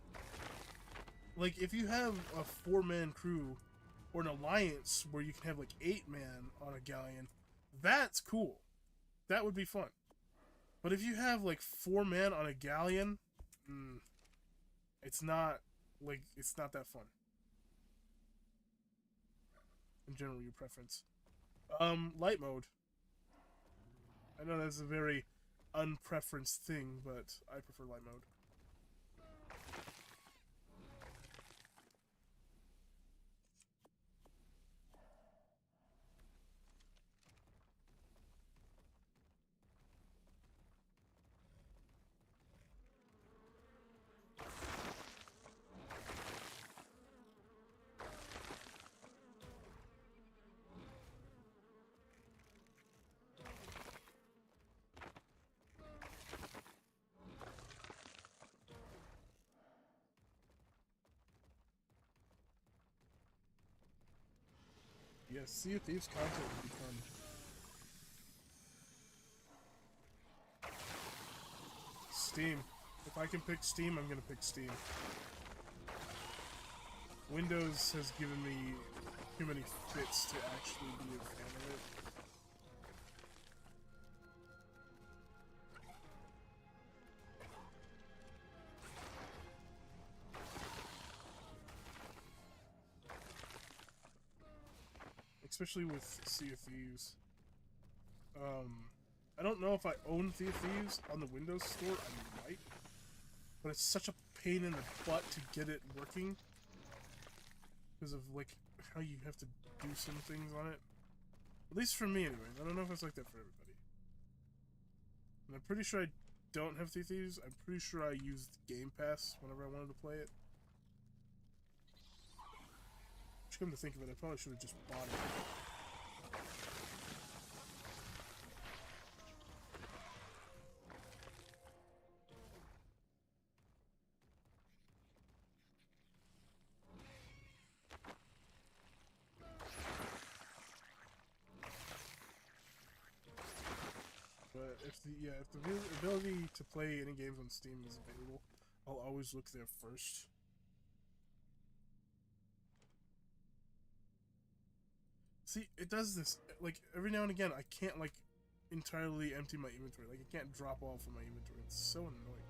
Like, if you have a 4-man crew, or an alliance where you can have, like, 8-man on a galleon, that's cool. That would be fun. But if you have, like, 4-man on a galleon, it's not, like, it's not that fun. In general, your preference. Light mode. I know that's a very unpreferenced thing, but I prefer light mode. Yes, Sea of Thieves content would be fun. Steam. If I can pick Steam, I'm gonna pick Steam. Windows has given me too many fits to actually be a fan of it. Especially with Sea of Thieves. I don't know if I own Sea of Thieves on the Windows Store. I might, but it's such a pain in the butt to get it working because of like how you have to do some things on it. At least for me, anyways. I don't know if it's like that for everybody. And I'm pretty sure I don't have Sea of Thieves. I'm pretty sure I used Game Pass whenever I wanted to play it. Which, come to think of it, I probably should have just bought it. But if the ability to play any games on Steam is available, I'll always look there first. See, it does this like every now and again. I can't like entirely empty my inventory. Like, it can't drop off of my inventory. It's so annoying.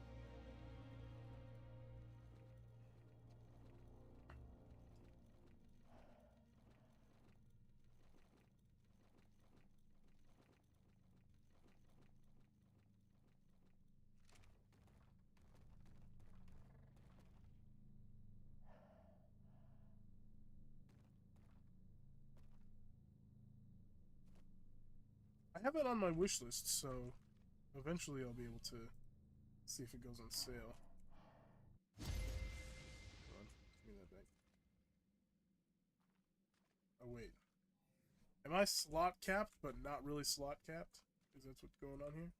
I have it on my wish list, so eventually I'll be able to see if it goes on sale. Hold on, give me that back. Oh wait, am I slot capped but not really slot capped? Is that what's going on here?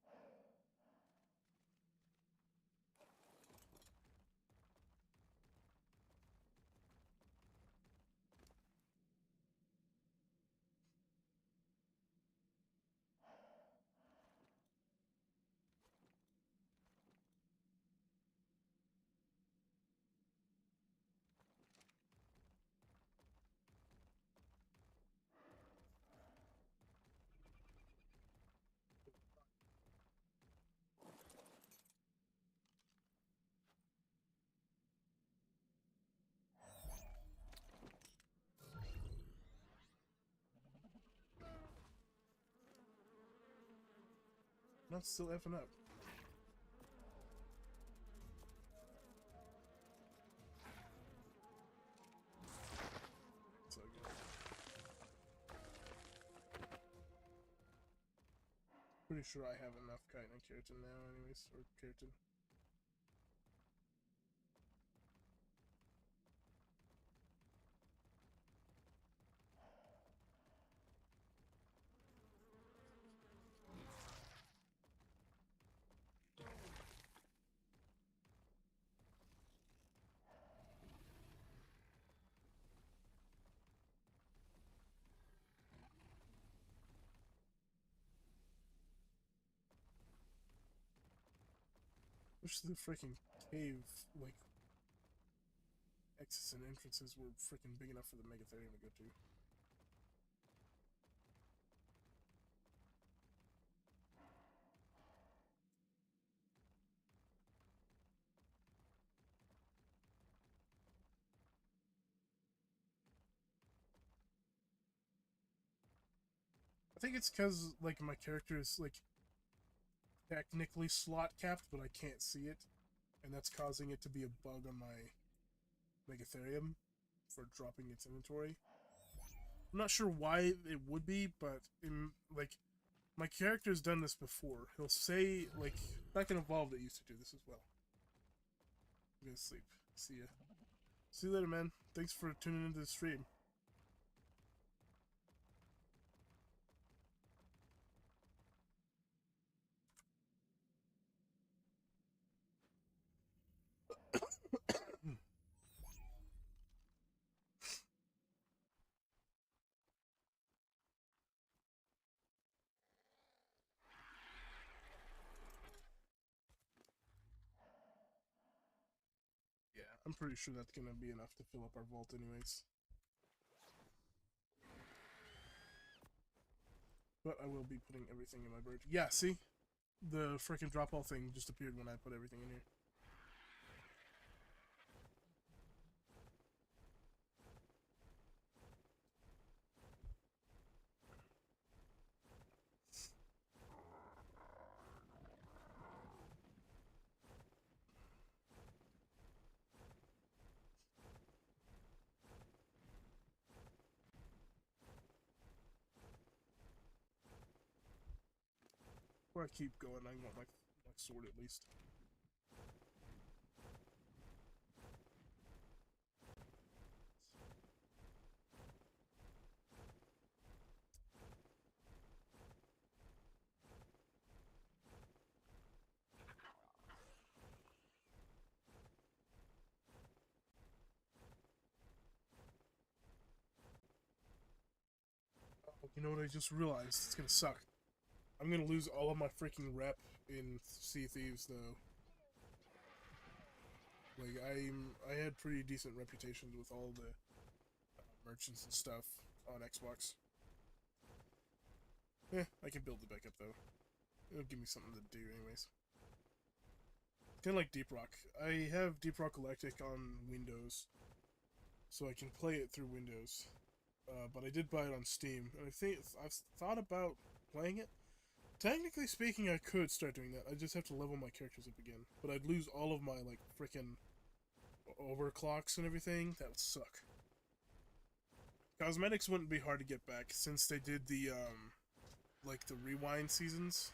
No, it's still effing up. It's all good. Pretty sure I have enough chitin keratin now, anyways, or keratin. Wish the freaking cave, like, exits and entrances were freaking big enough for the Megatherium to go to. I think it's because, like, my character is, like, technically slot capped, but I can't see it. And that's causing it to be a bug on my Megatherium for dropping its inventory. I'm not sure why it would be, but like, my character's done this before. He'll say, like, back in Evolved it used to do this as well. I'm gonna sleep. See ya. See you later, man. Thanks for tuning into the stream. Yeah, I'm pretty sure that's gonna be enough to fill up our vault anyways. But I will be putting everything in my bird. Yeah, see? The freaking drop all thing just appeared when I put everything in here. Before I keep going, I want my sword at least. Oh, you know what I just realized? It's gonna suck. I'm gonna lose all of my freaking rep in Sea of Thieves, though. Like, I had pretty decent reputations with all the merchants and stuff on Xbox. I can build it back up, though. It'll give me something to do, anyways. Kind of like Deep Rock. I have Deep Rock Galactic on Windows, so I can play it through Windows. But I did buy it on Steam, and I've thought about playing it. Technically speaking, I could start doing that. I just have to level my characters up again. But I'd lose all of my, like, frickin' overclocks and everything. That would suck. Cosmetics wouldn't be hard to get back, since they did the, like, the rewind seasons.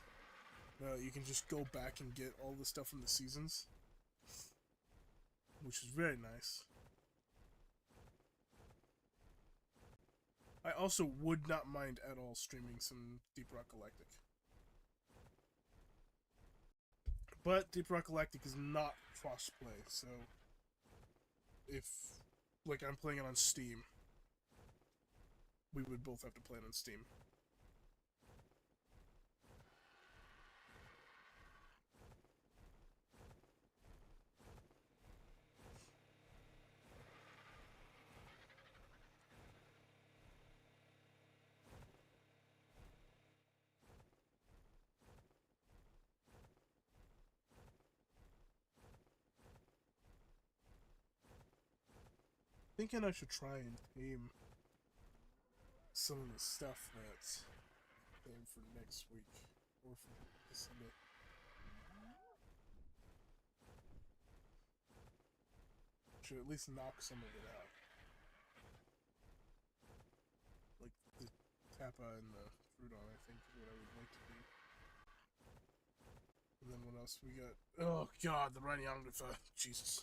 You can just go back and get all the stuff from the seasons. Which is very nice. I also would not mind at all streaming some Deep Rock Galactic. But Deep Rock Galactic is not cross-play, so if, like, I'm playing it on Steam, we would both have to play it on Steam. Thinking I should try and tame some of the stuff that's planned for next week, or for this Sunday. Should at least knock some of it out. Like the Tappa and the Trudon, I think, is what I would like to do. And then what else we got? Oh god, the Rhinioglypha. Jesus.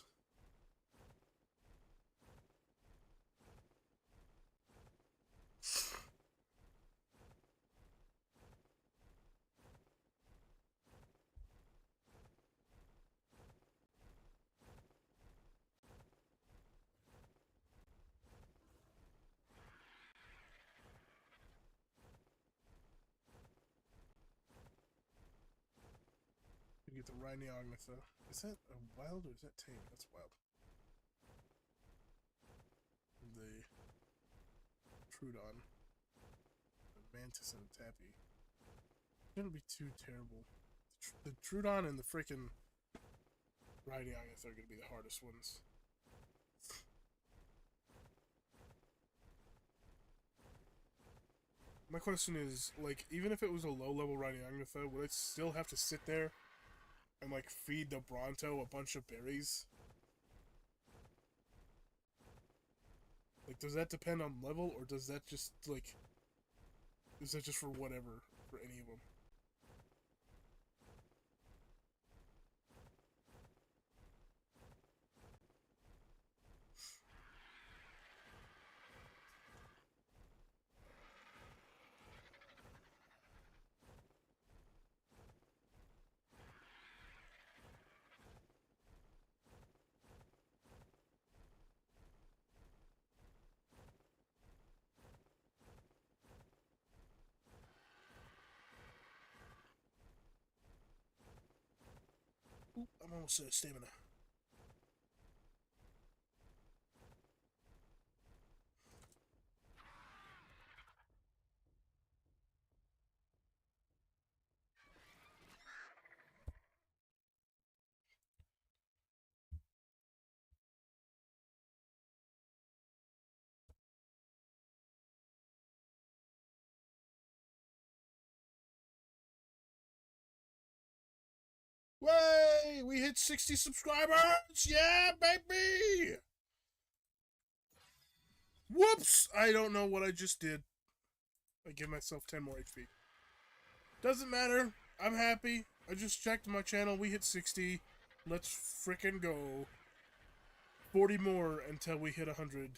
We get the Rhinioglypha. Is that a wild or is that tame? That's wild. The Trudon, the Mantis, and the Tappy. Shouldn't be too terrible. The Trudon and the freaking Rhinioglypha are going to be the hardest ones. My question is, like, even if it was a low-level Rhinioglypha, would it still have to sit there and, like, feed the Bronto a bunch of berries? Like, does that depend on level, or does that just, like, is that just for whatever, for any of them? Oop, I'm almost out of stamina. Way! We hit 60 subscribers! Yeah, baby! Whoops! I don't know what I just did. I give myself 10 more HP. Doesn't matter. I'm happy. I just checked my channel. We hit 60. Let's frickin' go. 40 more until we hit 100.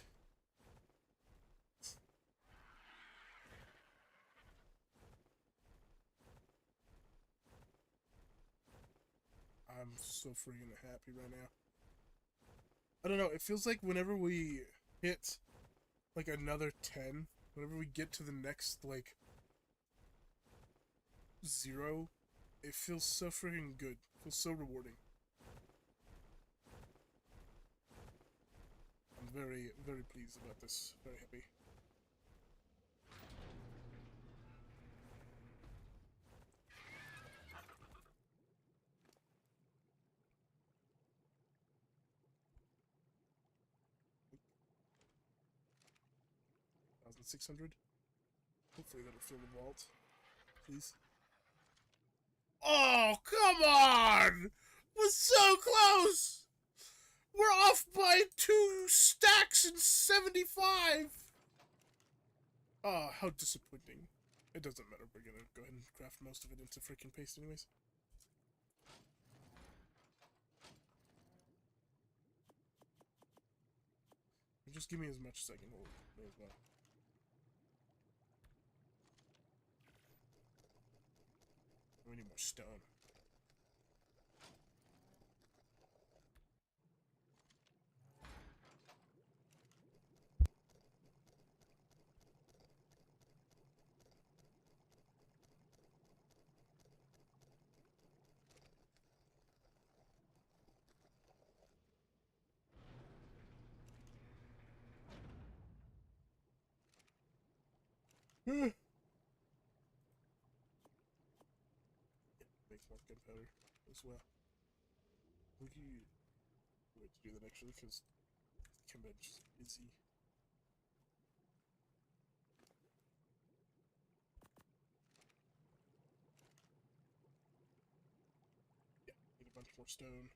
I'm so freaking happy right now. I don't know, it feels like whenever we hit, like, another 10, whenever we get to the next, like, 0, it feels so freaking good. It feels so rewarding. I'm very, very pleased about this. Very happy. $1,600. Hopefully that'll fill the vault. Please. Oh, come on! We're so close! We're off by 2 stacks and 75! Oh, how disappointing. It doesn't matter, we're gonna go ahead and craft most of it into freaking paste anyways. Just give me as much as I can hold. May as well. We need more stone. Make more gunpowder as well. We can wait to do that actually because Kimbench is busy. Yeah, need a bunch more stone.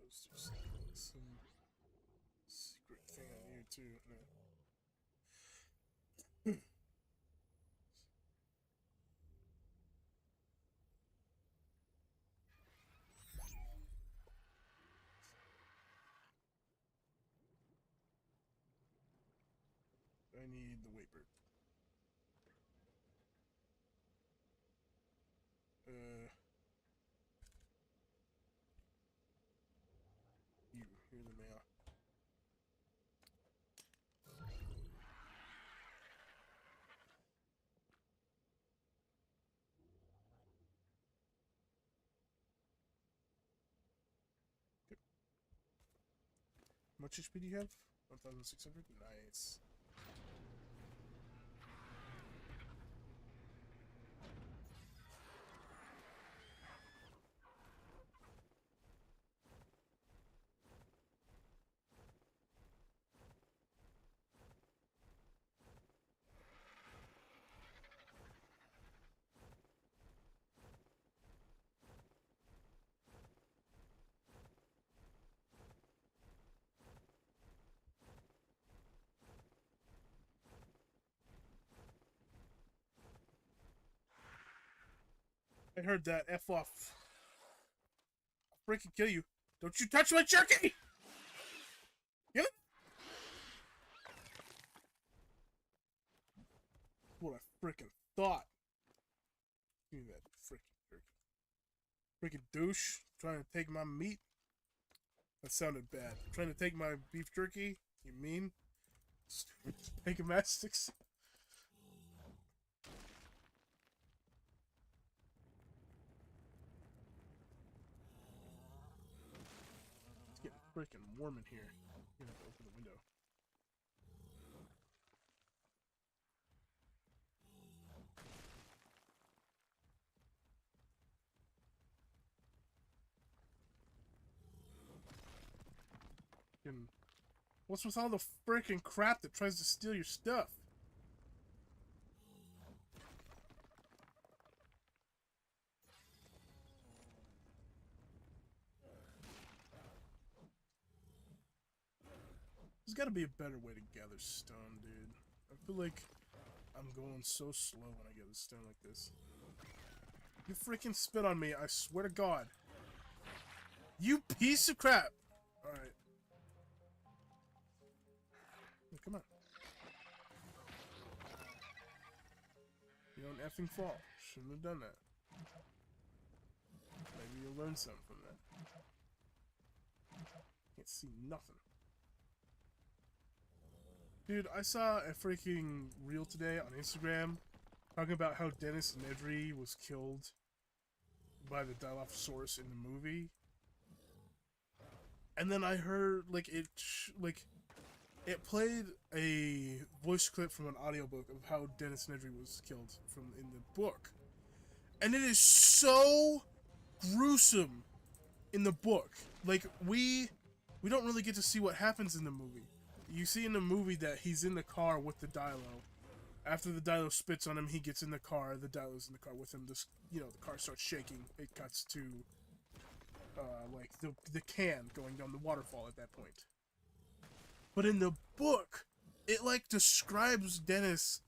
Suppose there's some secret thing on here too. No. I need the Waybird. You're the male. Yep. How much HP do you have? 1,600? Nice. I heard that. F off. I'll freaking kill you. Don't you touch my jerky! Yep. What I freaking thought. Give me that freaking jerky. Freaking douche. Trying to take my meat. That sounded bad. Trying to take my beef jerky? You mean? Stupid Pegamastics. It's getting freaking warm in here. I'm gonna have to open the window. And what's with all the freaking crap that tries to steal your stuff? There's gotta be a better way to gather stone, dude. I feel like I'm going so slow when I get the stone like this. You freaking spit on me, I swear to God. You piece of crap! Alright. Oh, come on. You don't effing fall. Shouldn't have done that. Maybe you'll learn something from that. Can't see nothing. Dude, I saw a freaking reel today on Instagram talking about how Dennis Nedry was killed by the Dilophosaurus in the movie. And then I heard, like, it played a voice clip from an audiobook of how Dennis Nedry was killed in the book. And it is so gruesome in the book. Like, we don't really get to see what happens in the movie. You see in the movie that he's in the car with the Dilo. After the Dilo spits on him, he gets in the car. The Dilo's in the car with him. This, the car starts shaking. It cuts to, like, the can going down the waterfall at that point. But in the book, it, like, describes Dennis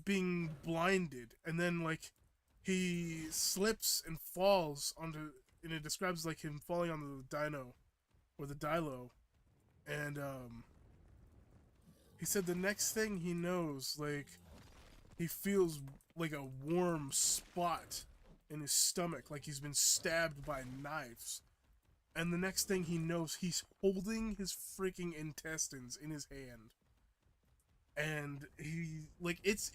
being blinded. And then, like, he slips and falls onto... And it describes, like, him falling onto the Dino. Or the Dilo. And, he said the next thing he knows, like, he feels like a warm spot in his stomach, like he's been stabbed by knives. And the next thing he knows, he's holding his freaking intestines in his hand. And he, like, it's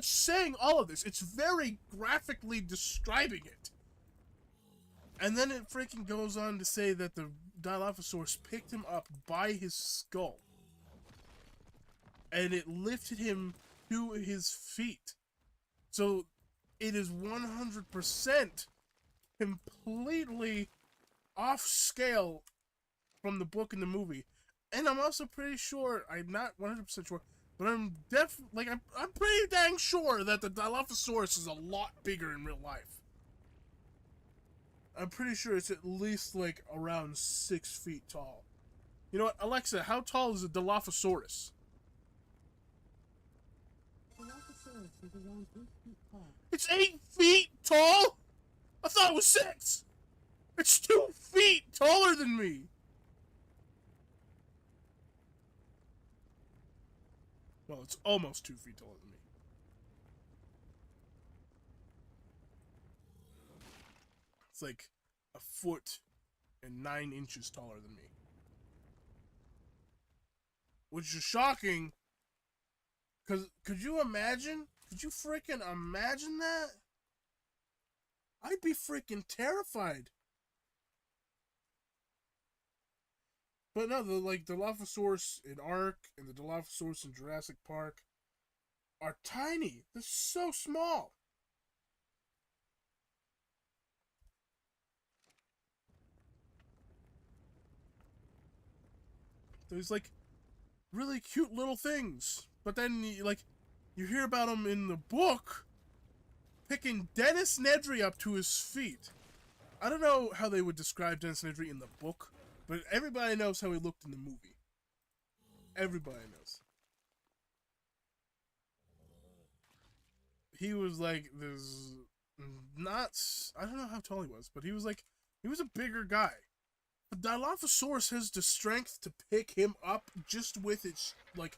saying all of this. It's very graphically describing it. And then it freaking goes on to say that the Dilophosaurus picked him up by his skull. And it lifted him to his feet. So it is 100% completely off scale from the book and the movie. And I'm also pretty sure, I'm not 100% sure, but I'm pretty dang sure that the Dilophosaurus is a lot bigger in real life. I'm pretty sure it's at least, like, around 6 feet tall. You know what, Alexa, how tall is a Dilophosaurus? Dilophosaurus is around 8 feet tall. It's 8 feet tall? I thought it was 6! It's 2 feet taller than me! Well, it's almost 2 feet taller than me. It's like a foot and 9 inches taller than me. Which is shocking, because could you imagine? Could you freaking imagine that? I'd be freaking terrified. But no, the Dilophosaurus in Ark and the Dilophosaurus in Jurassic Park are tiny. They're so small. There's, like, really cute little things. But then, you hear about them in the book, picking Dennis Nedry up to his feet. I don't know how they would describe Dennis Nedry in the book, but everybody knows how he looked in the movie. Everybody knows. He was, like, this... I don't know how tall he was, but he was a bigger guy. The Dilophosaurus has the strength to pick him up just with its, like,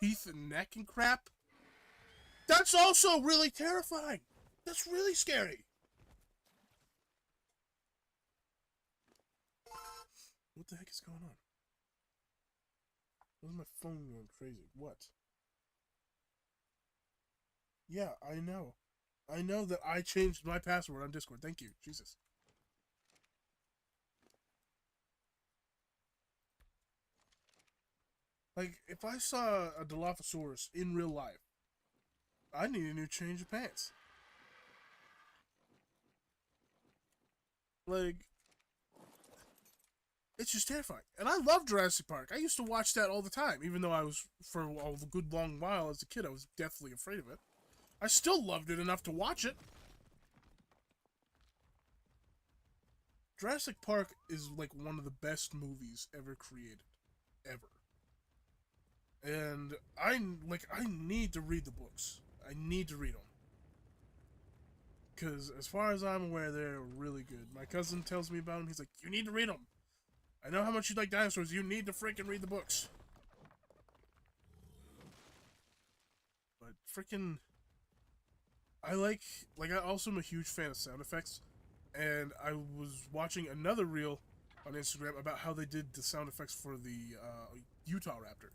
teeth and neck and crap. That's also really terrifying. That's really scary. What the heck is going on? Why is my phone going crazy? What? Yeah, I know. I know that I changed my password on Discord. Thank you. Jesus. Like, if I saw a Dilophosaurus in real life, I need a new change of pants. Like, It's just terrifying. And I love Jurassic Park. I used to watch that all the time, even though I was, for a good long while as a kid, I was deathly afraid of it. I still loved it enough to watch it. Jurassic Park is like one of the best movies ever created. Ever. And I need to read the books. I need to read them. Because as far as I'm aware, they're really good. My cousin tells me about them. He's like, you need to read them. I know how much you like dinosaurs. You need to freaking read the books. But freaking... I also am a huge fan of sound effects. And I was watching another reel on Instagram about how they did the sound effects for the Utah Raptor.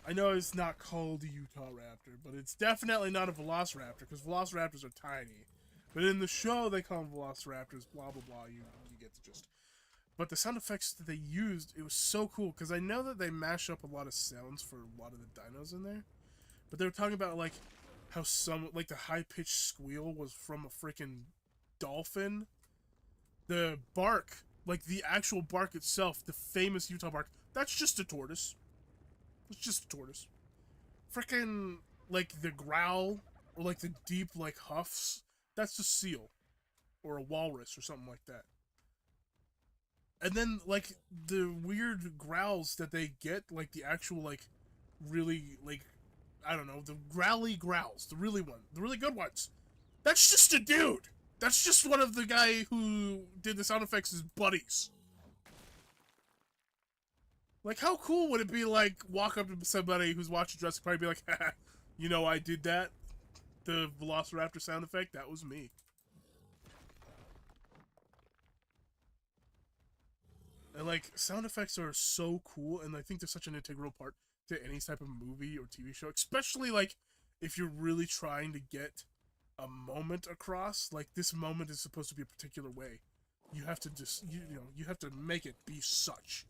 I know it's not called a Utah Raptor, but it's definitely not a Velociraptor, because Velociraptors are tiny. But in the show, they call them Velociraptors, blah, blah, blah, you get the gist. But the sound effects that they used, it was so cool, because I know that they mash up a lot of sounds for a lot of the dinos in there. But they were talking about, like, how the high-pitched squeal was from a freaking dolphin. The bark, like, the actual bark itself, the famous Utah bark, that's just a tortoise. It's just a tortoise. Frickin', like, the growl, or, like, the deep, like, huffs, that's a seal. Or a walrus, or something like that. And then, like, the weird growls that they get, like, the actual, like, really, like, I don't know, the growly growls, the really good ones. That's just a dude! That's just one of the guy who did the sound effects' buddies. Like, how cool would it be, like, walk up to somebody who's watching Jurassic Park and be like, haha, you know I did that? The Velociraptor sound effect? That was me. And, like, sound effects are so cool, and I think they're such an integral part to any type of movie or TV show, especially, like, if you're really trying to get a moment across. Like, this moment is supposed to be a particular way. You have to just, you have to make it be such.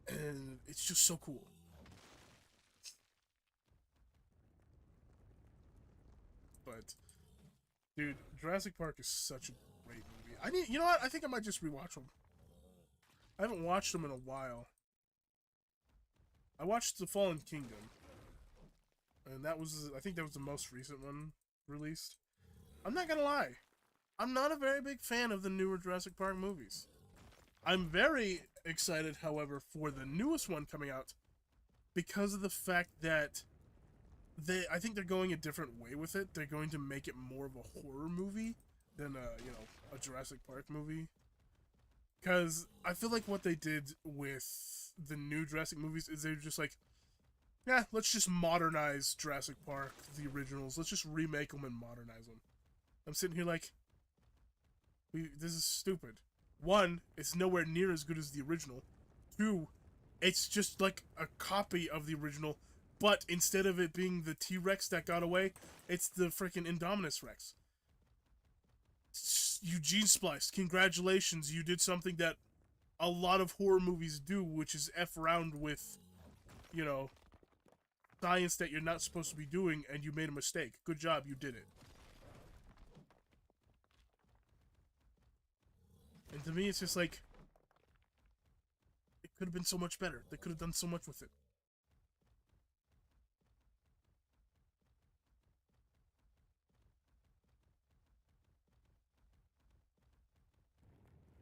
And it's just so cool. But, dude, Jurassic Park is such a great movie. You know what? I think I might just rewatch them. I haven't watched them in a while. I watched The Fallen Kingdom. And I think that was the most recent one released. I'm not gonna lie. I'm not a very big fan of the newer Jurassic Park movies. I'm very excited, however, for the newest one coming out because of the fact that I think they're going a different way with it. They're going to make it more of a horror movie than a Jurassic Park movie. Because I feel like what they did with the new Jurassic movies is they're just like, yeah, let's just modernize Jurassic Park, the originals. Let's just remake them and modernize them. I'm sitting here like, this is stupid. One, it's nowhere near as good as the original. Two, it's just like a copy of the original, but instead of it being the T-Rex that got away, it's the freaking Indominus Rex. You gene spliced. Congratulations, you did something that a lot of horror movies do, which is F around with, science that you're not supposed to be doing, and you made a mistake. Good job, you did it. And to me, it's just like, it could have been so much better. They could have done so much with it.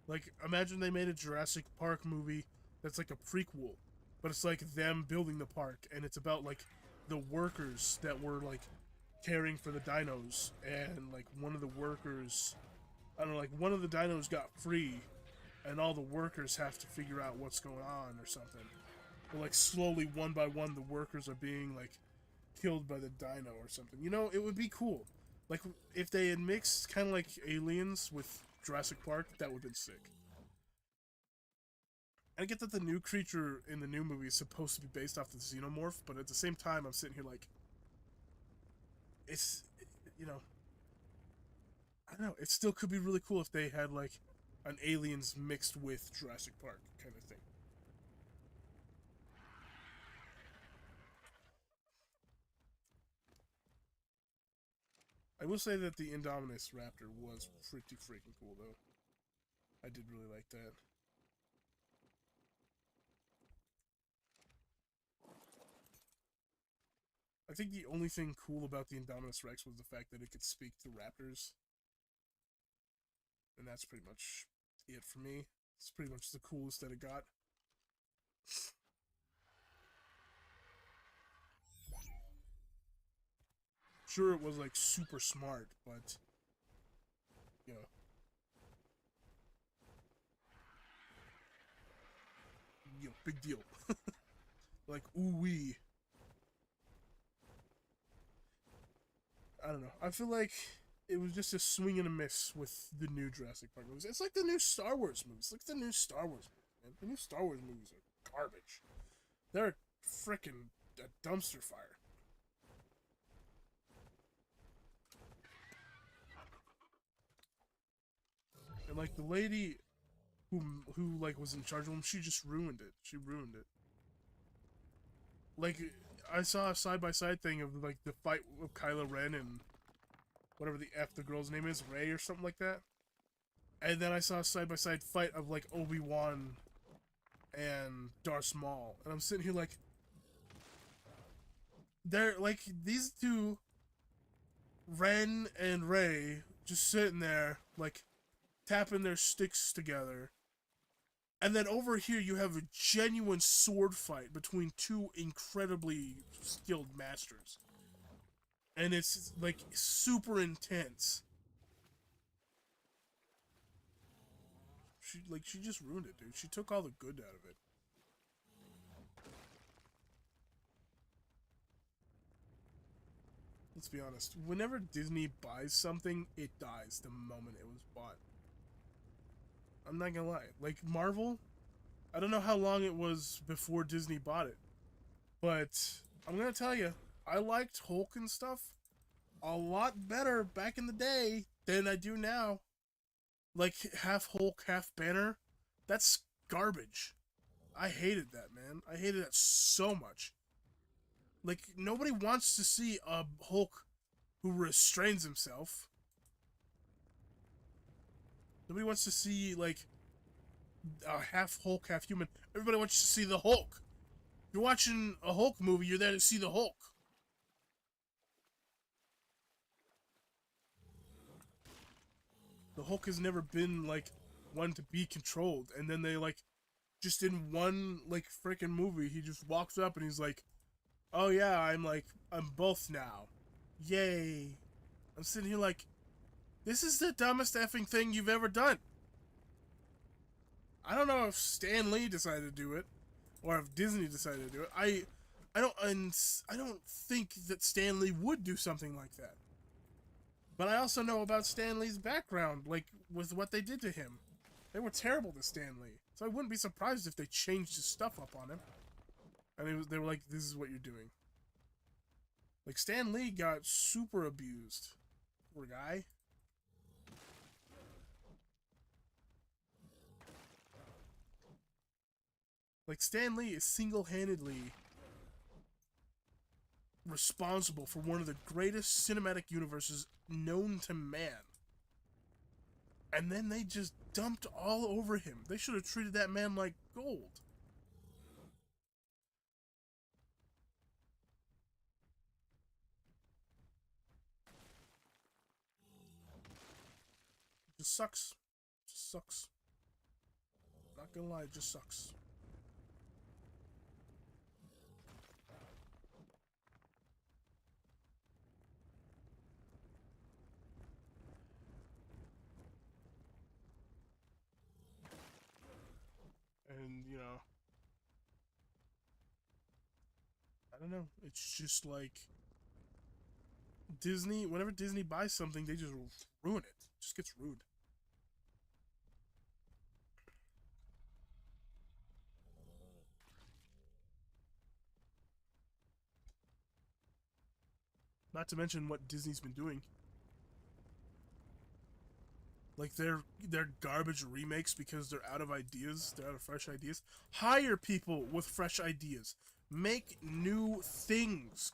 Like, imagine they made a Jurassic Park movie that's like a prequel, but it's like them building the park, and it's about like the workers that were like caring for the dinos, and like one of the workers, I don't know, like one of the dinos got free, and all the workers have to figure out what's going on or something. Or like slowly, one by one, the workers are being like killed by the dino or something. It would be cool. Like, if they had mixed kind of like Aliens with Jurassic Park, that would have been sick. I get that the new creature in the new movie is supposed to be based off the xenomorph, but at the same time, I'm sitting here like, it's, I don't know, it still could be really cool if they had like an Aliens mixed with Jurassic Park kind of thing. I will say that the Indominus Raptor was pretty freaking cool, though. I did really like that. I think the only thing cool about the Indominus Rex was the fact that it could speak to raptors. And that's pretty much it for me. It's pretty much the coolest that it got. Sure, it was like super smart, but you know, big deal. Like ooh wee. I don't know. I feel like it was just a swing and a miss with the new Jurassic Park movies. It's like the new Star Wars movies. Look at the new Star Wars movies, man. The new Star Wars movies are garbage. They're freaking a dumpster fire. And like the lady who like was in charge of them, she just ruined it. She ruined it. Like I saw a side by side thing of like the fight with Kylo Ren and whatever the F the girl's name is, Rey or something like that. And then I saw a side by side fight of like Obi-Wan and Darth Maul, and I'm sitting here like, they're like these two, Ren and Rey, just sitting there like tapping their sticks together. And then over here you have a genuine sword fight between two incredibly skilled masters. And it's like super intense. She just ruined it, dude. She took all the good out of it. Let's be honest. Whenever Disney buys something, it dies the moment it was bought. I'm not gonna lie. Like Marvel, I don't know how long it was before Disney bought it, but I'm gonna tell you, I liked Hulk and stuff a lot better back in the day than I do now. Like half Hulk, half Banner, that's garbage. I hated that, man. I hated that so much. Like nobody wants to see a Hulk who restrains himself. Nobody wants to see like half Hulk, half human. Everybody wants to see the Hulk. If you're watching a Hulk movie, you're there to see the Hulk. The Hulk has never been like one to be controlled, and then they like just in one like freaking movie, he just walks up and he's like, "Oh yeah, I'm both now, yay!" I'm sitting here like, this is the dumbest effing thing you've ever done. I don't know if Stan Lee decided to do it, or if Disney decided to do it. I don't think that Stan Lee would do something like that. But I also know about Stan Lee's background, like with what they did to him. They were terrible to Stan Lee, so I wouldn't be surprised if they changed his stuff up on him. And they were like, "This is what you're doing." Like Stan Lee got super abused, poor guy. Like, Stan Lee is single-handedly responsible for one of the greatest cinematic universes known to man. And then they just dumped all over him. They should have treated that man like gold. It just sucks. It just sucks. Not gonna lie, it just sucks. And, I don't know. It's just like Disney, whenever Disney buys something, they just ruin it. It just gets ruined. Not to mention what Disney's been doing. Like they're garbage remakes because they're out of ideas, they're out of fresh ideas. Hire people with fresh ideas. Make new things.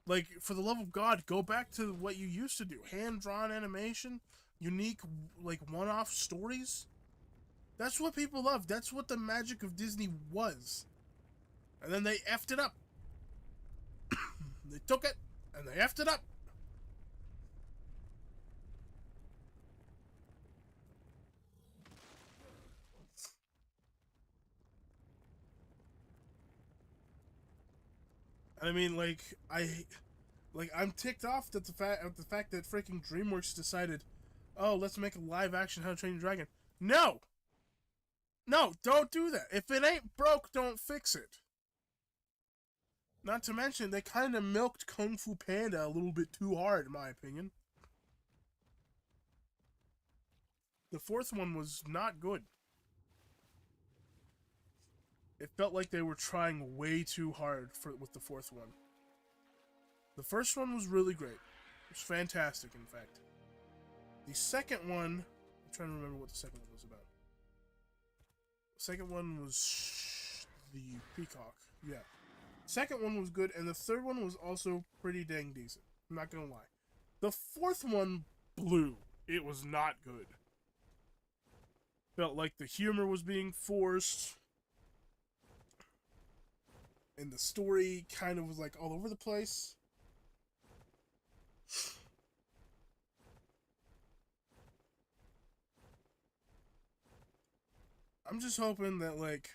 Like, for the love of God, go back to what you used to do. Hand-drawn animation, unique, like, one-off stories. That's what people love. That's what the magic of Disney was. And then they effed it up. They took it, and they effed it up. I mean, I'm ticked off that the fact that freaking DreamWorks decided, oh, let's make a live action How to Train Your Dragon. No, no, don't do that. If it ain't broke, don't fix it. Not to mention, they kind of milked Kung Fu Panda a little bit too hard, in my opinion. The fourth one was not good. It felt like they were trying way too hard with the fourth one. The first one was really great. It was fantastic, in fact. The second one, I'm trying to remember what the second one was about. The second one was the Peacock. Yeah. The second one was good, and the third one was also pretty dang decent. I'm not gonna lie. The fourth one blew. It was not good. Felt like the humor was being forced. And the story kind of was like all over the place. I'm just hoping that, like,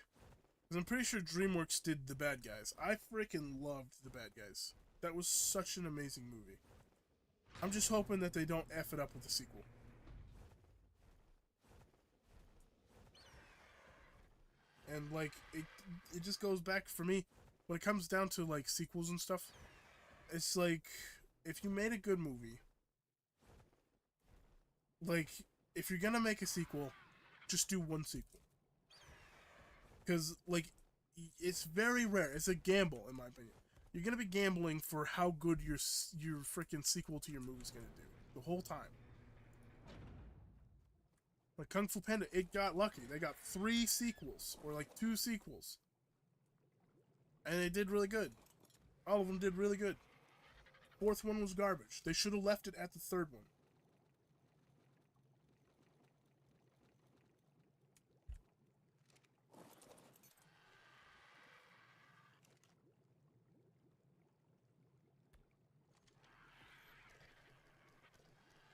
because I'm pretty sure DreamWorks did The Bad Guys. I freaking loved The Bad Guys. That was such an amazing movie. I'm just hoping that they don't F it up with the sequel. And, like, it just goes back for me, when it comes down to, like, sequels and stuff, it's like, if you made a good movie, like, if you're gonna make a sequel, just do one sequel. Because, like, it's very rare. It's a gamble, in my opinion. You're gonna be gambling for how good your freaking sequel to your movie's gonna do the whole time. Like Kung Fu Panda, it got lucky. They got 3 sequels, or like 2 sequels, and they did really good. All of them did really good. Fourth one was garbage. They should have left it at the third one.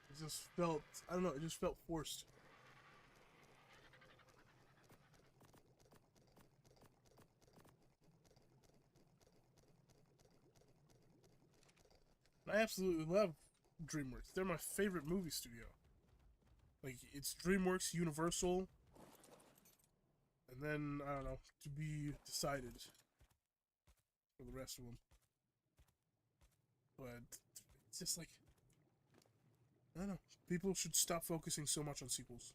It just felt, I don't know, it just felt forced. I absolutely love DreamWorks. They're my favorite movie studio. Like, it's DreamWorks, Universal, and then, I don't know, to be decided for the rest of them. But it's just like, I don't know. People should stop focusing so much on sequels.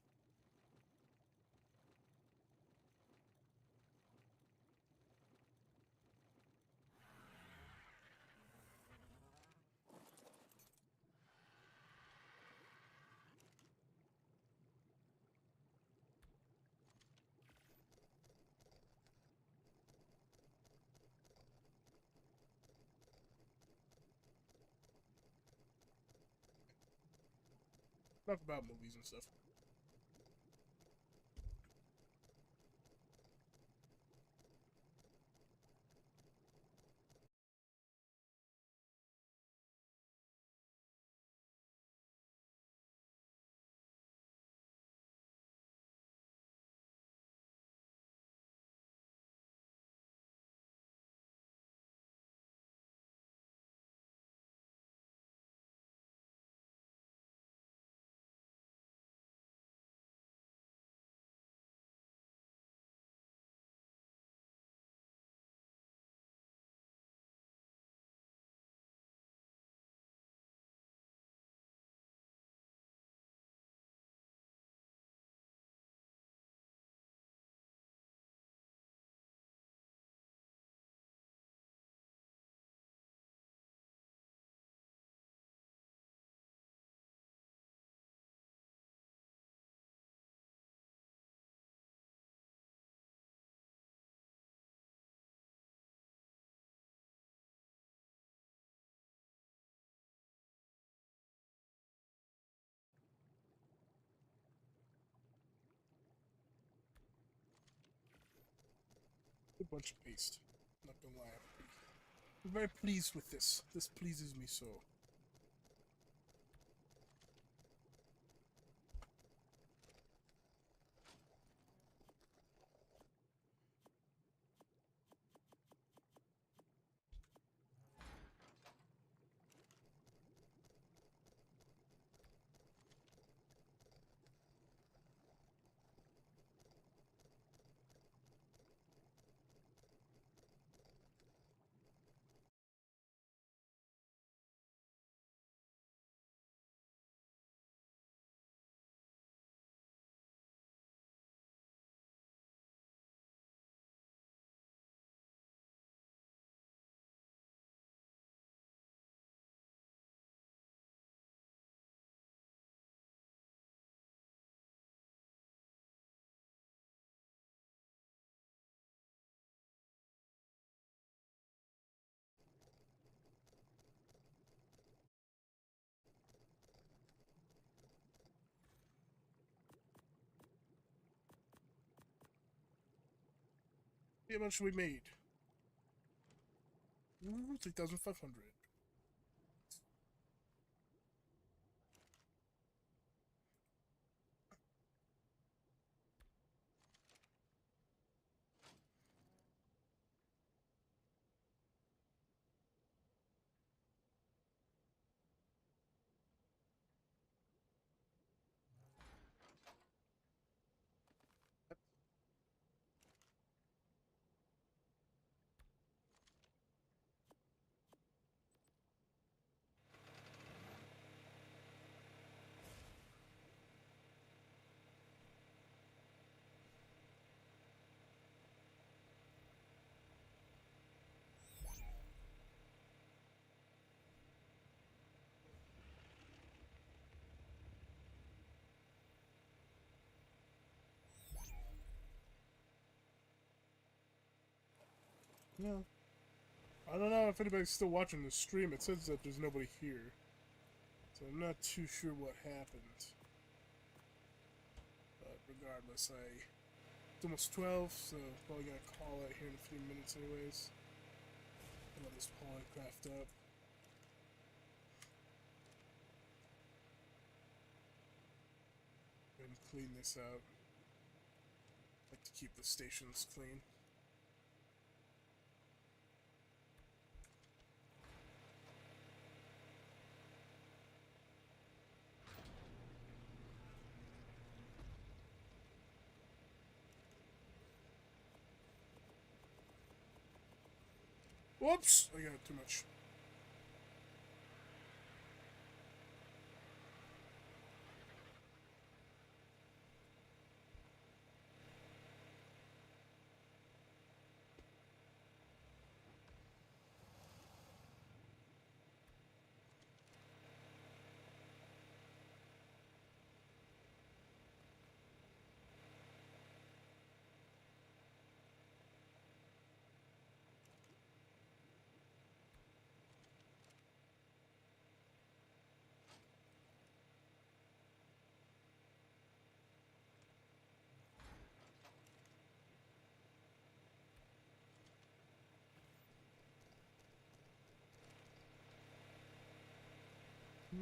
Talk about movies and stuff. A bunch of paste. Not gonna lie. I'm very pleased with this. This pleases me so. How much we made? Ooh, 3,500. Yeah. I don't know if anybody's still watching the stream. It says that there's nobody here. So I'm not too sure what happened. But regardless, it's almost 12, so probably gonna call it here in a few minutes anyways. Let this polycraft up. Go ahead and clean this out. I like to keep the stations clean. Whoops! I got too much.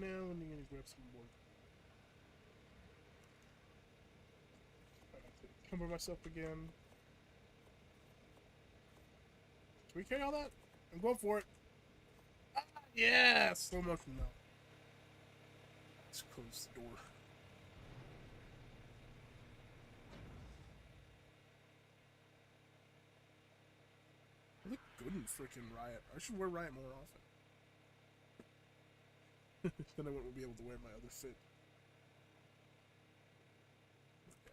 Now I'm gonna grab some more. Try not to encumber myself again. Can we carry all that? I'm going for it. Ah, yeah! Slow motion now. Let's close the door. I look good in freaking Riot. I should wear Riot more often. Then I won't be able to wear my other fit. Okay.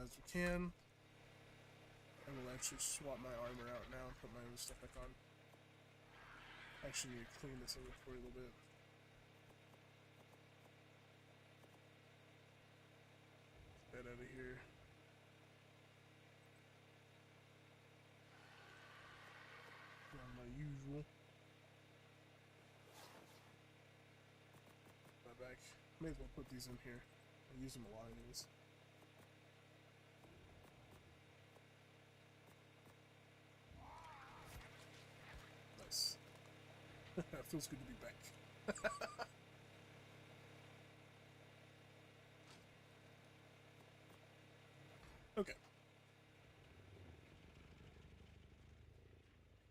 As we can. I will actually swap my armor out now and put my other stuff back on. I actually need to clean this inventory a little bit. Get out of here. Not my usual. Back. May as well put these in here. I use them a lot anyways. Feels good to be back. Okay.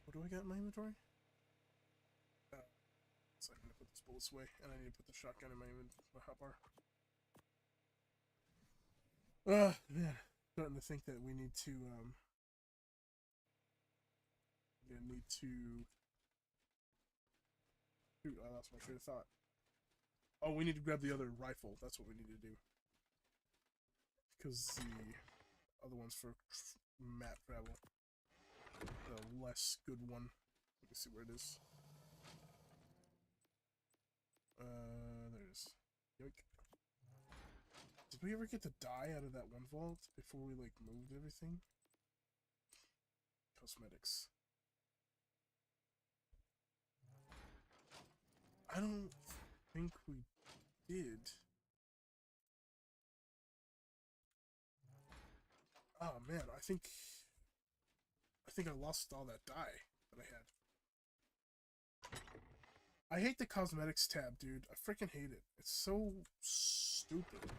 What do I got in my inventory? So I'm gonna put this bullets away, and I need to put the shotgun in my hotbar. Man, starting to think that we need to Shoot, I lost my train of thought. Oh, we need to grab the other rifle. That's what we need to do. Because the other one's for map travel. The less good one. Let me see where it is. There it is. Yoink. Did we ever get the dye out of that one vault before we, like, moved everything? Cosmetics. I don't think we did. Oh man, I think I lost all that dye that I had. I hate the cosmetics tab, dude. I freaking hate it. It's so stupid.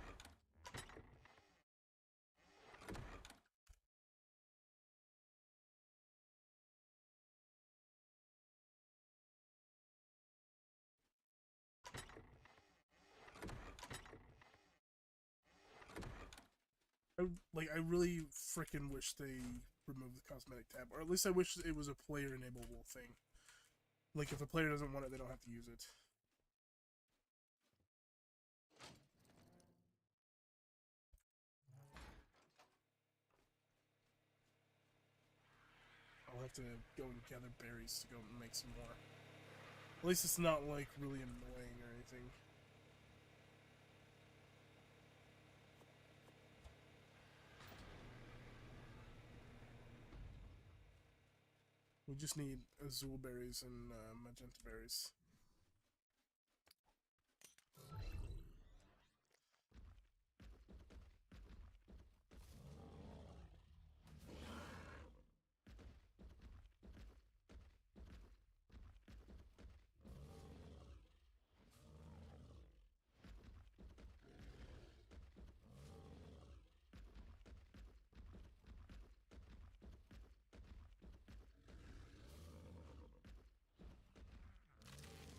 I really freaking wish they removed the cosmetic tab, or at least I wish it was a player enableable thing. Like, if a player doesn't want it, they don't have to use it. I'll have to go and gather berries to go and make some more. At least it's not, like, really annoying or anything. We just need azul berries and magenta berries.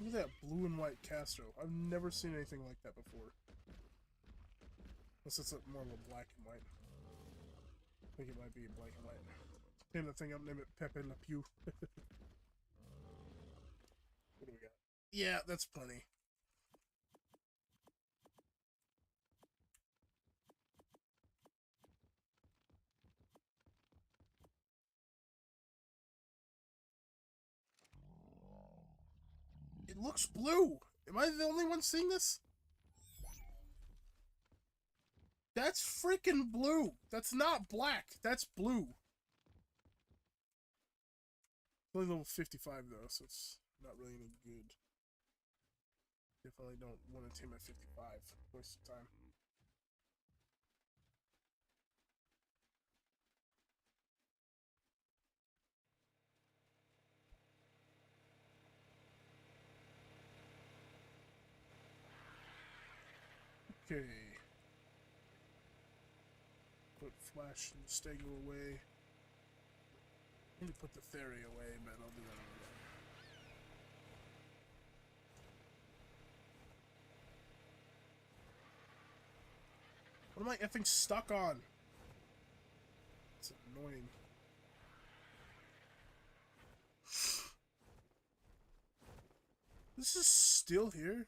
Look at that blue and white Castro. I've never seen anything like that before. Unless it's more of a black and white. I think it might be black and white. Name that thing up, name it Pepe Le Pew. What do we got? Yeah, that's plenty. It looks blue! Am I the only one seeing this? That's freaking blue! That's not black! That's blue! It's only level 55 though, so it's not really any good. Definitely don't want to tame at 55. Waste of time. Okay. Put Flash and Stego away. I need to put the Theory away, but I'll do that in a minute. What am I effing stuck on? It's annoying. This is still here?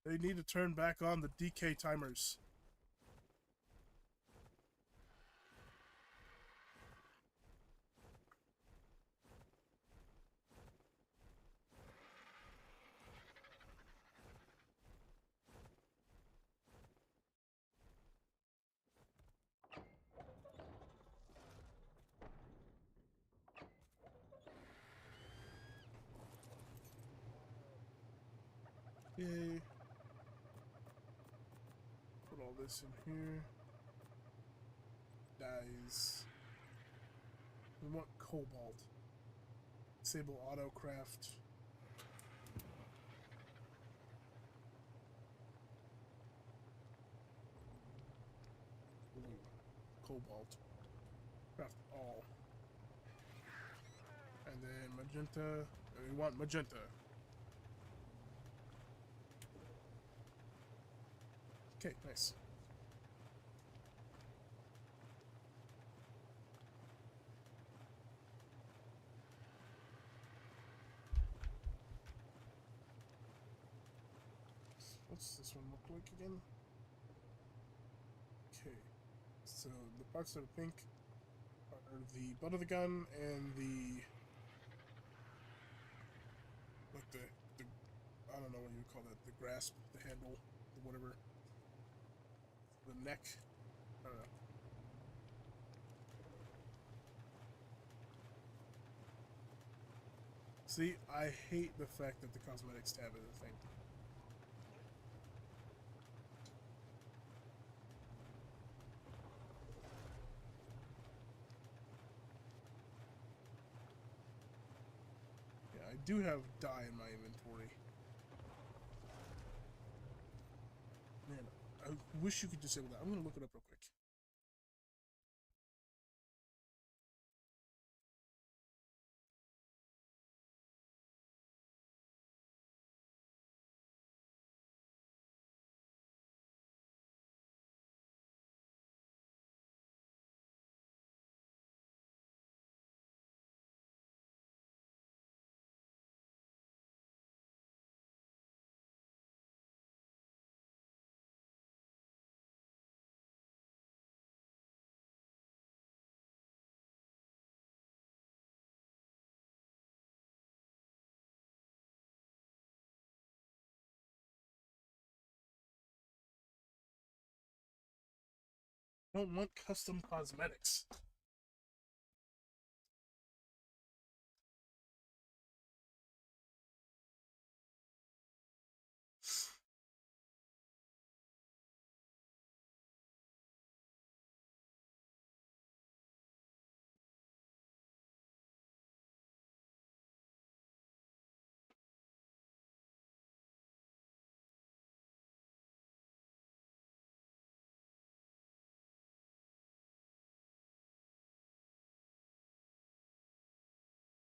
They need to turn back on the DK timers. Yay. Put all this in here. Dies. We want cobalt. Disable autocraft. Blue. Cobalt. Craft all. And then magenta. We want magenta. Okay, nice. What's this one look like again? Okay, so the parts that are pink are the butt of the gun and the like the I don't know what you would call that, the grasp, the handle, the whatever, the neck. I don't know. See, I hate the fact that the cosmetics tab is a thing. Yeah, I do have dye in my inventory. Man, I wish you could disable that. I'm gonna look it up real quick. I don't want custom cosmetics.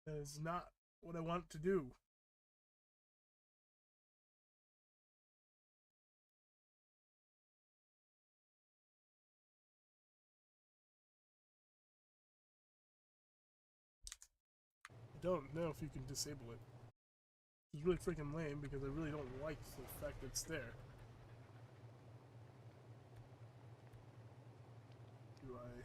That is not what I want to do. I don't know if you can disable it. It's really freaking lame because I really don't like the fact that it's there. Do I?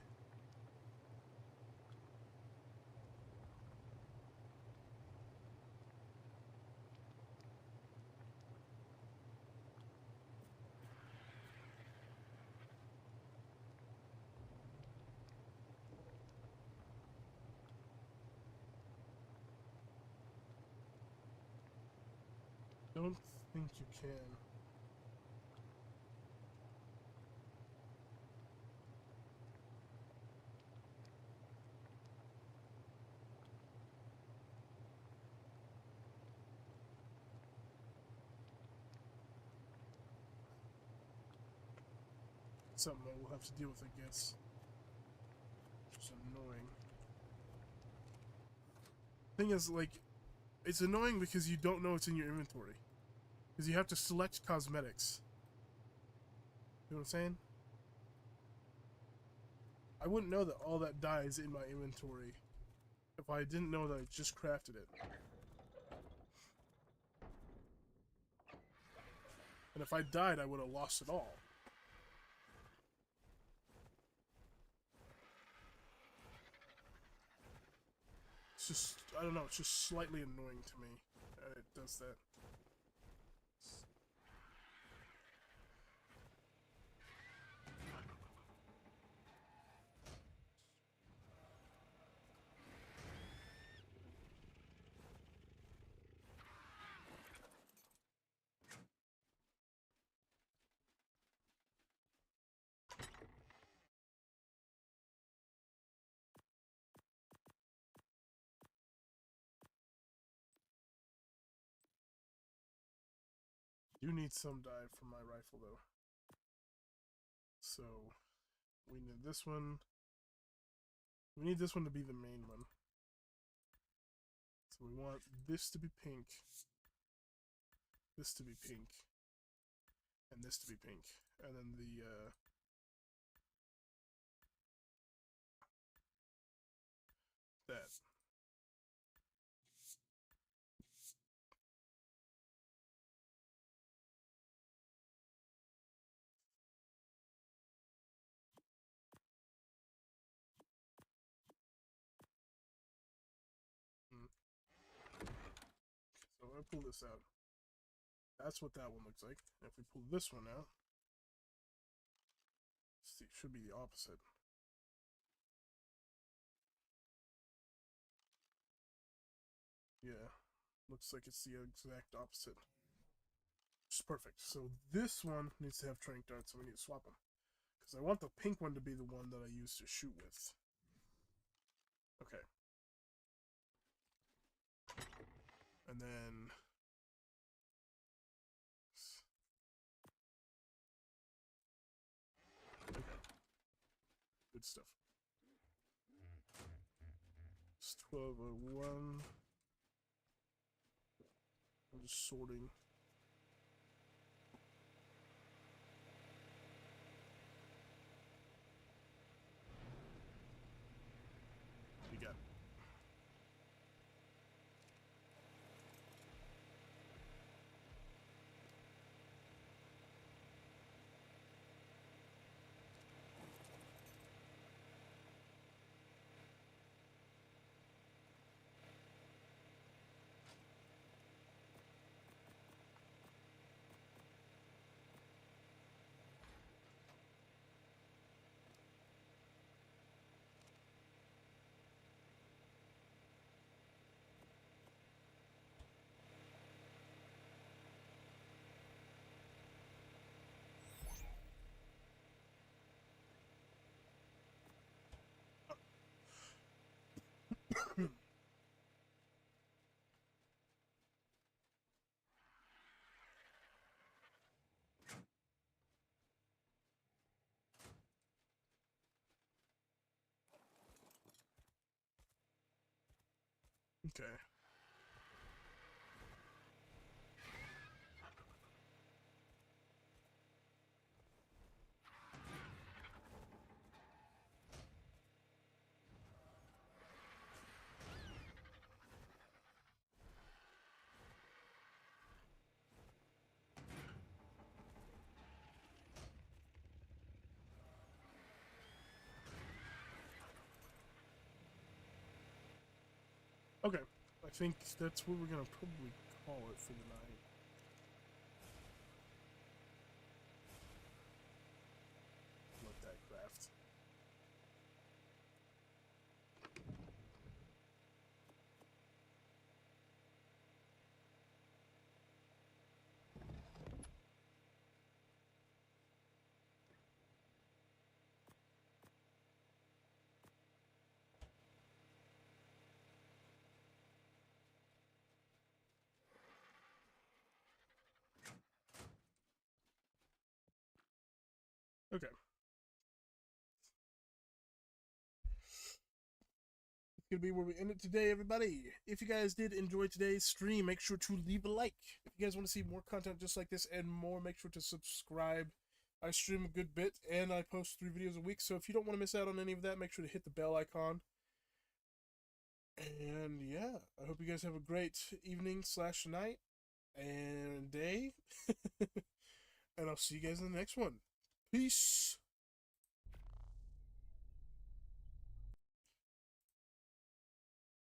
Don't think you can. Something I will have to deal with, I guess. Which is annoying. Thing is, like, it's annoying because you don't know what's in your inventory. Because you have to select cosmetics. You know what I'm saying? I wouldn't know that all that dye is in my inventory if I didn't know that I just crafted it. And if I died, I would have lost it all. It's just, I don't know, it's just slightly annoying to me that it does that. Do need some dye for my rifle though. So we need this one. We need this one to be the main one. So we want this to be pink, this to be pink, and this to be pink. And then the that. So I pull this out. That's what that one looks like. If we pull this one out, see, it should be the opposite. Yeah, looks like it's the exact opposite. Which is perfect. So this one needs to have trank darts, so we need to swap them. Because I want the pink one to be the one that I use to shoot with. Okay. And then... okay. Good stuff. It's 1201. I'm just sorting. We got it. Okay. Okay. I think that's what we're gonna probably call it for the night. Let that craft. Okay. Gonna be where we end it today, everybody. If you guys did enjoy today's stream, make sure to leave a like. If you guys want to see more content just like this and more, make sure to subscribe. I stream a good bit and I post 3 videos a week, so if you don't want to miss out on any of that, make sure to hit the bell icon. And yeah, I hope you guys have a great evening / night and day. And I'll see you guys in the next one. Peace.